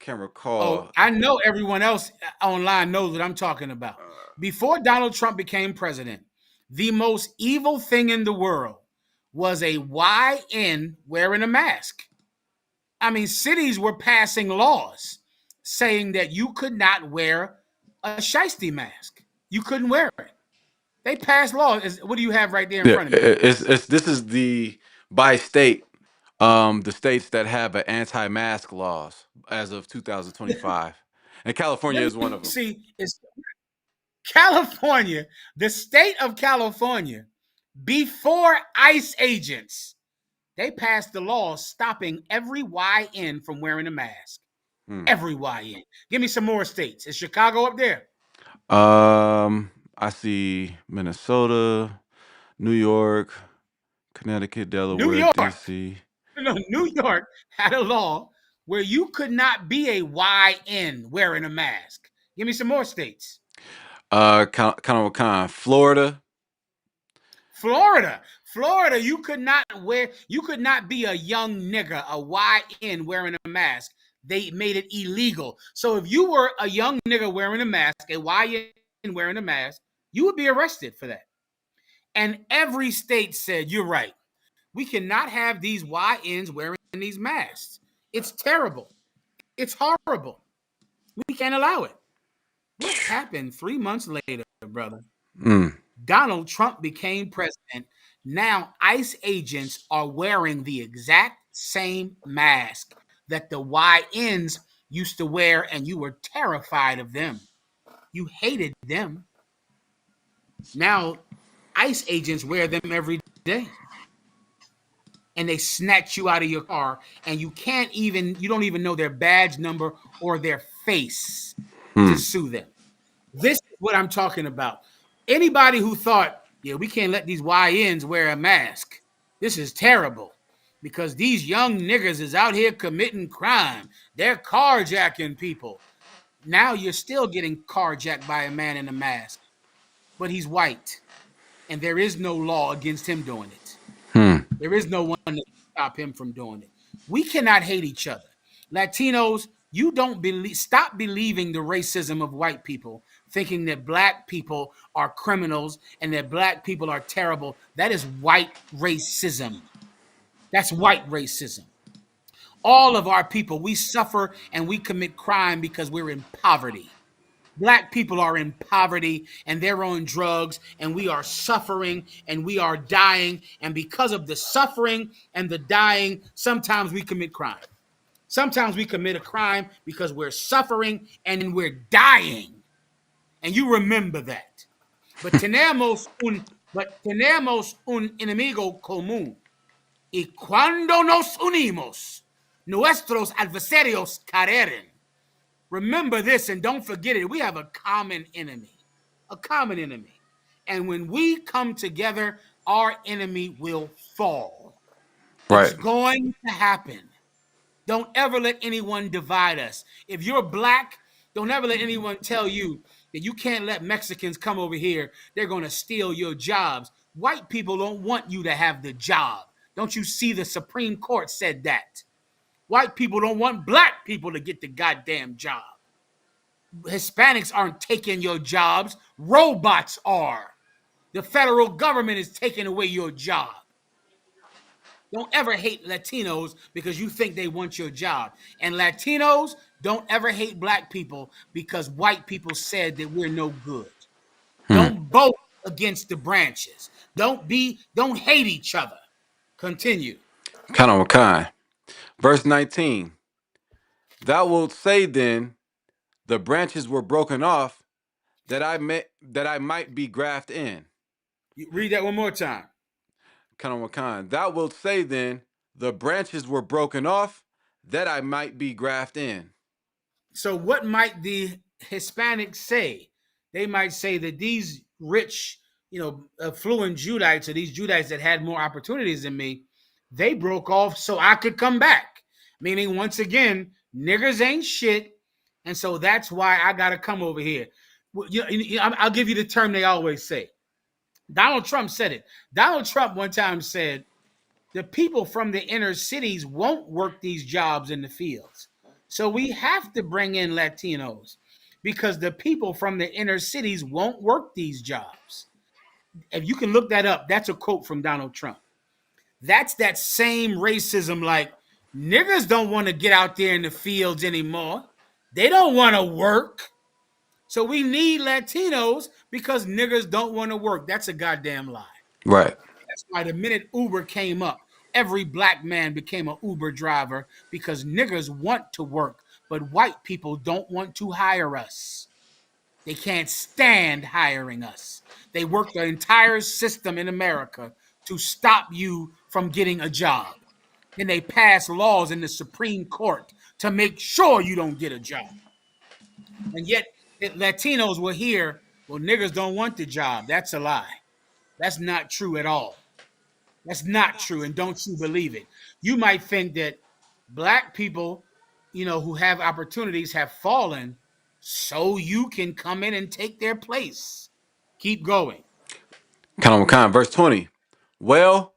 Oh, recall. I know everyone else online knows what I'm talking about. Before Donald Trump became president, the most evil thing in the world was a YN wearing a mask. I mean, cities were passing laws saying that you could not wear a shiesty mask. You couldn't wear it. They passed laws. What do you have right there in Yeah, front of me? it's this is the by state, the states that have an anti-mask laws as of 2025, and California Let is one me of them. see. It's California, the state of California, before ICE agents, they passed the law stopping every YN from wearing a mask. Every YN. Give me some more states. Is Chicago up there? I see Minnesota, New York, Connecticut, New Delaware, York. DC. No, New York had a law where you could not be a YN wearing a mask. Give me some more states. Florida. Florida, you could not be a young nigga, a YN wearing a mask. They made it illegal. So if you were a young nigga wearing a mask, a YN wearing a mask, you would be arrested for that. And every state said, you're right. We cannot have these YNs wearing these masks. It's terrible. It's horrible. We can't allow it. What happened 3 months later, brother? Donald Trump became president. Now ICE agents are wearing the exact same mask that the YNs used to wear, and you were terrified of them. You hated them. Now ICE agents wear them every day. And they snatch you out of your car, and you don't even know their badge number or their face to sue them. This is what I'm talking about. Anybody who thought, yeah, we can't let these YNs wear a mask, this is terrible because these young niggas is out here committing crime. They're carjacking people. Now you're still getting carjacked by a man in a mask, but he's white, and there is no law against him doing it. There is no one to stop him from doing it. We cannot hate each other. Latinos, stop believing the racism of white people, thinking that black people are criminals and that black people are terrible. That is white racism. That's white racism. All of our people, we suffer and we commit crime because we're in poverty. Black people are in poverty and they're on drugs, and we are suffering and we are dying. And because of the suffering and the dying, sometimes we commit crime. Sometimes we commit a crime because we're suffering and we're dying. And you remember that. But tenemos un enemigo común. Y cuando nos unimos, nuestros adversarios caerán. Remember this and don't forget it. We have a common enemy. A common enemy. And when we come together, our enemy will fall. Right. It's going to happen. Don't ever let anyone divide us. If you're black, don't ever let anyone tell you that you can't let Mexicans come over here. They're going to steal your jobs. White people don't want you to have the job. Don't you see the Supreme Court said that? White people don't want black people to get the goddamn job. Hispanics aren't taking your jobs. Robots are. The federal government is taking away your job. Don't ever hate Latinos because you think they want your job. And Latinos, don't ever hate black people because white people said that we're no good. Don't vote against the branches. Don't hate each other. Continue. Kind. Verse 19. Thou wilt say then, the branches were broken off, that I might be grafted in. You read that one more time. Kind. Thou wilt say then, the branches were broken off, that I might be grafted in. So what might the Hispanics say? They might say that these rich, affluent Judites, or these Judites that had more opportunities than me, they broke off so I could come back. Meaning, once again, niggers ain't shit. And so that's why I got to come over here. I'll give you the term they always say. Donald Trump said it. Donald Trump one time said, the people from the inner cities won't work these jobs in the fields. So we have to bring in Latinos because the people from the inner cities won't work these jobs. If you can look that up, that's a quote from Donald Trump. That's that same racism, like niggers don't want to get out there in the fields anymore. They don't want to work. So we need Latinos because niggers don't want to work. That's a goddamn lie. Right. That's why the minute Uber came up, every black man became an Uber driver because niggers want to work, but white people don't want to hire us. They can't stand hiring us. They work the entire system in America to stop you from getting a job. Then they pass laws in the Supreme Court to make sure you don't get a job. And yet Latinos will hear, well, niggers don't want the job. That's a lie. That's not true at all. That's not true, and don't you believe it. You might think that black people, who have opportunities have fallen so you can come in and take their place. Keep going. Kind. Verse 20. Well,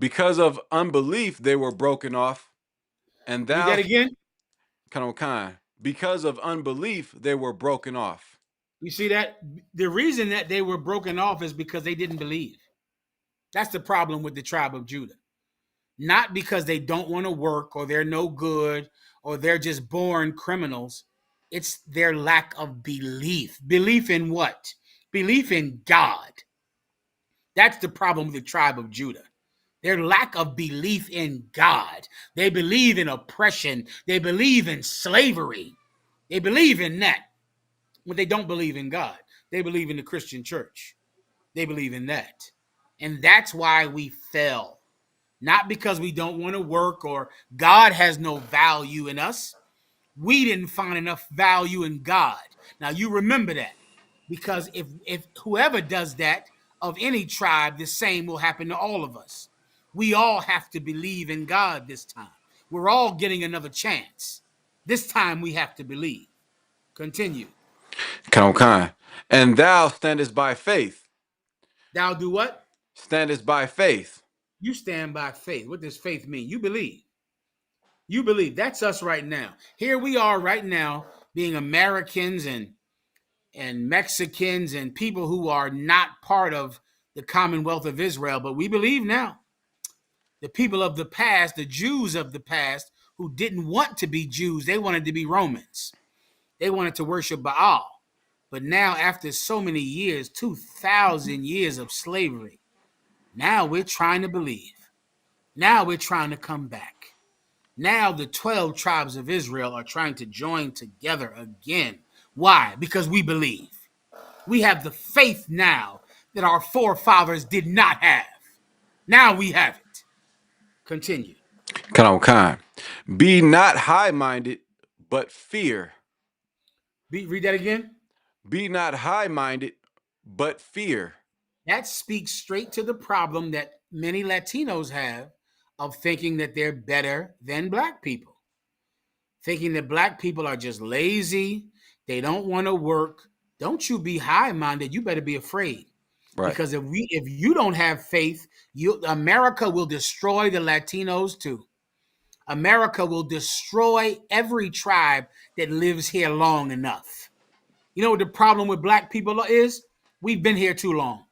because of unbelief they were broken off, and Read that again. Kind. Because of unbelief they were broken off. You see that? The reason that they were broken off is because they didn't believe. That's the problem with the tribe of Judah. Not because they don't want to work or they're no good or they're just born criminals. It's their lack of belief. Belief in what? Belief in God. That's the problem with the tribe of Judah. Their lack of belief in God. They believe in oppression. They believe in slavery. They believe in that. But they don't believe in God. They believe in the Christian church. They believe in that. And that's why we fell. Not because we don't want to work or God has no value in us. We didn't find enough value in God. Now you remember that, because if whoever does that of any tribe, the same will happen to all of us. We all have to believe in God this time. We're all getting another chance. This time we have to believe. Continue. Come. And thou standest by faith. Thou do what? Standest by faith. You stand by faith. What does faith mean? You believe. You believe. That's us right now. Here we are right now, being Americans and Mexicans and people who are not part of the Commonwealth of Israel, but we believe now. The people of the past, the Jews of the past, who didn't want to be Jews, they wanted to be Romans. They wanted to worship Baal. But now, after so many years, 2,000 years of slavery, now we're trying to believe. Now we're trying to come back. Now the 12 tribes of Israel are trying to join together again. Why? Because we believe. We have the faith now that our forefathers did not have. Now we have it. Continue. Come. Be not high-minded, but fear. Read that again. Be not high-minded, but fear. That speaks straight to the problem that many Latinos have of thinking that they're better than black people. Thinking that black people are just lazy, they don't want to work. Don't you be high-minded, you better be afraid. Right. Because if you don't have faith, America will destroy the Latinos too. America will destroy every tribe that lives here long enough. You know what the problem with black people is? We've been here too long.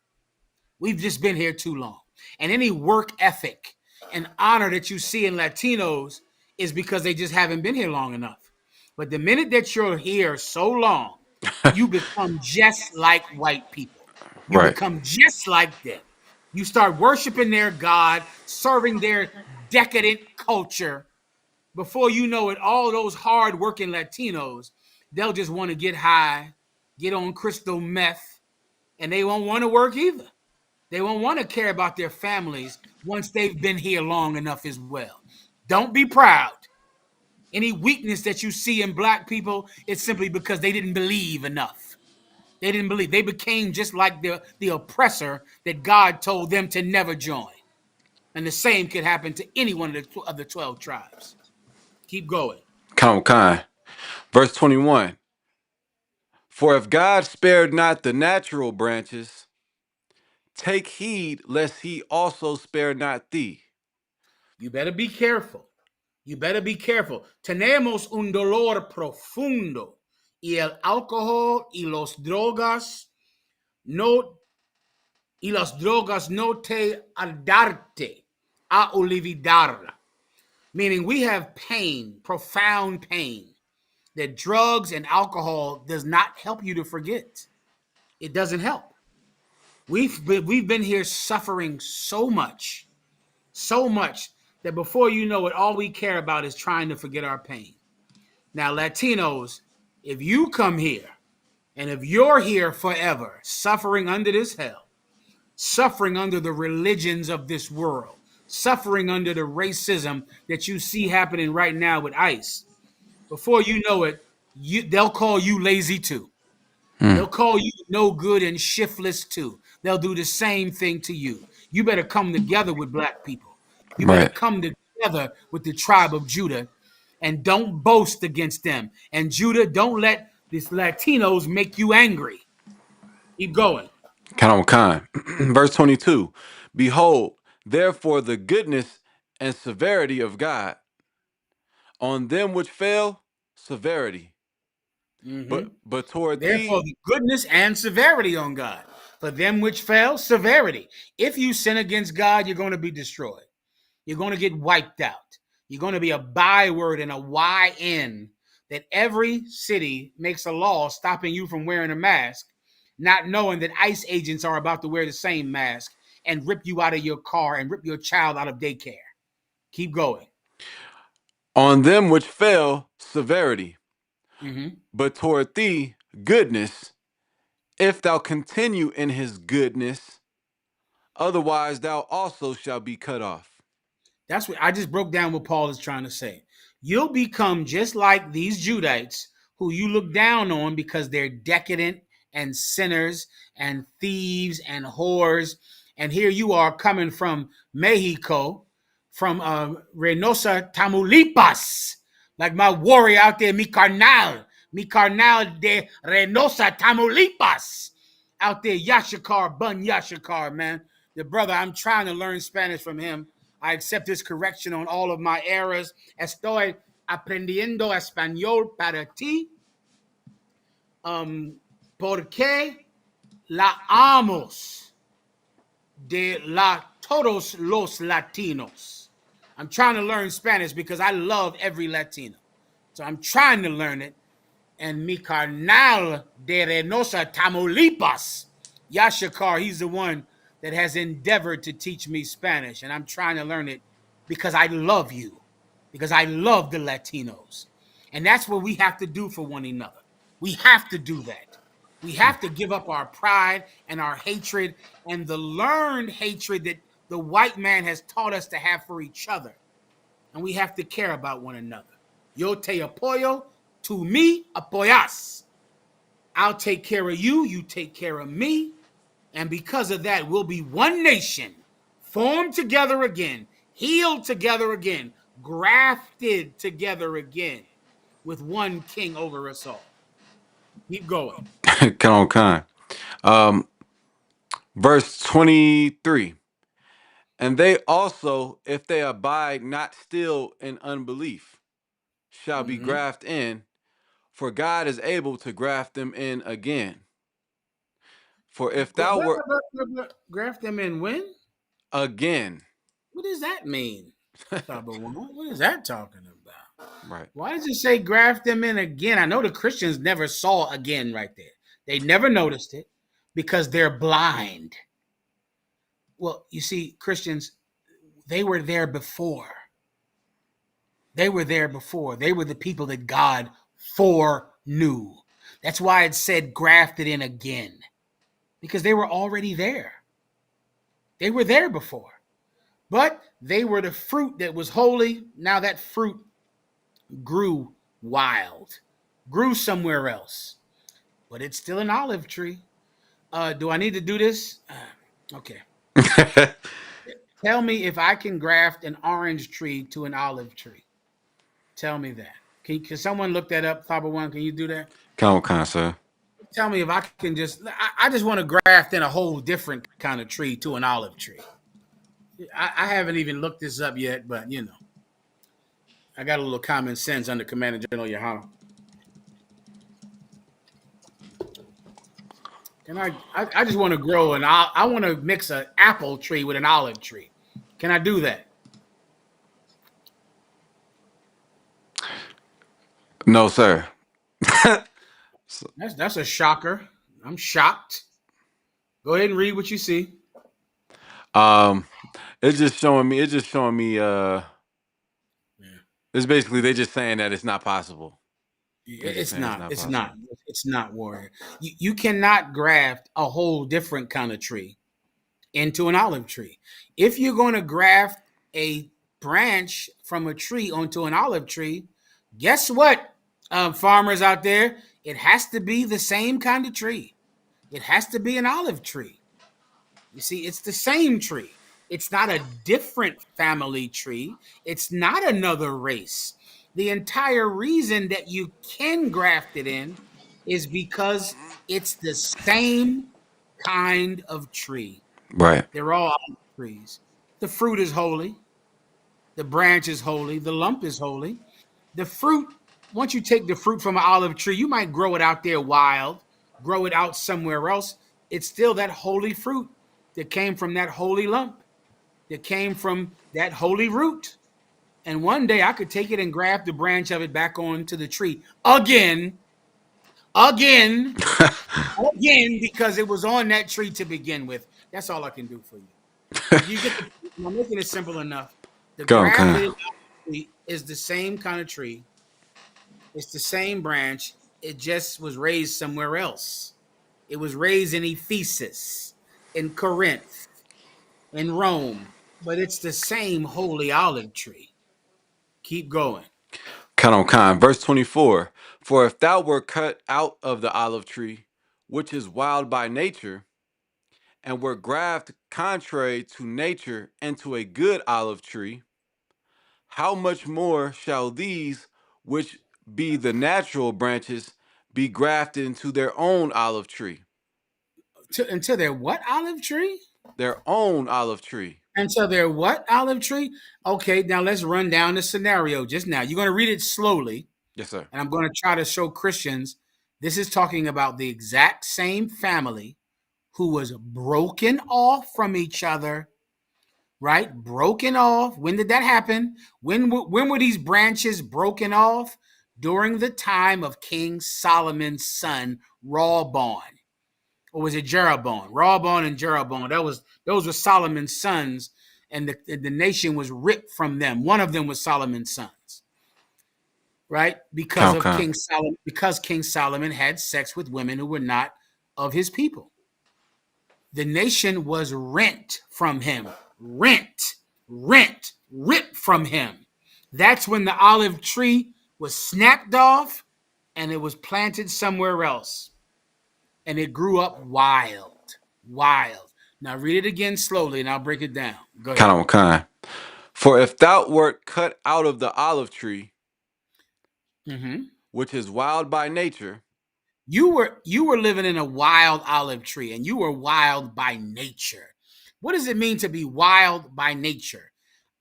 We've just been here too long. And any work ethic and honor that you see in Latinos is because they just haven't been here long enough. But the minute that you're here so long, you become just like white people. You Right. become just like them. You start worshiping their God, serving their decadent culture. Before you know it, all those hard-working Latinos, they'll just want to get high, get on crystal meth, and they won't want to work either. They won't want to care about their families once they've been here long enough as well. Don't be proud. Any weakness that you see in black people is simply because they didn't believe enough. They didn't believe. They became just like the oppressor that God told them to never join. And the same could happen to any one of the 12 tribes. Keep going. Come. Verse 21. For if God spared not the natural branches, take heed lest he also spare not thee. You better be careful. You better be careful. Tenemos un dolor profundo y el alcohol y las drogas no te adarte a olvidarla. Meaning we have pain, profound pain, that drugs and alcohol does not help you to forget. It doesn't help. We've been here suffering so much that before you know it, all we care about is trying to forget our pain. Now, Latinos, if you come here and if you're here forever, suffering under this hell, suffering under the religions of this world, suffering under the racism that you see happening right now with ICE, before you know it, they'll call you lazy too. They'll call you no good and shiftless too. They'll do the same thing to you. You better come together with black people. You better Right. come together with the tribe of Judah and don't boast against them. And Judah, don't let these Latinos make you angry. Keep going. Come. Verse 22. Behold, therefore the goodness and severity of God on them which fail, severity. But toward Therefore, thee, the goodness and severity on God. For them which fell, severity. If you sin against God, you're going to be destroyed. You're going to get wiped out. You're going to be a byword and a YN that every city makes a law stopping you from wearing a mask, not knowing that ICE agents are about to wear the same mask and rip you out of your car and rip your child out of daycare. Keep going. on them which fell, severity. Mm-hmm. But toward thee, goodness, if thou continue in his goodness, otherwise thou also shalt be cut off. That's what I just broke down what Paul is trying to say. You'll become just like these Judites who you look down on because they're decadent and sinners and thieves and whores. And here you are coming from Mexico, from Reynosa, Tamaulipas, like my warrior out there, mi carnal de Reynosa, Tamaulipas, out there, Yashikar, Bun Yashikar, man. The brother, I'm trying to learn Spanish from him. I accept his correction on all of my errors. Estoy aprendiendo español para ti. Porque la amos de la todos los latinos. I'm trying to learn Spanish because I love every Latino. So I'm trying to learn it. And mi carnal de Reynosa, Tamaulipas, Yashikar, he's the one that has endeavored to teach me Spanish. And I'm trying to learn it because I love you, because I love the Latinos. And that's what we have to do for one another. We have to do that. We have to give up our pride and our hatred and the learned hatred that the white man has taught us to have for each other. And we have to care about one another. Yo te apoyo, to me apoyas. I'll take care of you, you take care of me. And because of that, we'll be one nation, formed together again, healed together again, grafted together again, with one king over us all. Keep going. Come on. Verse 23. And they also, if they abide not still in unbelief, shall be grafted in, for God is able to graft them in again. For if thou were Graft them in when? again, What does that mean? What is that talking about? right? Why does it say graft them in again? I know the Christians never saw again right there. They never noticed it because they're blind. Well, you see, Christians, they were there before. They were there before. They were the people that God foreknew. That's why it said grafted in again, because they were already there. They were there before. But they were the fruit that was holy. Now that fruit grew wild, grew somewhere else. But it's still an olive tree. Do I need to do this? Okay. Tell me if I can graft an orange tree to an olive tree. Tell me that. Can someone look that up, Thaba One? Can you do that? Come on, sir. Tell me if I can I just want to graft in a whole different kind of tree to an olive tree. I haven't even looked this up yet, but you know, I got a little common sense under Commander General Yahana. Can I just want to grow I want to mix an apple tree with an olive tree. Can I do that? No, sir. That's a shocker. I'm shocked. Go ahead and read what you see. It's just showing me. It's basically they just saying that it's not possible. They're just It's saying not. It's possible. not. It's not, warrior. You cannot graft a whole different kind of tree into an olive tree. If you're going to graft a branch from a tree onto an olive tree, guess what, farmers out there? It has to be the same kind of tree. It has to be an olive tree. You see, it's the same tree. It's not a different family tree. It's not another race. The entire reason that you can graft it in is because it's the same kind of tree. Right. They're all olive trees. The fruit is holy. The branch is holy. The lump is holy. The fruit once you take the fruit from an olive tree, you might grow it out there wild, grow it out somewhere else. It's still that holy fruit that came from that holy lump, that came from that holy root. And one day I could take it and graft the branch of it back onto the tree again, again, again, because it was on that tree to begin with. That's all I can do for you. You get the, I'm making it simple enough. The Come on, grafted kind. tree is the same kind of tree. It's the same branch. It just was raised somewhere else. It was raised in Ephesus, in Corinth, in Rome, but it's the same holy olive tree. Keep going. Count on kind. Verse 24. For if thou were cut out of the olive tree, which is wild by nature, and were grafted contrary to nature into a good olive tree, how much more shall these, which be the natural branches, be grafted into their own olive tree? Until their what olive tree? Their own olive tree. Until their what olive tree? Okay, now let's run down the scenario just now. You're going to read it slowly, Yes, sir. and I'm going to try to show Christians this is talking about the exact same family who was broken off from each other, right? Broken off. When did that happen? When were these branches broken off? During the time of King Solomon's son, Rawbon. Or was it Jeroboam? Rawbon and Jeroboam. Those were Solomon's sons, and the nation was ripped from them. One of them was Solomon's sons, right? Count kind. Because King Solomon had sex with women who were not of his people. The nation was rent from him. Ripped from him. That's when the olive tree was snapped off and it was planted somewhere else. And it grew up wild. Now read it again slowly and I'll break it down. Go ahead. Count on kind. For if thou wert cut out of the olive tree, which is wild by nature, You were living in a wild olive tree and you were wild by nature. What does it mean to be wild by nature?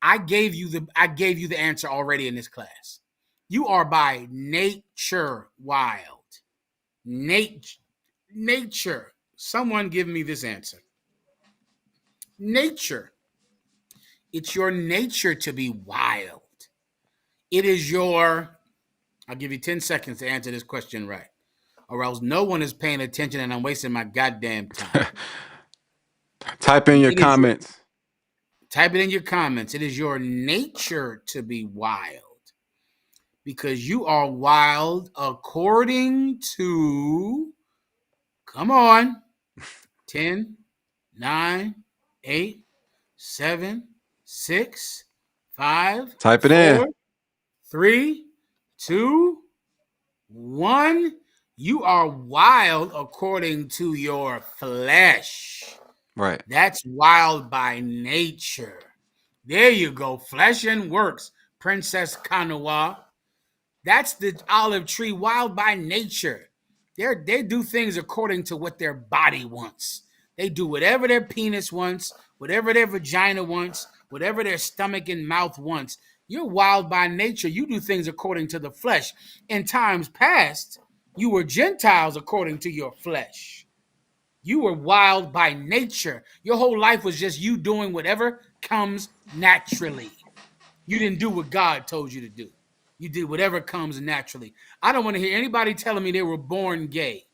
I gave you the answer already in this class. You are by nature wild. Nature. Someone give me this answer. Nature. It's your nature to be wild. It is your, I'll give you 10 seconds to answer this question right, or else no one is paying attention and I'm wasting my goddamn time. type in your comments. Type it in your comments. It is your nature to be wild because you are wild according to, come on, 10, 9, 8, 7, 6, 5, Type it 4, in. 3, 2, 1. You are wild according to your flesh. Right. That's wild by nature. There you go. Flesh and works, Princess Kanawa. That's the olive tree, wild by nature. They do things according to what their body wants. They do whatever their penis wants, whatever their vagina wants, whatever their stomach and mouth wants. You're wild by nature. You do things according to the flesh. In times past, you were Gentiles according to your flesh. You were wild by nature. Your whole life was just you doing whatever comes naturally. You didn't do what God told you to do. You did whatever comes naturally. I don't want to hear anybody telling me they were born gay.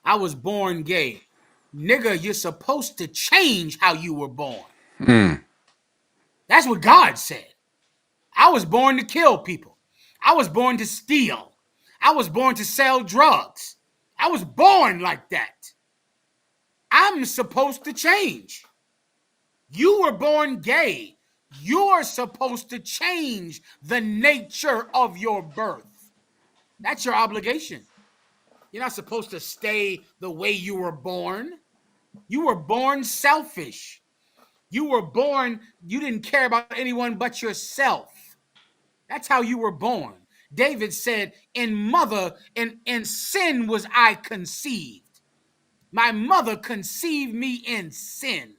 I was born gay. Nigga, you're supposed to change how you were born. That's what God said. I was born to kill people. I was born to steal. I was born to sell drugs. I was born like that. I'm supposed to change. You were born gay. You're supposed to change the nature of your birth. That's your obligation. You're not supposed to stay the way you were born. You were born selfish. You were born, you didn't care about anyone but yourself. That's how you were born. David said, in sin was I conceived. My mother conceived me in sin.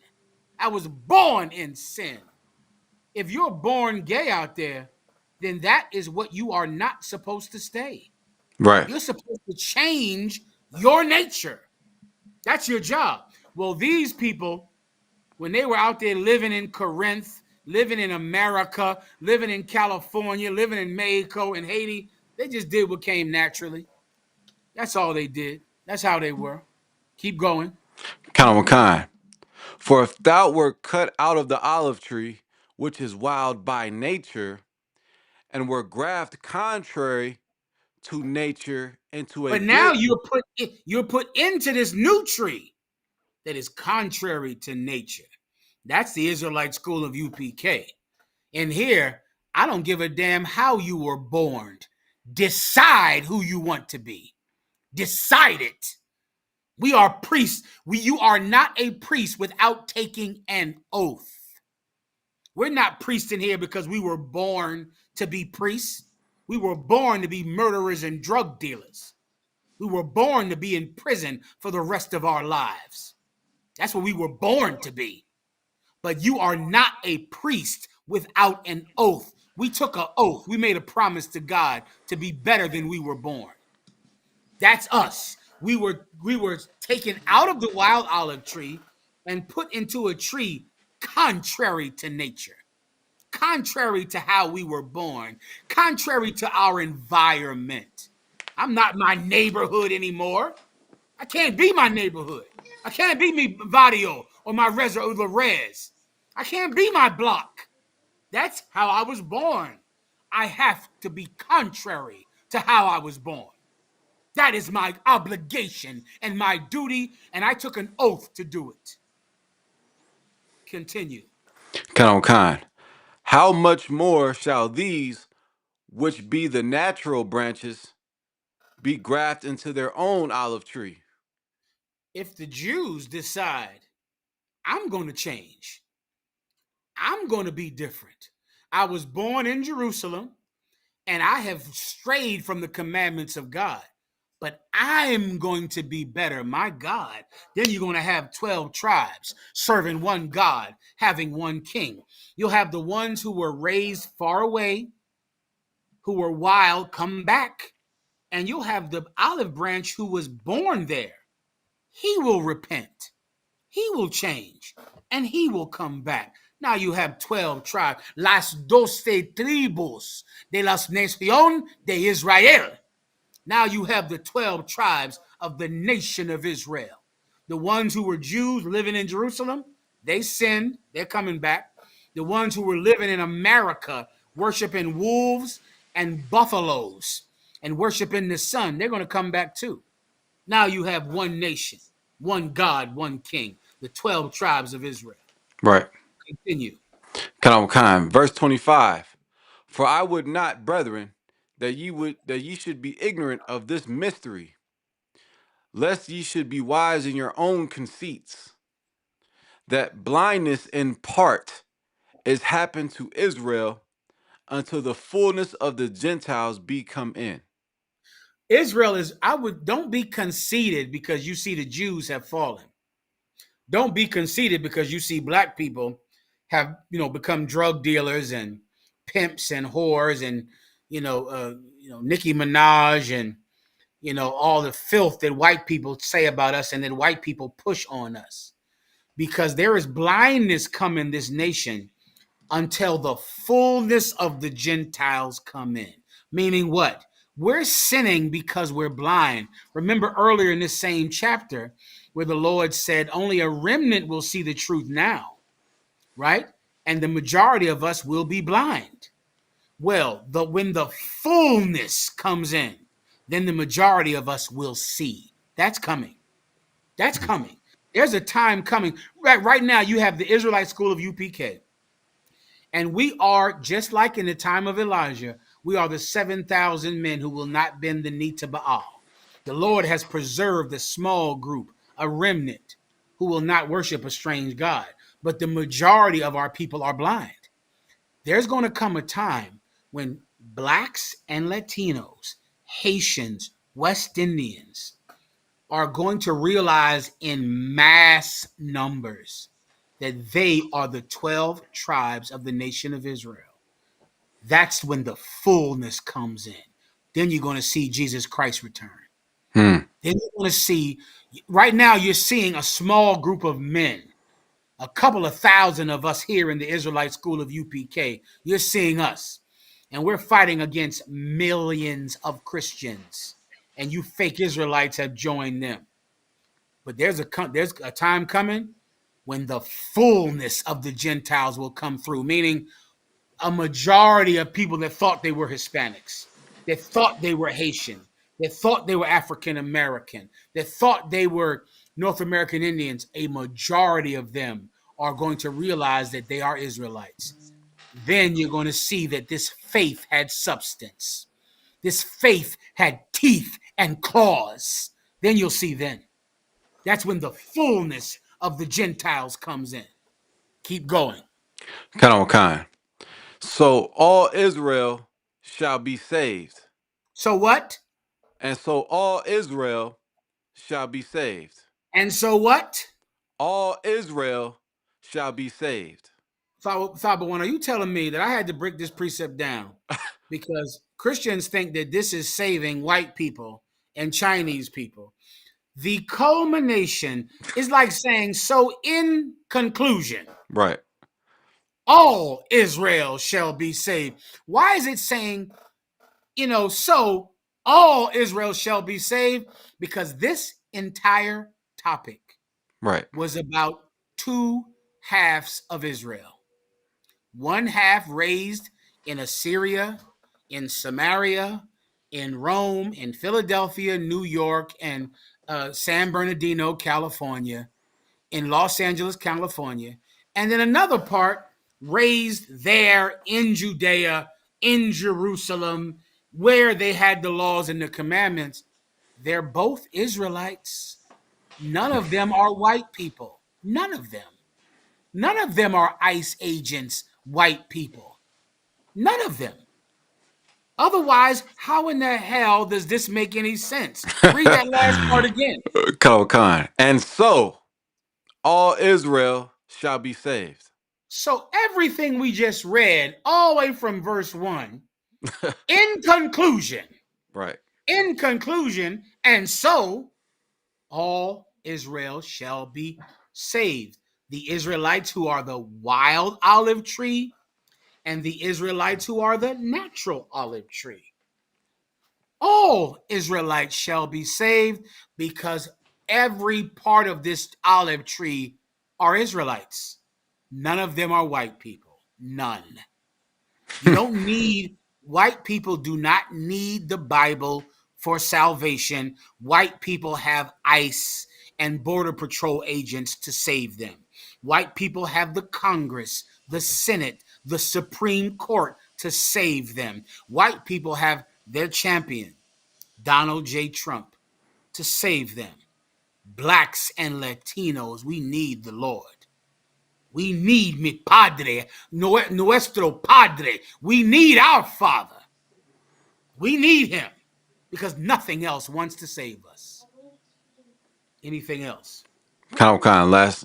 I was born in sin. If you're born gay out there, then that is what you are not supposed to stay. Right. You're supposed to change your nature. That's your job. Well, these people, when they were out there living in Corinth, living in America, living in California, living in Mexico and Haiti, they just did what came naturally. That's all they did. That's how they were. Keep going. Kind. For if thou wert cut out of the olive tree, which is wild by nature, and were grafted contrary to nature into a But now good. you're put into this new tree that is contrary to nature. That's the Israelite school of UPK. And here, I don't give a damn how you were born. Decide who you want to be. Decide it. We are priests. You are not a priest without taking an oath. We're not priests in here because we were born to be priests. We were born to be murderers and drug dealers. We were born to be in prison for the rest of our lives. That's what we were born to be. But you are not a priest without an oath. We took an oath. We made a promise to God to be better than we were born. That's us. We were taken out of the wild olive tree and put into a tree contrary to nature, contrary to how we were born, contrary to our environment. I'm not my neighborhood anymore. I can't be my neighborhood. I can't be me Vadio or my Reza or the Rez. I can't be my block. That's how I was born. I have to be contrary to how I was born. That is my obligation and my duty, and I took an oath to do it. Continue. Kind. How much more shall these, which be the natural branches, be grafted into their own olive tree? If the Jews decide, I'm going to change, I'm going to be different. I was born in Jerusalem, and I have strayed from the commandments of God. But I'm going to be better, my God. Then you're going to have 12 tribes serving one God, having one king. You'll have the ones who were raised far away, who were wild, come back. And you'll have the olive branch who was born there. He will repent. He will change. And he will come back. Now you have 12 tribes. Las 12 tribus de las nación de Israel. Now you have the 12 tribes of the nation of Israel. The ones who were Jews living in Jerusalem, they sinned. They're coming back. The ones who were living in America, worshiping wolves and buffaloes and worshiping the sun, they're going to come back too. Now you have one nation, one God, one king, the 12 tribes of Israel. Right. Continue. Kind. Verse 25. For I would not, brethren, that ye should be ignorant of this mystery, lest ye should be wise in your own conceits, that blindness in part is happened to Israel until the fullness of the Gentiles be come in. Israel is, don't be conceited because you see the Jews have fallen. Don't be conceited because you see black people have, become drug dealers and pimps and whores and, Nicki Minaj and, all the filth that white people say about us and that white people push on us. Because there is blindness come in this nation until the fullness of the Gentiles come in. Meaning what? We're sinning because we're blind. Remember earlier in this same chapter where the Lord said only a remnant will see the truth now, right? And the majority of us will be blind. Well, when the fullness comes in, then the majority of us will see. That's coming. That's coming. There's a time coming. Right now, you have the Israelite school of UPK. And we are, just like in the time of Elijah, we are the 7,000 men who will not bend the knee to Baal. The Lord has preserved a small group, a remnant, who will not worship a strange God. But the majority of our people are blind. There's going to come a time when blacks and Latinos, Haitians, West Indians are going to realize in mass numbers that they are the 12 tribes of the nation of Israel. That's when the fullness comes in. Then you're going to see Jesus Christ return. Hmm. Then you're going to see, right now, you're seeing a small group of men, a couple of thousand of us here in the Israelite School of UPK. You're seeing us, and we're fighting against millions of Christians, and you fake Israelites have joined them. But there's a time coming when the fullness of the Gentiles will come through, meaning a majority of people that thought they were Hispanics, that thought they were Haitian, that thought they were African American, that thought they were North American Indians, a majority of them are going to realize that they are Israelites. Then you're going to see that this faith had substance. This faith had teeth and claws. Then you'll see then. That's when the fullness of the Gentiles comes in. Keep going. Kind. So all Israel shall be saved. So what? And so all Israel shall be saved. And so what? All Israel shall be saved. Thaba One, are you telling me that I had to break this precept down because Christians think that this is saving white people and Chinese people? The culmination is like saying, so in conclusion, Right. all Israel shall be saved. Why is it saying, so all Israel shall be saved? Because this entire topic Right. was about two halves of Israel. One half raised in Assyria, in Samaria, in Rome, in Philadelphia, New York, and San Bernardino, California, in Los Angeles, California. And then another part raised there in Judea, in Jerusalem, where they had the laws and the commandments. They're both Israelites. None of them are white people. None of them. None of them are ICE agents, white people. None of them. Otherwise, how in the hell does this make any sense? Read that last part again. Kind. And so all Israel shall be saved. So everything we just read, all the way from verse 1, in conclusion, Right. and so all Israel shall be saved. The Israelites who are the wild olive tree and the Israelites who are the natural olive tree. All Israelites shall be saved because every part of this olive tree are Israelites. None of them are white people. None. You don't need, white people do not need the Bible for salvation. White people have ICE and Border Patrol agents to save them. White people have the Congress, the Senate, the Supreme Court to save them. White people have their champion, Donald J. Trump, to save them. Blacks and Latinos, we need the Lord. We need mi padre, nuestro padre. We need our Father. We need him because nothing else wants to save us. Anything else? Kind. Last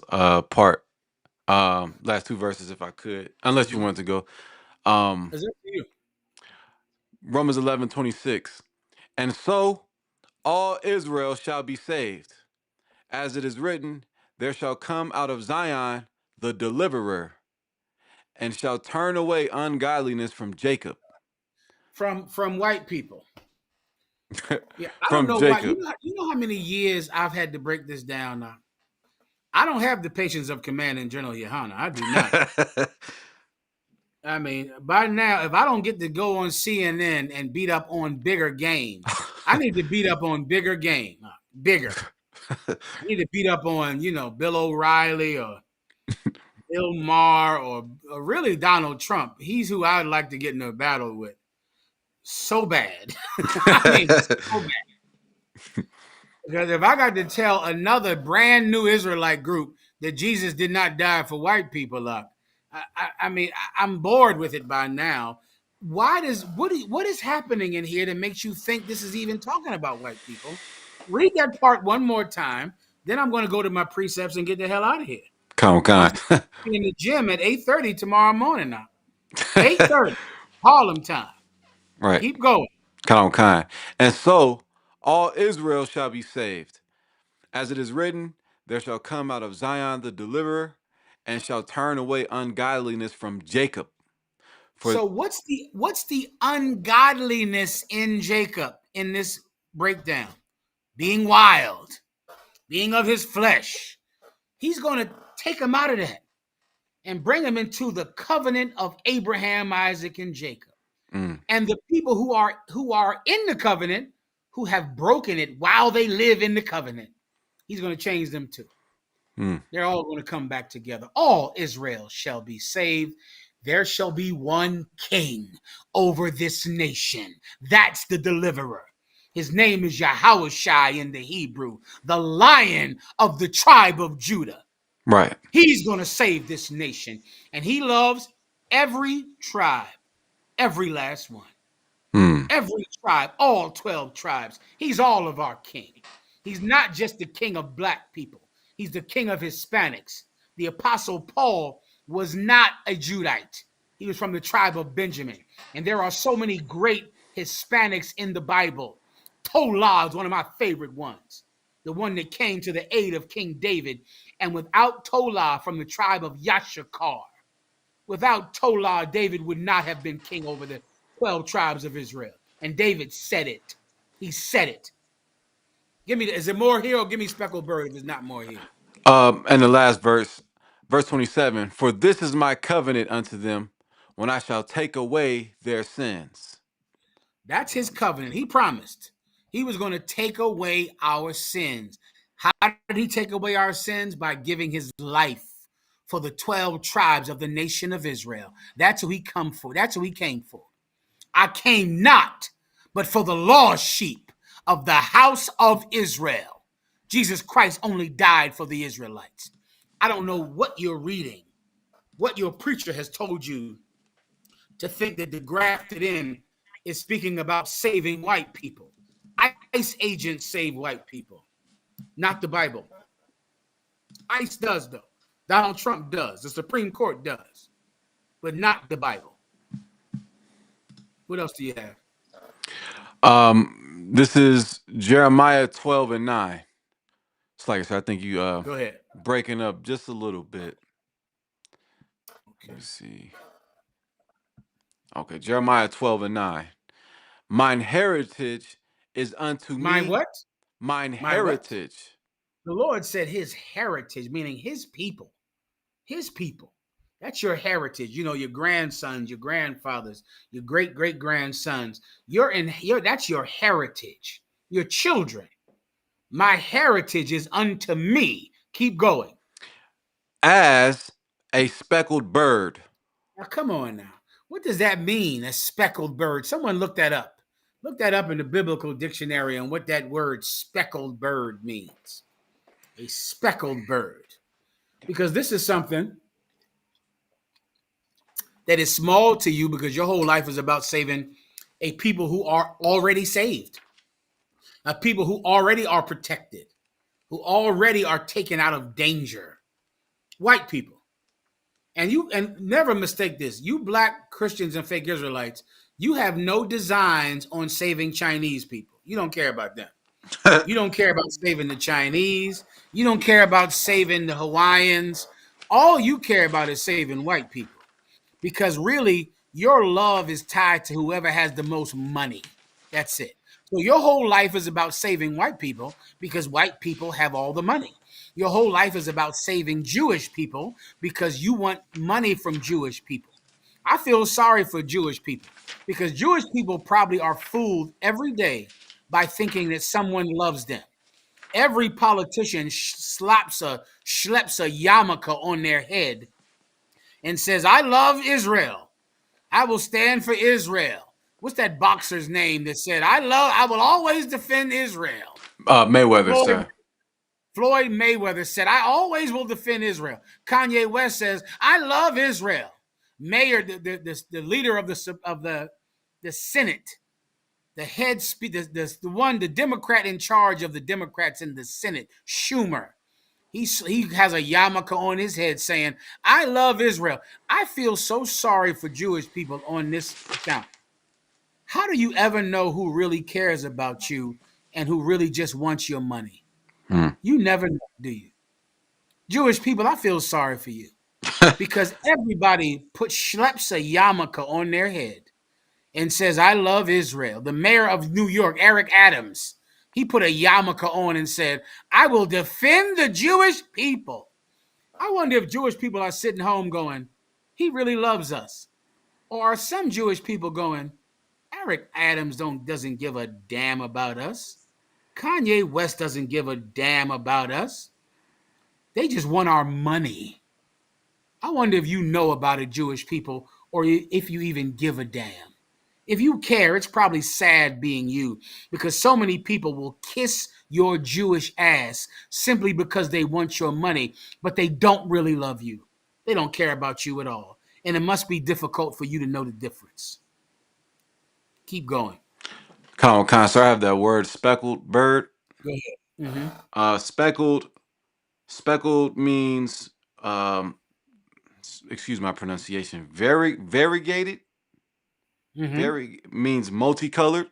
part. Last two verses, if I could, unless you wanted to go. Is it for you? Romans 11:26. And so all Israel shall be saved, as it is written, there shall come out of Zion the deliverer, and shall turn away ungodliness from Jacob. From white people. Yeah, I From don't know why. Jacob. You know how many years I've had to break this down now? I don't have the patience of Commanding General Yohana. I do not. I mean, by now, if I don't get to go on CNN and beat up on bigger game, I need to beat up on bigger game. Bigger. I need to beat up on, Bill O'Reilly or Bill Maher or really Donald Trump. He's who I would like to get in a battle with. So bad. I mean, so bad. Because if I got to tell another brand new Israelite group that Jesus did not die for white people, I'm bored with it by now. What is happening in here that makes you think this is even talking about white people? Read that part one more time. Then I'm going to go to my precepts and get the hell out of here. Kind. In the gym at 8:30 tomorrow morning now. 8:30. Harlem time. Right. Keep going. Kind on kind. And so all Israel shall be saved. As it is written, there shall come out of Zion the deliverer, and shall turn away ungodliness from Jacob. For So what's the ungodliness in Jacob in this breakdown? Being wild, being of his flesh. He's going to take him out of that and bring him into the covenant of Abraham, Isaac, and Jacob. And the people who are in the covenant, who have broken it while they live in the covenant, he's going to change them too. They're all going to come back together. All Israel shall be saved. There shall be one king over this nation. That's the deliverer. His name is Yahushua in the Hebrew, the Lion of the tribe of Judah. right. He's going to save this nation. And he loves every tribe, every last one. Every tribe, all 12 tribes. He's all of our king. He's not just the king of black people. He's the king of Hispanics. The apostle Paul was not a Judite. He was from the tribe of Benjamin. And there are so many great Hispanics in the Bible. Tolah is one of my favorite ones. The one that came to the aid of King David. And without Tolah from the tribe of Yashakar, without Tolah, David would not have been king over the 12 tribes of Israel. And David said it. He said it. Give me, is there more here, or give me speckled bird if there's not more here? And the last verse, verse 27. For this is my covenant unto them, when I shall take away their sins. That's his covenant. He promised he was going to take away our sins. How did he take away our sins? By giving his life for the 12 tribes of the nation of Israel. That's who he come for. That's who he came for. I came not, but for the lost sheep of the house of Israel. Jesus Christ only died for the Israelites. I don't know what you're reading, what your preacher has told you to think that the grafted in is speaking about saving white people. ICE agents save white people, not the Bible. ICE does, though. Donald Trump does. The Supreme Court does, but not the Bible. What else do you have? This is Jeremiah 12 and 9. It's like I said, I think you Go ahead. breaking up just a little bit. Okay. Let me see. Okay, Jeremiah 12 and 9. Mine heritage is unto My me. what? Mine My what? heritage. The Lord said his heritage, meaning his people. His people. That's your heritage. You know, your grandsons, your grandfathers, your great-great-grandsons. That's your heritage. Your children. My heritage is unto me. Keep going. As a speckled bird. Now, come on now. What does that mean, a speckled bird? Someone look that up. Look that up in the biblical dictionary on what that word speckled bird means. A speckled bird. Because this is something that is small to you because your whole life is about saving a people who are already saved, a people who already are protected, who already are taken out of danger. White people. And never mistake this. You black Christians and fake Israelites, you have no designs on saving Chinese people. You don't care about them. You don't care about saving the Chinese. You don't care about saving the Hawaiians. All you care about is saving white people. Because really, your love is tied to whoever has the most money. That's it. So your whole life is about saving white people because white people have all the money. Your whole life is about saving Jewish people because you want money from Jewish people. I feel sorry for Jewish people because Jewish people probably are fooled every day by thinking that someone loves them. Every politician schleps a yarmulke on their head and says, I love Israel. I will stand for Israel. What's that boxer's name that said, I will always defend Israel? Mayweather, sir. Floyd Mayweather said, I always will defend Israel. Kanye West says, I love Israel. Mayor, the leader of the Senate, the Democrat in charge of the Democrats in the Senate, Schumer, He has a yarmulke on his head saying, I love Israel. I feel so sorry for Jewish people on this account. How do you ever know who really cares about you and who really just wants your money? You never know, do you? Jewish people, I feel sorry for you because everybody schleps a yarmulke on their head and says, I love Israel. The mayor of New York, Eric Adams, he put a yarmulke on and said, I will defend the Jewish people. I wonder if Jewish people are sitting home going, he really loves us. Or are some Jewish people going, Eric Adams doesn't give a damn about us. Kanye West doesn't give a damn about us. They just want our money. I wonder if you know about it, Jewish people, or if you even give a damn. If you care, it's probably sad being you because so many people will kiss your Jewish ass simply because they want your money, but they don't really love you. They don't care about you at all. And it must be difficult for you to know the difference. Keep going. Con, so I have that word speckled bird. Go ahead. Mm-hmm. Speckled means excuse my pronunciation. Variegated. Mm-hmm. Means multicolored.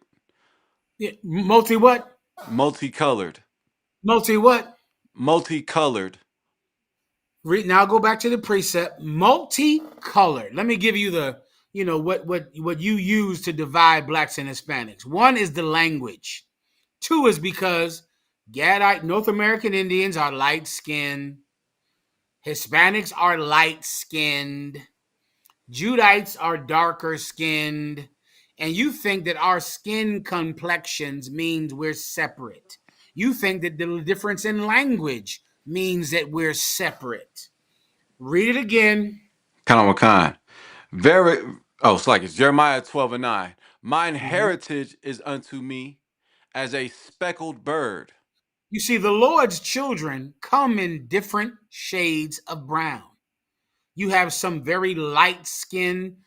Yeah. Multi what? Multicolored. Multi what? Multicolored. Now I'll go back to the precept. Multicolored. Let me give you the, what you use to divide blacks and Hispanics. One is the language. Two is because Gadite North American Indians are light skinned. Hispanics are light skinned. Judites are darker skinned. And you think that our skin complexions means we're separate. You think that the difference in language means that we're separate. Read it again. Kind. It's like it's Jeremiah 12:9. Mine Mm-hmm. heritage is unto me as a speckled bird. You see, the Lord's children come in different shades of brown. You have some very light-skinned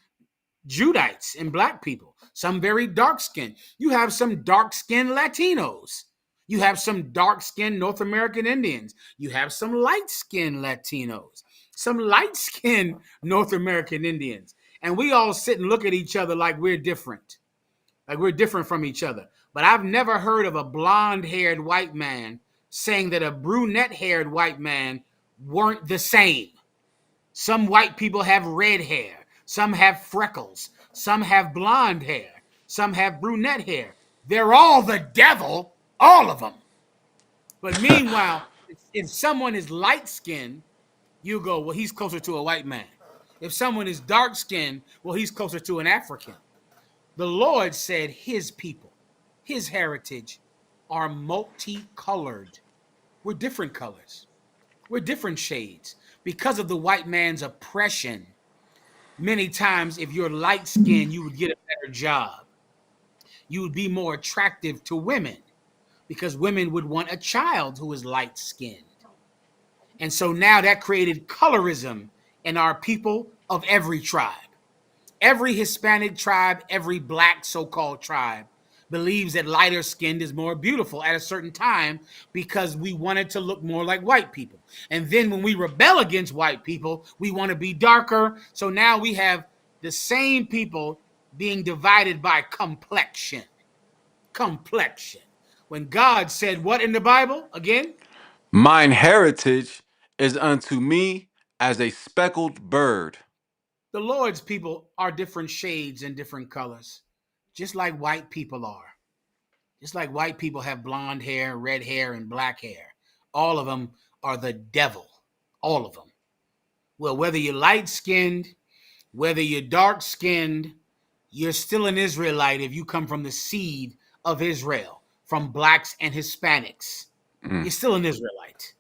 Judites and black people, some very dark-skinned. You have some dark-skinned Latinos. You have some dark-skinned North American Indians. You have some light-skinned Latinos, some light-skinned North American Indians. And we all sit and look at each other like we're different. Like we're different from each other. But I've never heard of a blonde-haired white man saying that a brunette-haired white man weren't the same. Some white people have red hair. Some have freckles. Some have blonde hair. Some have brunette hair. They're all the devil, all of them. But meanwhile, if someone is light-skinned, you go, well, he's closer to a white man. If someone is dark-skinned, well, he's closer to an African. The Lord said his people, his heritage, are multicolored. We're different colors. We're different shades. Because of the white man's oppression, many times if you're light-skinned, you would get a better job. You would be more attractive to women because women would want a child who is light-skinned. And so now that created colorism in our people of every tribe. Every Hispanic tribe, every black so-called tribe believes that lighter skinned is more beautiful at a certain time because we wanted to look more like white people. And then when we rebel against white people, we want to be darker. So now we have the same people being divided by complexion. Complexion. When God said what in the Bible? Again? Mine heritage is unto me as a speckled bird. The Lord's people are different shades and different colors, just like white people are. Just like white people have blonde hair, red hair, and black hair. All of them are the devil. All of them. Well, whether you're light-skinned, whether you're dark-skinned, you're still an Israelite if you come from the seed of Israel, from blacks and Hispanics. You're still an Israelite.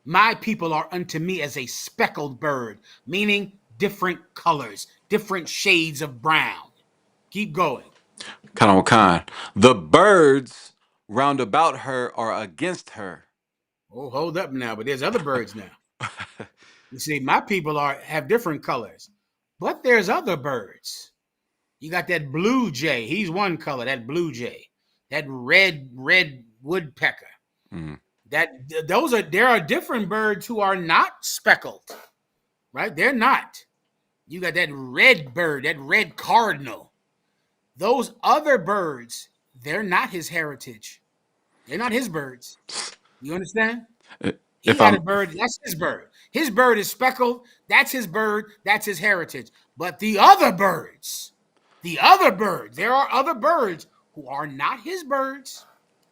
My people are unto me as a speckled bird, meaning different colors, different shades of brown. Keep going. Kind. The birds round about her are against her. Oh, hold up now, but there's other birds now. You see, my people have different colors, but there's other birds. You got that blue jay. He's one color, that blue jay. That red woodpecker. There are different birds who are not speckled, right? They're not. You got that red bird, that red cardinal. Those other birds, they're not his heritage. They're not his birds. You understand? He If had a I'm bird, that's his bird. His bird is speckled, that's his bird, that's his heritage. But the other birds, there are other birds who are not his birds,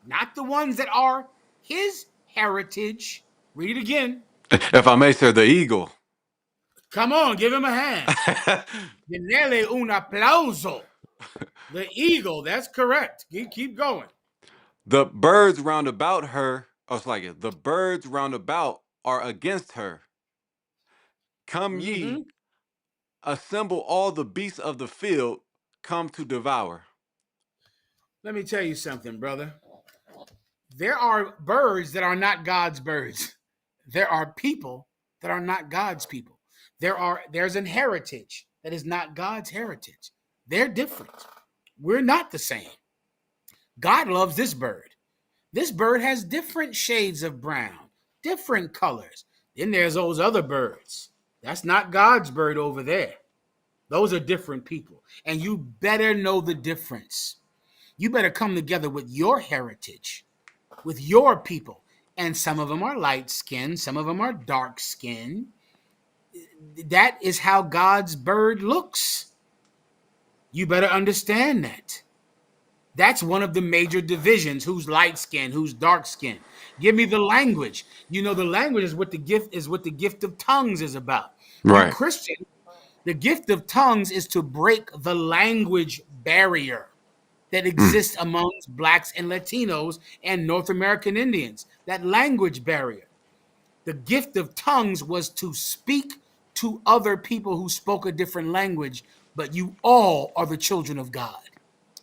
not the ones that are his heritage. Read it again. if I may, sir, the eagle. Come on, give him a hand. Denele un aplauso. The eagle, that's correct. Keep going. The birds round about her, oh, it's like it. The birds round about are against her. Come ye, Mm-hmm. assemble all the beasts of the field, come to devour. Let me tell you something, brother. There are birds that are not God's birds. There are people that are not God's people. There's an heritage that is not God's heritage. They're different. We're not the same. God loves this bird. This bird has different shades of brown, different colors. Then there's those other birds. That's not God's bird over there. Those are different people. And you better know the difference. You better come together with your heritage, with your people. And some of them are light skinned, some of them are dark skinned. That is how God's bird looks. You better understand that. That's one of the major divisions. Who's light skinned, who's dark skinned. Give me the language. You know, the language is what the gift of tongues is about. You Right. Christian, the gift of tongues is to break the language barrier that exists amongst blacks and Latinos and North American Indians. That language barrier. The gift of tongues was to speak to other people who spoke a different language, but you all are the children of God.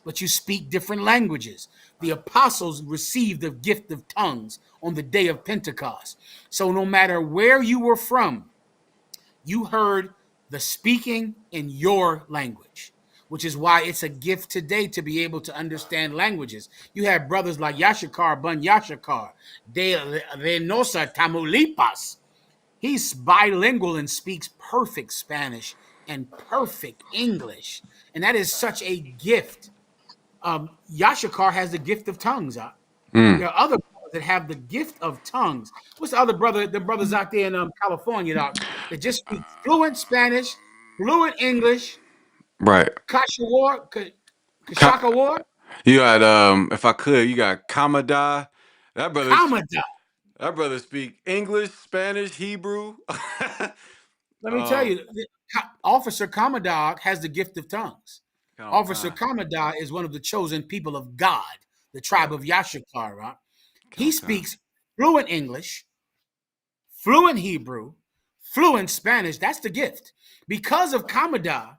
But you speak different languages. The apostles received the gift of tongues on the day of Pentecost. So no matter where you were from, you heard the speaking in your language, which is why it's a gift today to be able to understand languages. You have brothers like Yashikar Bun Yashikar, de Reynosa, Tamaulipas. He's bilingual and speaks perfect Spanish and perfect English. And that is such a gift. Yashikar has the gift of tongues. There are other brothers that have the gift of tongues. What's the other brother? The brothers out there in California that just speak fluent Spanish, fluent English, Right. Ka- Kashaka you got if I could, you got Kamada. That brother Kamada. that brother speak English, Spanish, Hebrew. Let me tell um you, Officer Kamadog has the gift of tongues. Count on Officer kind. Kamadog is one of the chosen people of God, the tribe of Yashikar. Right? He Count on kind. speaks fluent English, fluent Hebrew, fluent Spanish. That's the gift. Because of Kamada,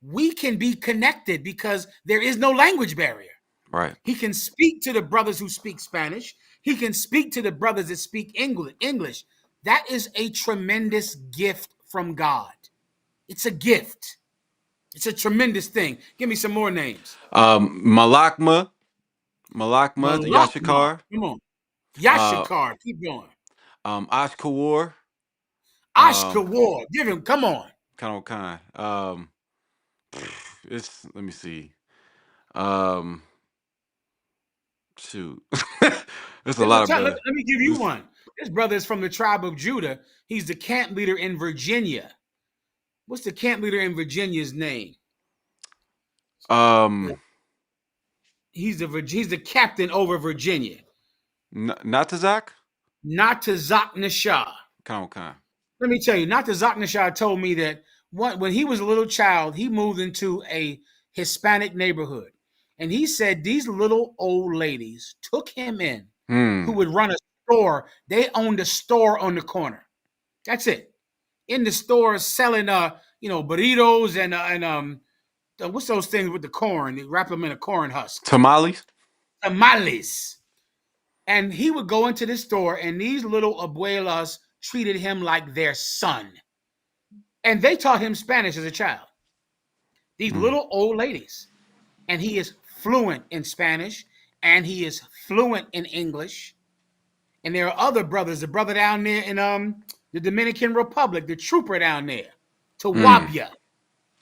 we can be connected because there is no language barrier. Right. He can speak to the brothers who speak Spanish. He can speak to the brothers that speak English. That is a tremendous gift from God. It's a gift. It's a tremendous thing. Give me some more names. Malakma, Malakma. Yashikar, Come on. uh Yashikar. Keep going. Ashkawar, Ashkawar. Give him. Come on. count on kind. It's let me see. Um shoot. There's a lot of Let brothers. me give you one. This brother is from the tribe of Judah. He's the camp leader in Virginia. What's the camp leader in Virginia's name? Um He's the captain over Virginia. Natazak? Natazak Nashah. Count on kind. Let me tell you, Natazak Nashah told me that when he was a little child, he moved into a Hispanic neighborhood. And he said these little old ladies took him in who would run a store. They owned a store on the corner. That's it. In the store selling burritos and what's those things with the corn? They wrap them in a corn husk. Tamales? Tamales. And he would go into the store, and these little abuelas treated him like their son. And they taught him Spanish as a child. These little old ladies. And he is fluent in Spanish, and he is fluent in English. And there are other brothers, the brother down there in the Dominican Republic, the trooper down there, Tawabia,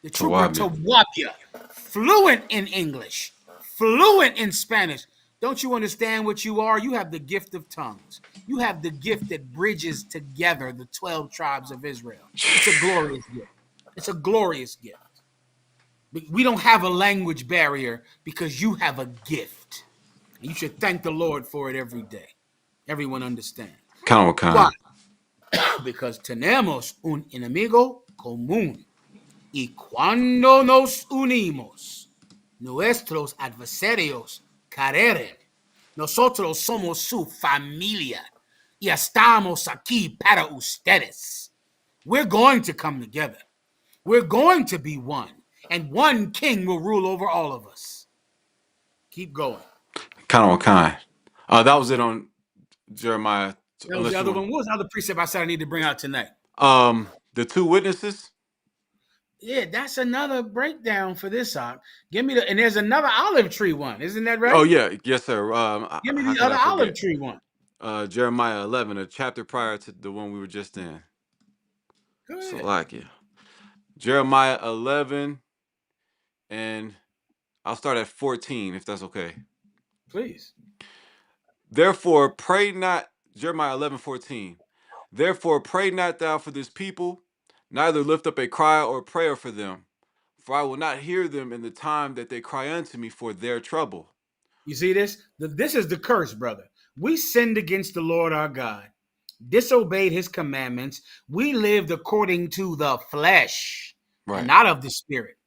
the trooper Tawabia, fluent in English, fluent in Spanish. Don't you understand what you are? You have the gift of tongues. You have the gift that bridges together the 12 tribes of Israel. It's a glorious gift. It's a glorious gift. We don't have a language barrier because you have a gift. And you should thank the Lord for it every day. Everyone understands. Why? Because tenemos un enemigo común. Y cuando nos unimos, nuestros adversarios caerán. Nosotros somos su familia. Y estamos aquí para ustedes. We're going to come together. We're going to be one. And one king will rule over all of us. Keep going. That was it on Jeremiah. That was the other one. What was the other precept I said I need to bring out tonight? The two witnesses. Yeah, that's another breakdown for this. Give me and there's another olive tree one. Isn't that right? Oh yeah, yes sir. Give me the other olive tree one. Jeremiah 11, a chapter prior to the one we were just in. Go ahead. Salakia. Jeremiah 11, and I'll start at 14 if that's okay. Please. Therefore, pray not, Jeremiah 11:14. Therefore, pray not thou for this people, neither lift up a cry or prayer for them, for I will not hear them in the time that they cry unto me for their trouble. You see this? This is the curse, brother. We sinned against the Lord our God, disobeyed his commandments. We lived according to the flesh, and not of the spirit.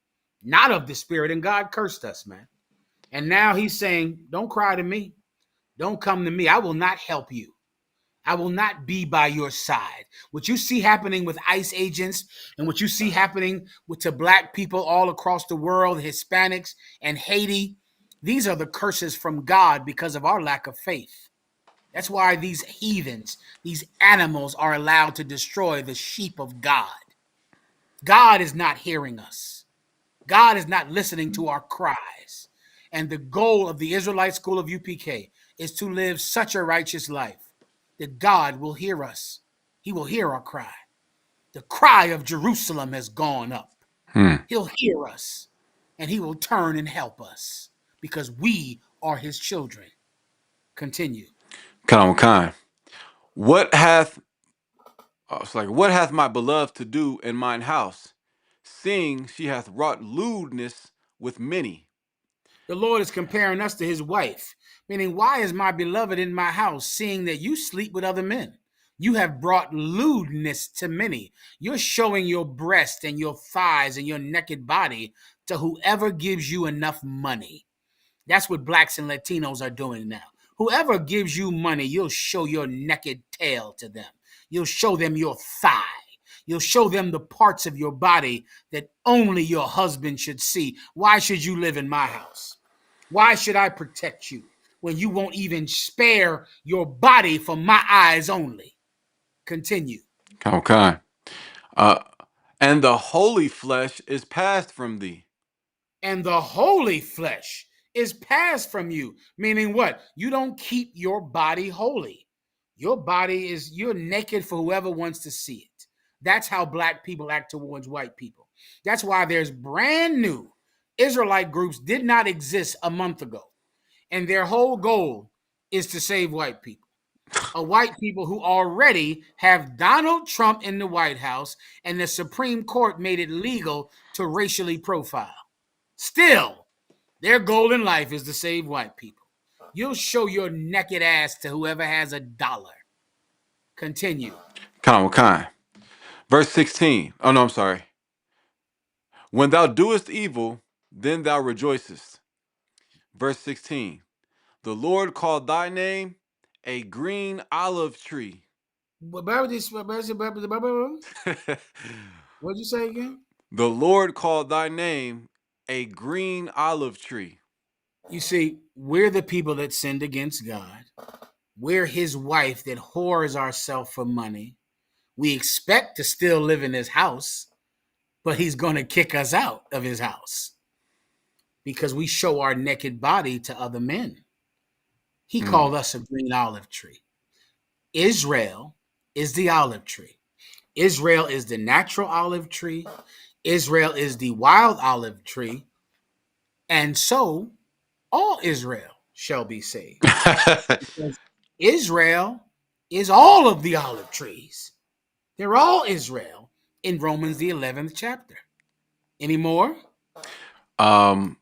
Not of the spirit. And God cursed us, man. And now he's saying, don't cry to me. Don't come to me. I will not help you. I will not be by your side. What you see happening with ICE agents and what you see happening to black people all across the world, Hispanics and Haiti, these are the curses from God because of our lack of faith. That's why these heathens, these animals are allowed to destroy the sheep of God. God is not hearing us. God is not listening to our cries. And the goal of the Israelite School of UPK is to live such a righteous life that God will hear us. He will hear our cry. The cry of Jerusalem has gone up. He'll hear us, and he will turn and help us because we are his children. Continue. What hath my beloved to do in mine house, seeing she hath wrought lewdness with many? The Lord is comparing us to his wife, meaning, why is my beloved in my house, seeing that you sleep with other men? You have brought lewdness to many. You're showing your breast and your thighs and your naked body to whoever gives you enough money. That's what blacks and Latinos are doing now. Whoever gives you money, you'll show your naked tail to them. You'll show them your thigh. You'll show them the parts of your body that only your husband should see. Why should you live in my house? Why should I protect you when you won't even spare your body for my eyes only? Continue. Okay. And the holy flesh is passed from thee. And the holy flesh is passed from you. Meaning what? You don't keep your body holy. Your body is, you're naked for whoever wants to see it. That's how black people act towards white people. That's why there's brand new Israelite groups did not exist a month ago. And their whole goal is to save white people. A white people who already have Donald Trump in the White House and the Supreme Court made it legal to racially profile. Still, their goal in life is to save white people. You'll show your naked ass to whoever has $1. Continue. Verse 16. Oh, no, I'm sorry. When thou doest evil, then thou rejoicest. Verse 16. The Lord called thy name a green olive tree. What'd you say again? The Lord called thy name a green olive tree. You see, we're the people that sinned against God. We're his wife that whores ourselves for money. We expect to still live in his house, but he's going to kick us out of his house because we show our naked body to other men. He called us a green olive tree. Israel is the olive tree. Israel is the natural olive tree. Israel is the wild olive tree. And so all Israel shall be saved. Because Israel is all of the olive trees. They're all Israel in Romans, the 11th chapter. Any more? um,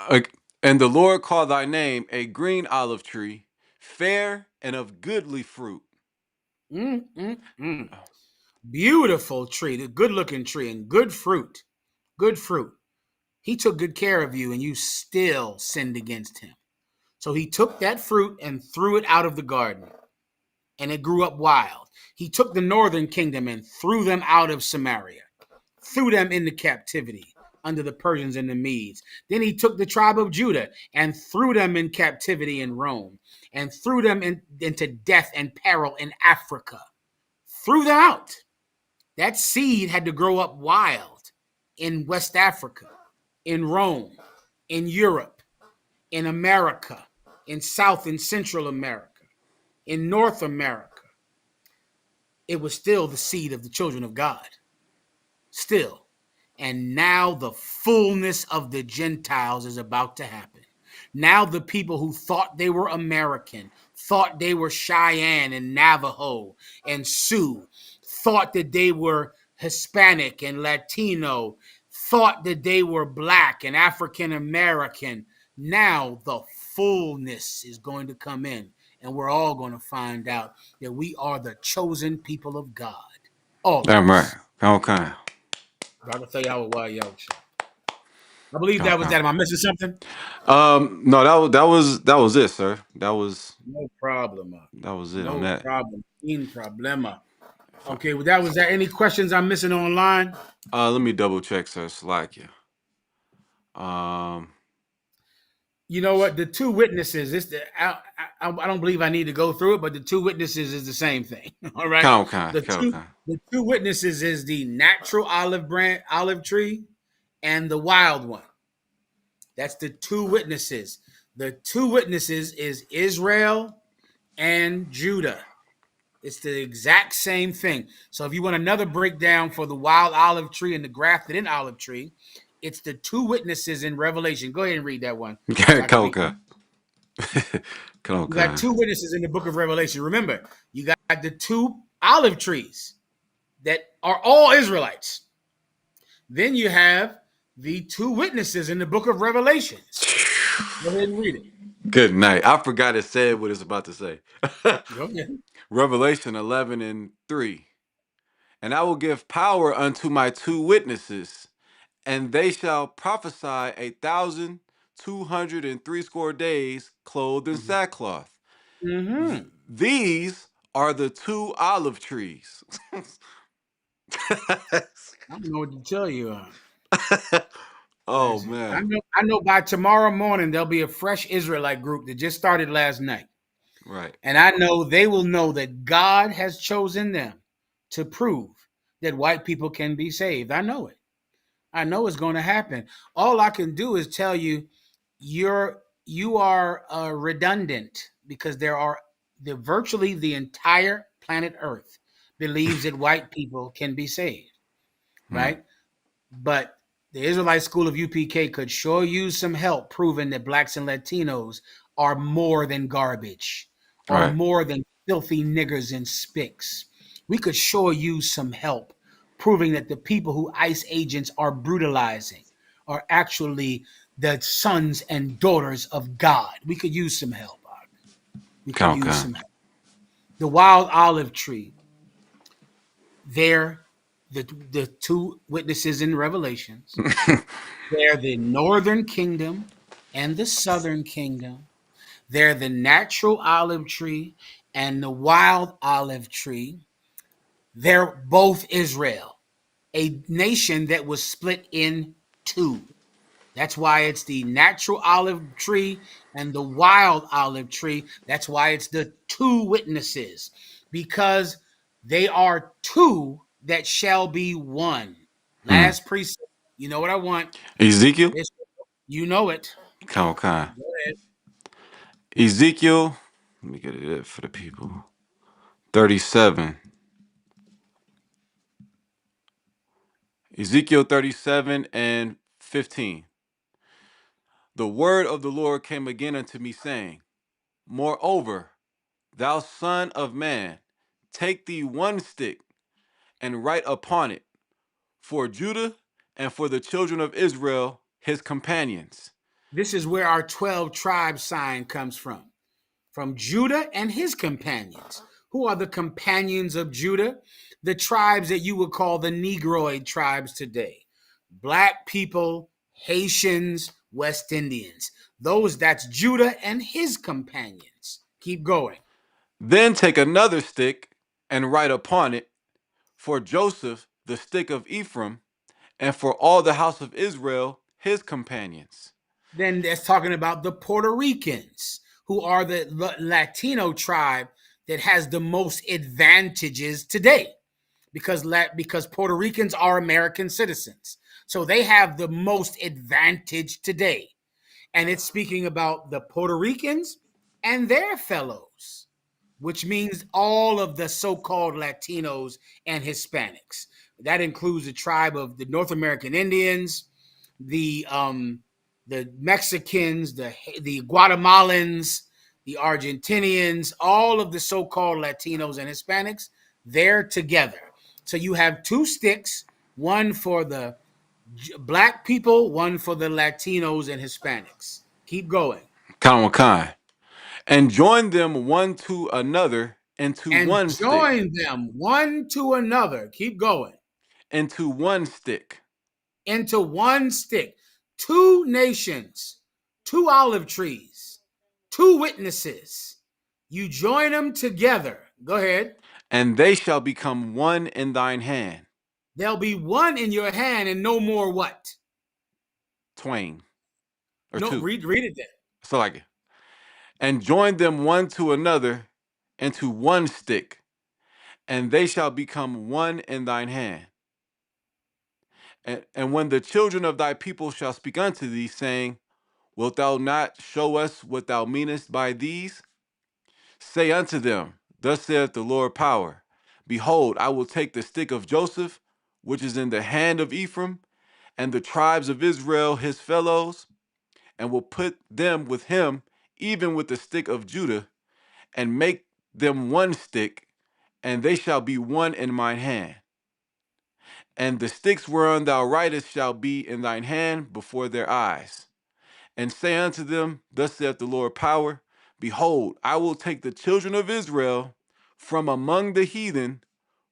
uh, and the Lord called thy name a green olive tree, fair and of goodly fruit. Mm, mm, mm. Beautiful tree, the good looking tree, and good fruit. Good fruit. He took good care of you, and you still sinned against him. So he took that fruit and threw it out of the garden, and it grew up wild. He took the northern kingdom and threw them out of Samaria, threw them into captivity under the Persians and the Medes. Then he took the tribe of Judah and threw them in captivity in Rome, and threw them into death and peril in Africa. Threw them out. That seed had to grow up wild in West Africa, in Rome, in Europe, in America, in South and Central America, in North America. It was still the seed of the children of God. Still. And now the fullness of the Gentiles is about to happen. Now the people who thought they were American, thought they were Cheyenne and Navajo and Sioux, thought that they were Hispanic and Latino, thought that they were Black and African American. Now the fullness is going to come in, and we're all going to find out that we are the chosen people of God. All of Damn right. us. Okay. I can tell y'all why y'all show. I believe that was Okay. that. Am I missing something? No, that was it, sir. That was No problem. it on No that. problem. In problema. Okay, well, that was that. Any questions I'm missing online? Let me double check, sir. Slack you. You know what? The two witnesses. I don't believe I need to go through it, but the two witnesses is the same thing. All right. Okay. The two witnesses is the natural olive tree, and the wild one. That's the two witnesses. The two witnesses is Israel and Judah. It's the exact same thing. So if you want another breakdown for the wild olive tree and the grafted in olive tree, it's the two witnesses in Revelation. Go ahead and read that one. So I can read. Okay. You got two witnesses in the book of Revelation. Remember, you got the two olive trees that are all Israelites. Then you have the two witnesses in the book of Revelations. Go ahead and read it. Good night. I forgot it said what it's about to say. Go ahead. Revelation 11 and 3. And I will give power unto my two witnesses, and they shall prophesy 1,260 days, clothed in sackcloth. Mm-hmm. These are the two olive trees. I don't know what to tell you. Oh Listen, man. I know by tomorrow morning there'll be a fresh Israelite group that just started last night. Right. And I know they will know that God has chosen them to prove that white people can be saved. I know it. I know it's going to happen. All I can do is tell you you are redundant, because virtually the entire planet Earth believes that white people can be saved, Hmm. right? But the Israelite School of UPK could sure use some help proving that blacks and Latinos are more than garbage, are Right. more than filthy niggers and spicks. We could sure use some help proving that the people who ICE agents are brutalizing are actually the sons and daughters of God. We could use some help. We could use Okay. some help. The wild olive tree, they're the two witnesses in Revelations. They're the northern kingdom and the southern kingdom. They're the natural olive tree and the wild olive tree. They're both Israel, a nation that was split in two. That's why it's the natural olive tree and the wild olive tree. That's why it's the two witnesses, because they are two that shall be one. Hmm. Last precept. You know what I want? Ezekiel. You know it. Okay. Go ahead. Ezekiel. Let me get it for the people. 37. Ezekiel 37 and 15. The word of the Lord came again unto me, saying, Moreover, thou son of man, take thee one stick and write upon it, for Judah and for the children of Israel, his companions. This is where our 12 tribe sign comes from Judah and his companions. Who are the companions of Judah? The tribes that you would call the Negroid tribes today. Black people, Haitians, West Indians. That's Judah and his companions. Keep going. Then take another stick and write upon it, for Joseph, the stick of Ephraim, and for all the house of Israel, his companions. Then that's talking about the Puerto Ricans, who are the Latino tribe that has the most advantages today, because Puerto Ricans are American citizens. So they have the most advantage today. And it's speaking about the Puerto Ricans and their fellows, which means all of the so-called Latinos and Hispanics. That includes the tribe of the North American Indians, the Mexicans, the Guatemalans, the Argentinians, all of the so-called Latinos and Hispanics. They're together. So you have two sticks, one for the Black people, one for the Latinos and Hispanics. Keep going. Kind. And join them one to another into And one stick. join them one to another. Keep going. Into one stick. Into one stick. Two nations, two olive trees, two witnesses. You join them together. Go ahead. And they shall become one in thine hand. There'll be one in your hand and no more what? Twain. Or No, two. read it then. So like it. And join them one to another into one stick, and they shall become one in thine hand. And when the children of thy people shall speak unto thee, saying, Wilt thou not show us what thou meanest by these? Say unto them, Thus saith the Lord power, Behold, I will take the stick of Joseph, which is in the hand of Ephraim, and the tribes of Israel his fellows, and will put them with him, even with the stick of Judah, and make them one stick, and they shall be one in mine hand. And the sticks whereon thou writest shall be in thine hand before their eyes. And say unto them, Thus saith the Lord power, Behold, I will take the children of Israel from among the heathen.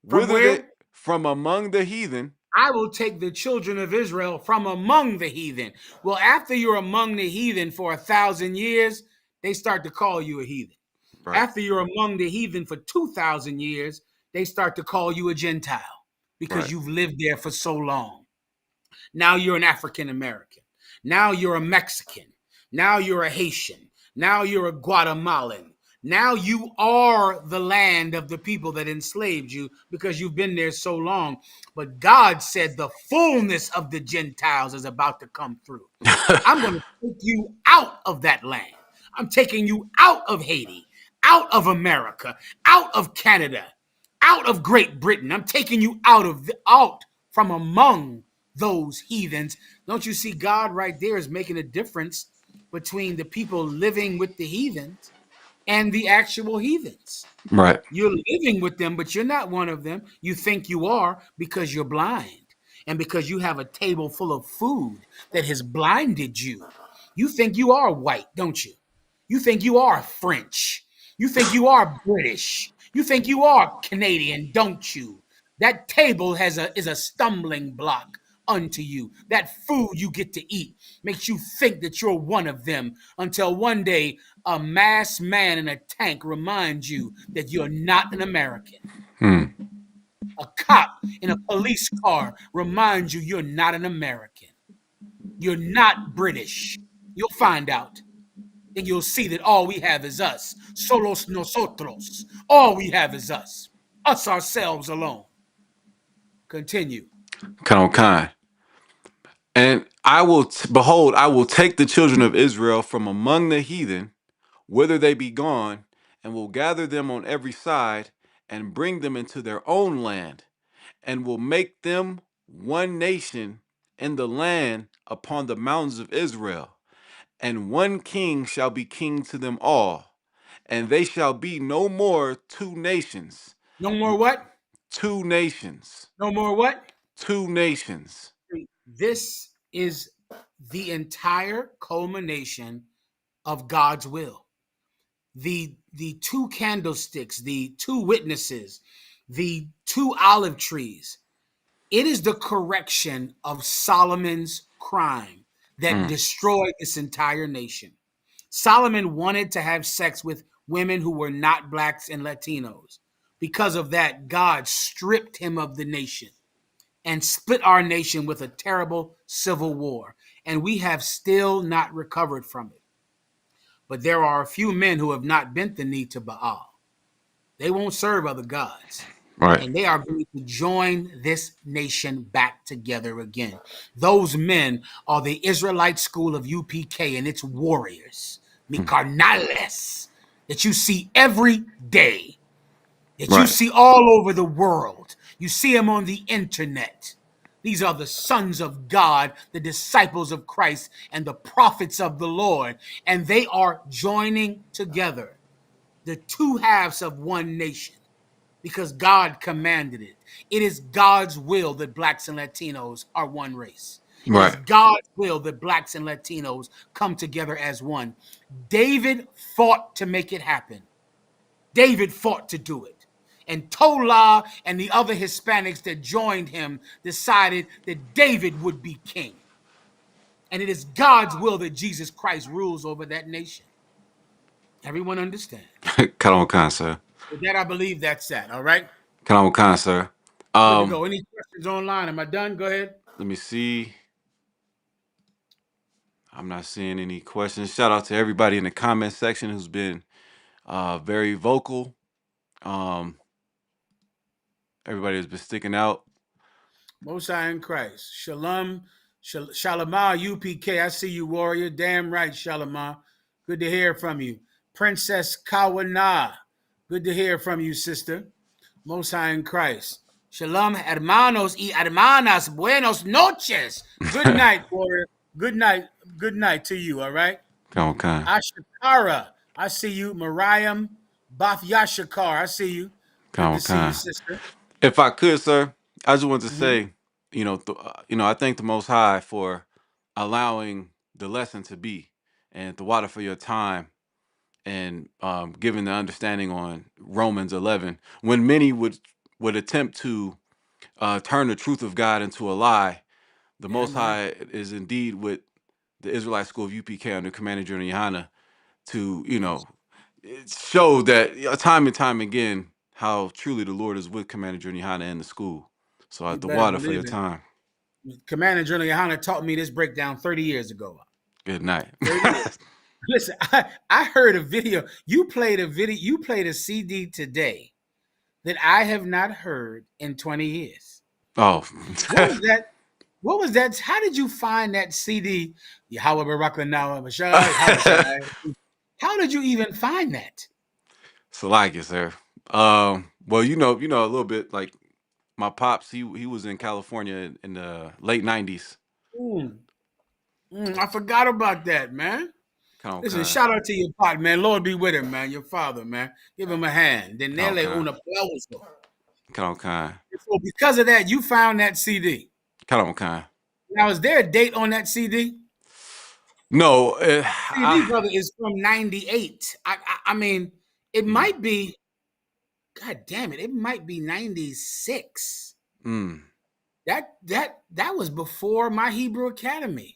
From where? From among the heathen. I will take the children of Israel from among the heathen. Well, after you're among the heathen for 1,000 years, they start to call you a heathen. Right. After you're among the heathen for 2,000 years, they start to call you a Gentile because you've lived there for so long. Now you're an African American. Now you're a Mexican. Now you're a Haitian. Now you're a Guatemalan. Now you are the land of the people that enslaved you because you've been there so long. But God said the fullness of the Gentiles is about to come through. I'm going to take you out of that land. I'm taking you out of Haiti, out of America, out of Canada, out of Great Britain. I'm taking you out from among those heathens. Don't you see God right there is making a difference between the people living with the heathens and the actual heathens. Right. You're living with them, but you're not one of them. You think you are because you're blind and because you have a table full of food that has blinded you. You think you are white, don't you? You think you are French. You think you are British. You think you are Canadian, don't you? That table is a stumbling block unto you. That food you get to eat makes you think that you're one of them until one day a masked man in a tank reminds you that you're not an American. A cop in a police car reminds you you're not an American. You're not British. You'll find out. And you'll see that all we have is us. Solos nosotros. All we have is us. Us ourselves alone. Continue. Kind. And I will, behold, I will take the children of Israel from among the heathen, whither they be gone, and will gather them on every side, and bring them into their own land, and will make them one nation in the land upon the mountains of Israel. And one king shall be king to them all, and they shall be no more two nations. No more what? Two nations. No more what? Two nations. This is the entire culmination of God's will. The two candlesticks, the two witnesses, the two olive trees. It is the correction of Solomon's crime that destroyed this entire nation. Solomon wanted to have sex with women who were not blacks and Latinos. Because of that, God stripped him of the nation and split our nation with a terrible civil war. And we have still not recovered from it. But there are a few men who have not bent the knee to Baal. They won't serve other gods. Right. And they are going to join this nation back together again. Those men are the Israelite school of UPK and its warriors, mi carnales, that you see every day, that you Right. see all over the world. You see them on the internet. These are the sons of God, the disciples of Christ, and the prophets of the Lord. And they are joining together, the two halves of one nation, because God commanded it. It is God's will that blacks and Latinos are one race. It is Right. God's will that blacks and Latinos come together as one. David fought to make it happen. David fought to do it. And Tola and the other Hispanics that joined him decided that David would be king. And it is God's will that Jesus Christ rules over that nation. Everyone understand? Kalawan Khan, sir. With that, I believe that's that. All right? Kalawan Khan, sir. Good to go. Any questions online? Am I done? Go ahead. Let me see. I'm not seeing any questions. Shout out to everybody in the comment section who's been very vocal. Everybody has been sticking out. Most High in Christ. Shalom. Shalomah UPK. I see you, warrior. Damn right, Shalomah. Good to hear from you. Princess Kawana. Good to hear from you, sister. Most High in Christ. Shalom, hermanos y hermanas. Buenos noches. Good night, warrior. Good night. Good night to you, all right? Kalawan Khan. Ashakara. I see you. Mariam Bath Yashakar. I see you. Good to see you, sister. If I could, sir, I just wanted to say, I thank the Most High for allowing the lesson to be, and the water for your time, and giving the understanding on Romans 11. When many would attempt to turn the truth of God into a lie, the Most High is indeed with the Israelite school of UPK under Commander General Yohana to, show that time and time again how truly the Lord is with Commander General Yohana in the school. So You the better water for believe your it. time. Commander General Yohana taught me this breakdown 30 years ago. Good night. Listen, I heard a video. You played a CD today that I have not heard in 20 years. Oh. What was that? What was that? How did you find that CD? Yahweh Barak Now Habashai. How did you even find that? So like it, sir. Well, a little bit like my pops, he was in California in the late 90s. I forgot about that, man. Listen, shout out to your pot, man. Lord be with him, man. Your father, man. Give him a hand. Denele un aplauso. So because of that, you found that CD. Now, is there a date on that CD? No. CD, brother, is from 98. I mean, it might be, God damn it, it might be 96. That was before my Hebrew Academy.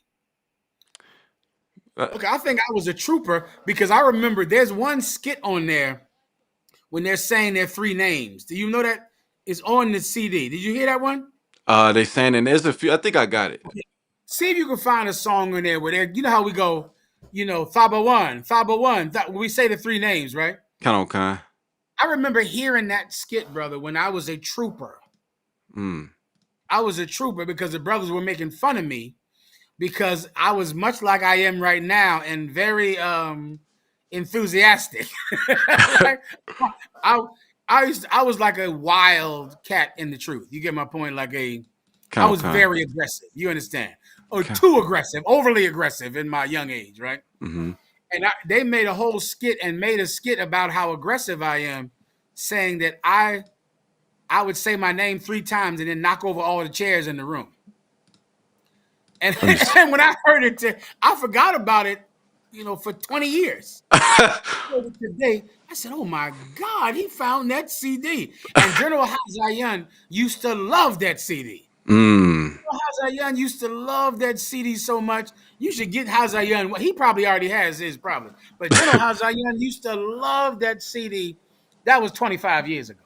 Okay, I think I was a trooper because I remember there's one skit on there when they're saying their three names. Do you know that? It's on the CD. Did you hear that one? They saying, and there's a few. I think I got it. Okay. See if you can find a song in there where they're, you know how we go, Thaba one. We say the three names, right? I remember hearing that skit, brother, when I was a trooper. I was a trooper because the brothers were making fun of me because I was much like I am right now and very enthusiastic. I I was like a wild cat in the truth. You get my point? I was very aggressive. You understand? Or too aggressive, overly aggressive in my young age, right? Mm-hmm. And they made a whole skit about how aggressive I am, saying that I would say my name 3 times and then knock over all the chairs in the room. And, and when I heard it, I forgot about it, for 20 years. Today, I said, "Oh my God, he found that CD." And General Hazayan used to love that CD. General Hazayan used to love that CD so much. You should get Hazayan. He probably already has his, probably. But General Hazayan used to love that CD. That was 25 years ago.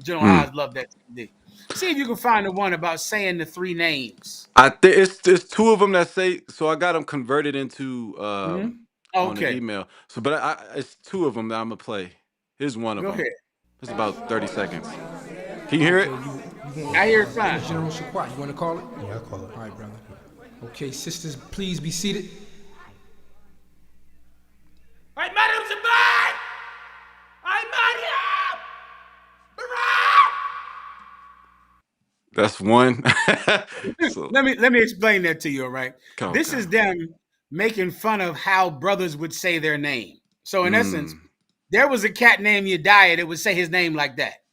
General Haz loved that CD. See if you can find the one about saying the 3 names. I think it's 2 of them that say. So I got them converted into on the Okay, email. So, but it's 2 of them that I'm gonna play. Here's one of go them. ahead. It's about 30 seconds. Can you hear it? I hear it fine. General Shaquat, you want to call it? Yeah, I call it. All right, brother. Okay, sisters, please be seated. All right, madams and boys! All right, Mariam! That's one. So, Let me explain that to you, all right? This okay. is them making fun of how brothers would say their name. So in essence, there was a cat named Yediah that would say his name like that.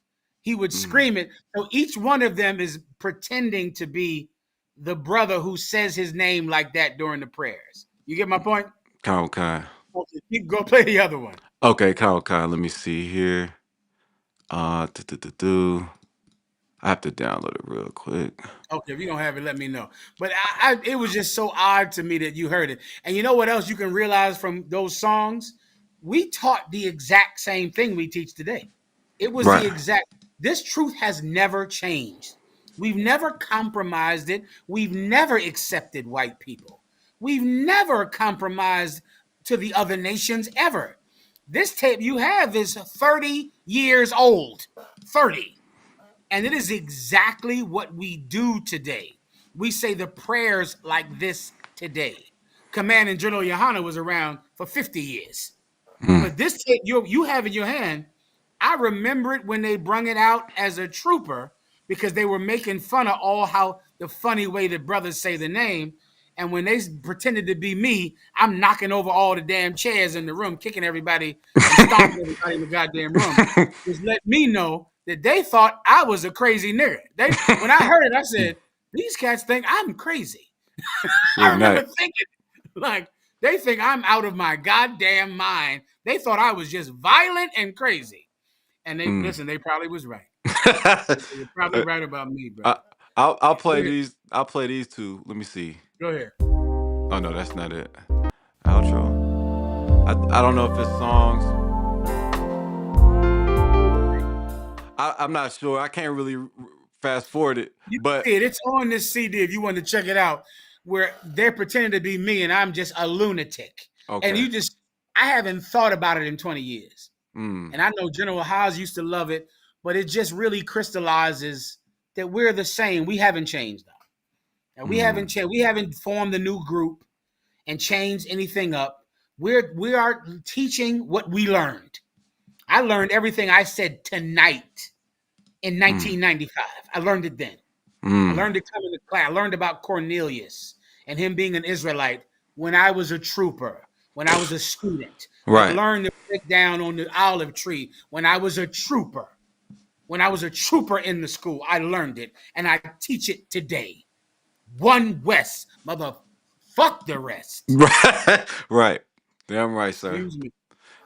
He would scream it. So each one of them is pretending to be the brother who says his name like that during the prayers. You get my point? Okay. Okay, you go play the other one. Okay, let me see here. I have to download it real quick. Okay, if you don't have it, let me know. But it was just so odd to me that you heard it. And you know what else you can realize from those songs? We taught the exact same thing we teach today. It was Right. the exact. This truth has never changed. We've never compromised it. We've never accepted white people. We've never compromised to the other nations ever. This tape you have is 30 years old. 30. And it is exactly what we do today. We say the prayers like this today. Commanding General Yohana was around for 50 years. But this tape you have in your hand, I remember it when they brung it out as a trooper because they were making fun of how the funny way the brothers say the name. And when they pretended to be me, I'm knocking over all the damn chairs in the room, kicking everybody and stomping everybody in the goddamn room. Just let me know that they thought I was a crazy nigga. When I heard it, I said, these cats think I'm crazy. I remember thinking, like, they think I'm out of my goddamn mind. They thought I was just violent and crazy. And they listen, they probably was right. You're probably right about me, bro. I'll play these. I'll play these 2. Let me see. Go ahead. Oh no, that's not it. Outro. I don't know if it's songs. I'm not sure. I can't really fast forward it. But It's on this CD if you want to check it out, where they're pretending to be me and I'm just a lunatic. okay. And I haven't thought about it in 20 years. And I know General Haas used to love it, but it just really crystallizes that we're the same. We haven't changed, though. And we haven't changed. We haven't formed a new group and changed anything up. We are teaching what we learned. I learned everything I said tonight in 1995. I learned it then. I learned to come into class. I learned about Cornelius and him being an Israelite when I was a trooper, when I was a student. Right. I learned to break down on the olive tree when I was a trooper. When I was a trooper in the school, I learned it, and I teach it today. One West, fuck the rest. Right. Damn right, sir. Excuse me.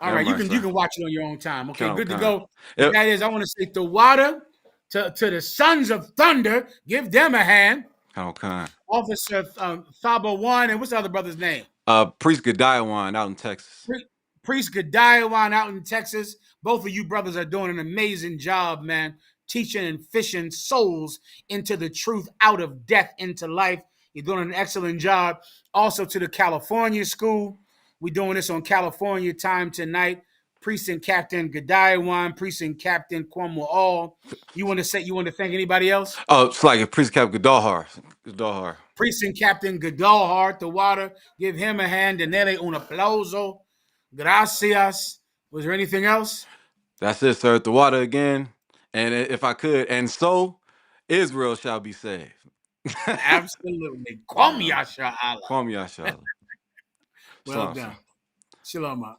All right, you can watch it on your own time. Okay, good to go. Yep. That is, I want to say the water to the Sons of Thunder. Give them a hand. Okay. Officer Thabo One, and what's the other brother's name? Priest Gadiawan out in Texas. Priest Gadiawan out in Texas. Both of you brothers are doing an amazing job, man, teaching and fishing souls into the truth, out of death into life. You're doing an excellent job. Also to the California school. We're doing this on California time tonight. Precinct Captain Gadiawan, Precinct Captain Kwame All. You want to thank anybody else? Oh, it's like Precinct Captain Gadalhar. Precinct Captain Gadalhar, the water. Give him a hand. Denele un aplauso. Gracias. Was there anything else? That's it, sir. The water again. And if I could, and so Israel shall be saved. Absolutely. Kwam Yasha Allah. Kwam Yasha. Well Shalom, done. sir. Shalom.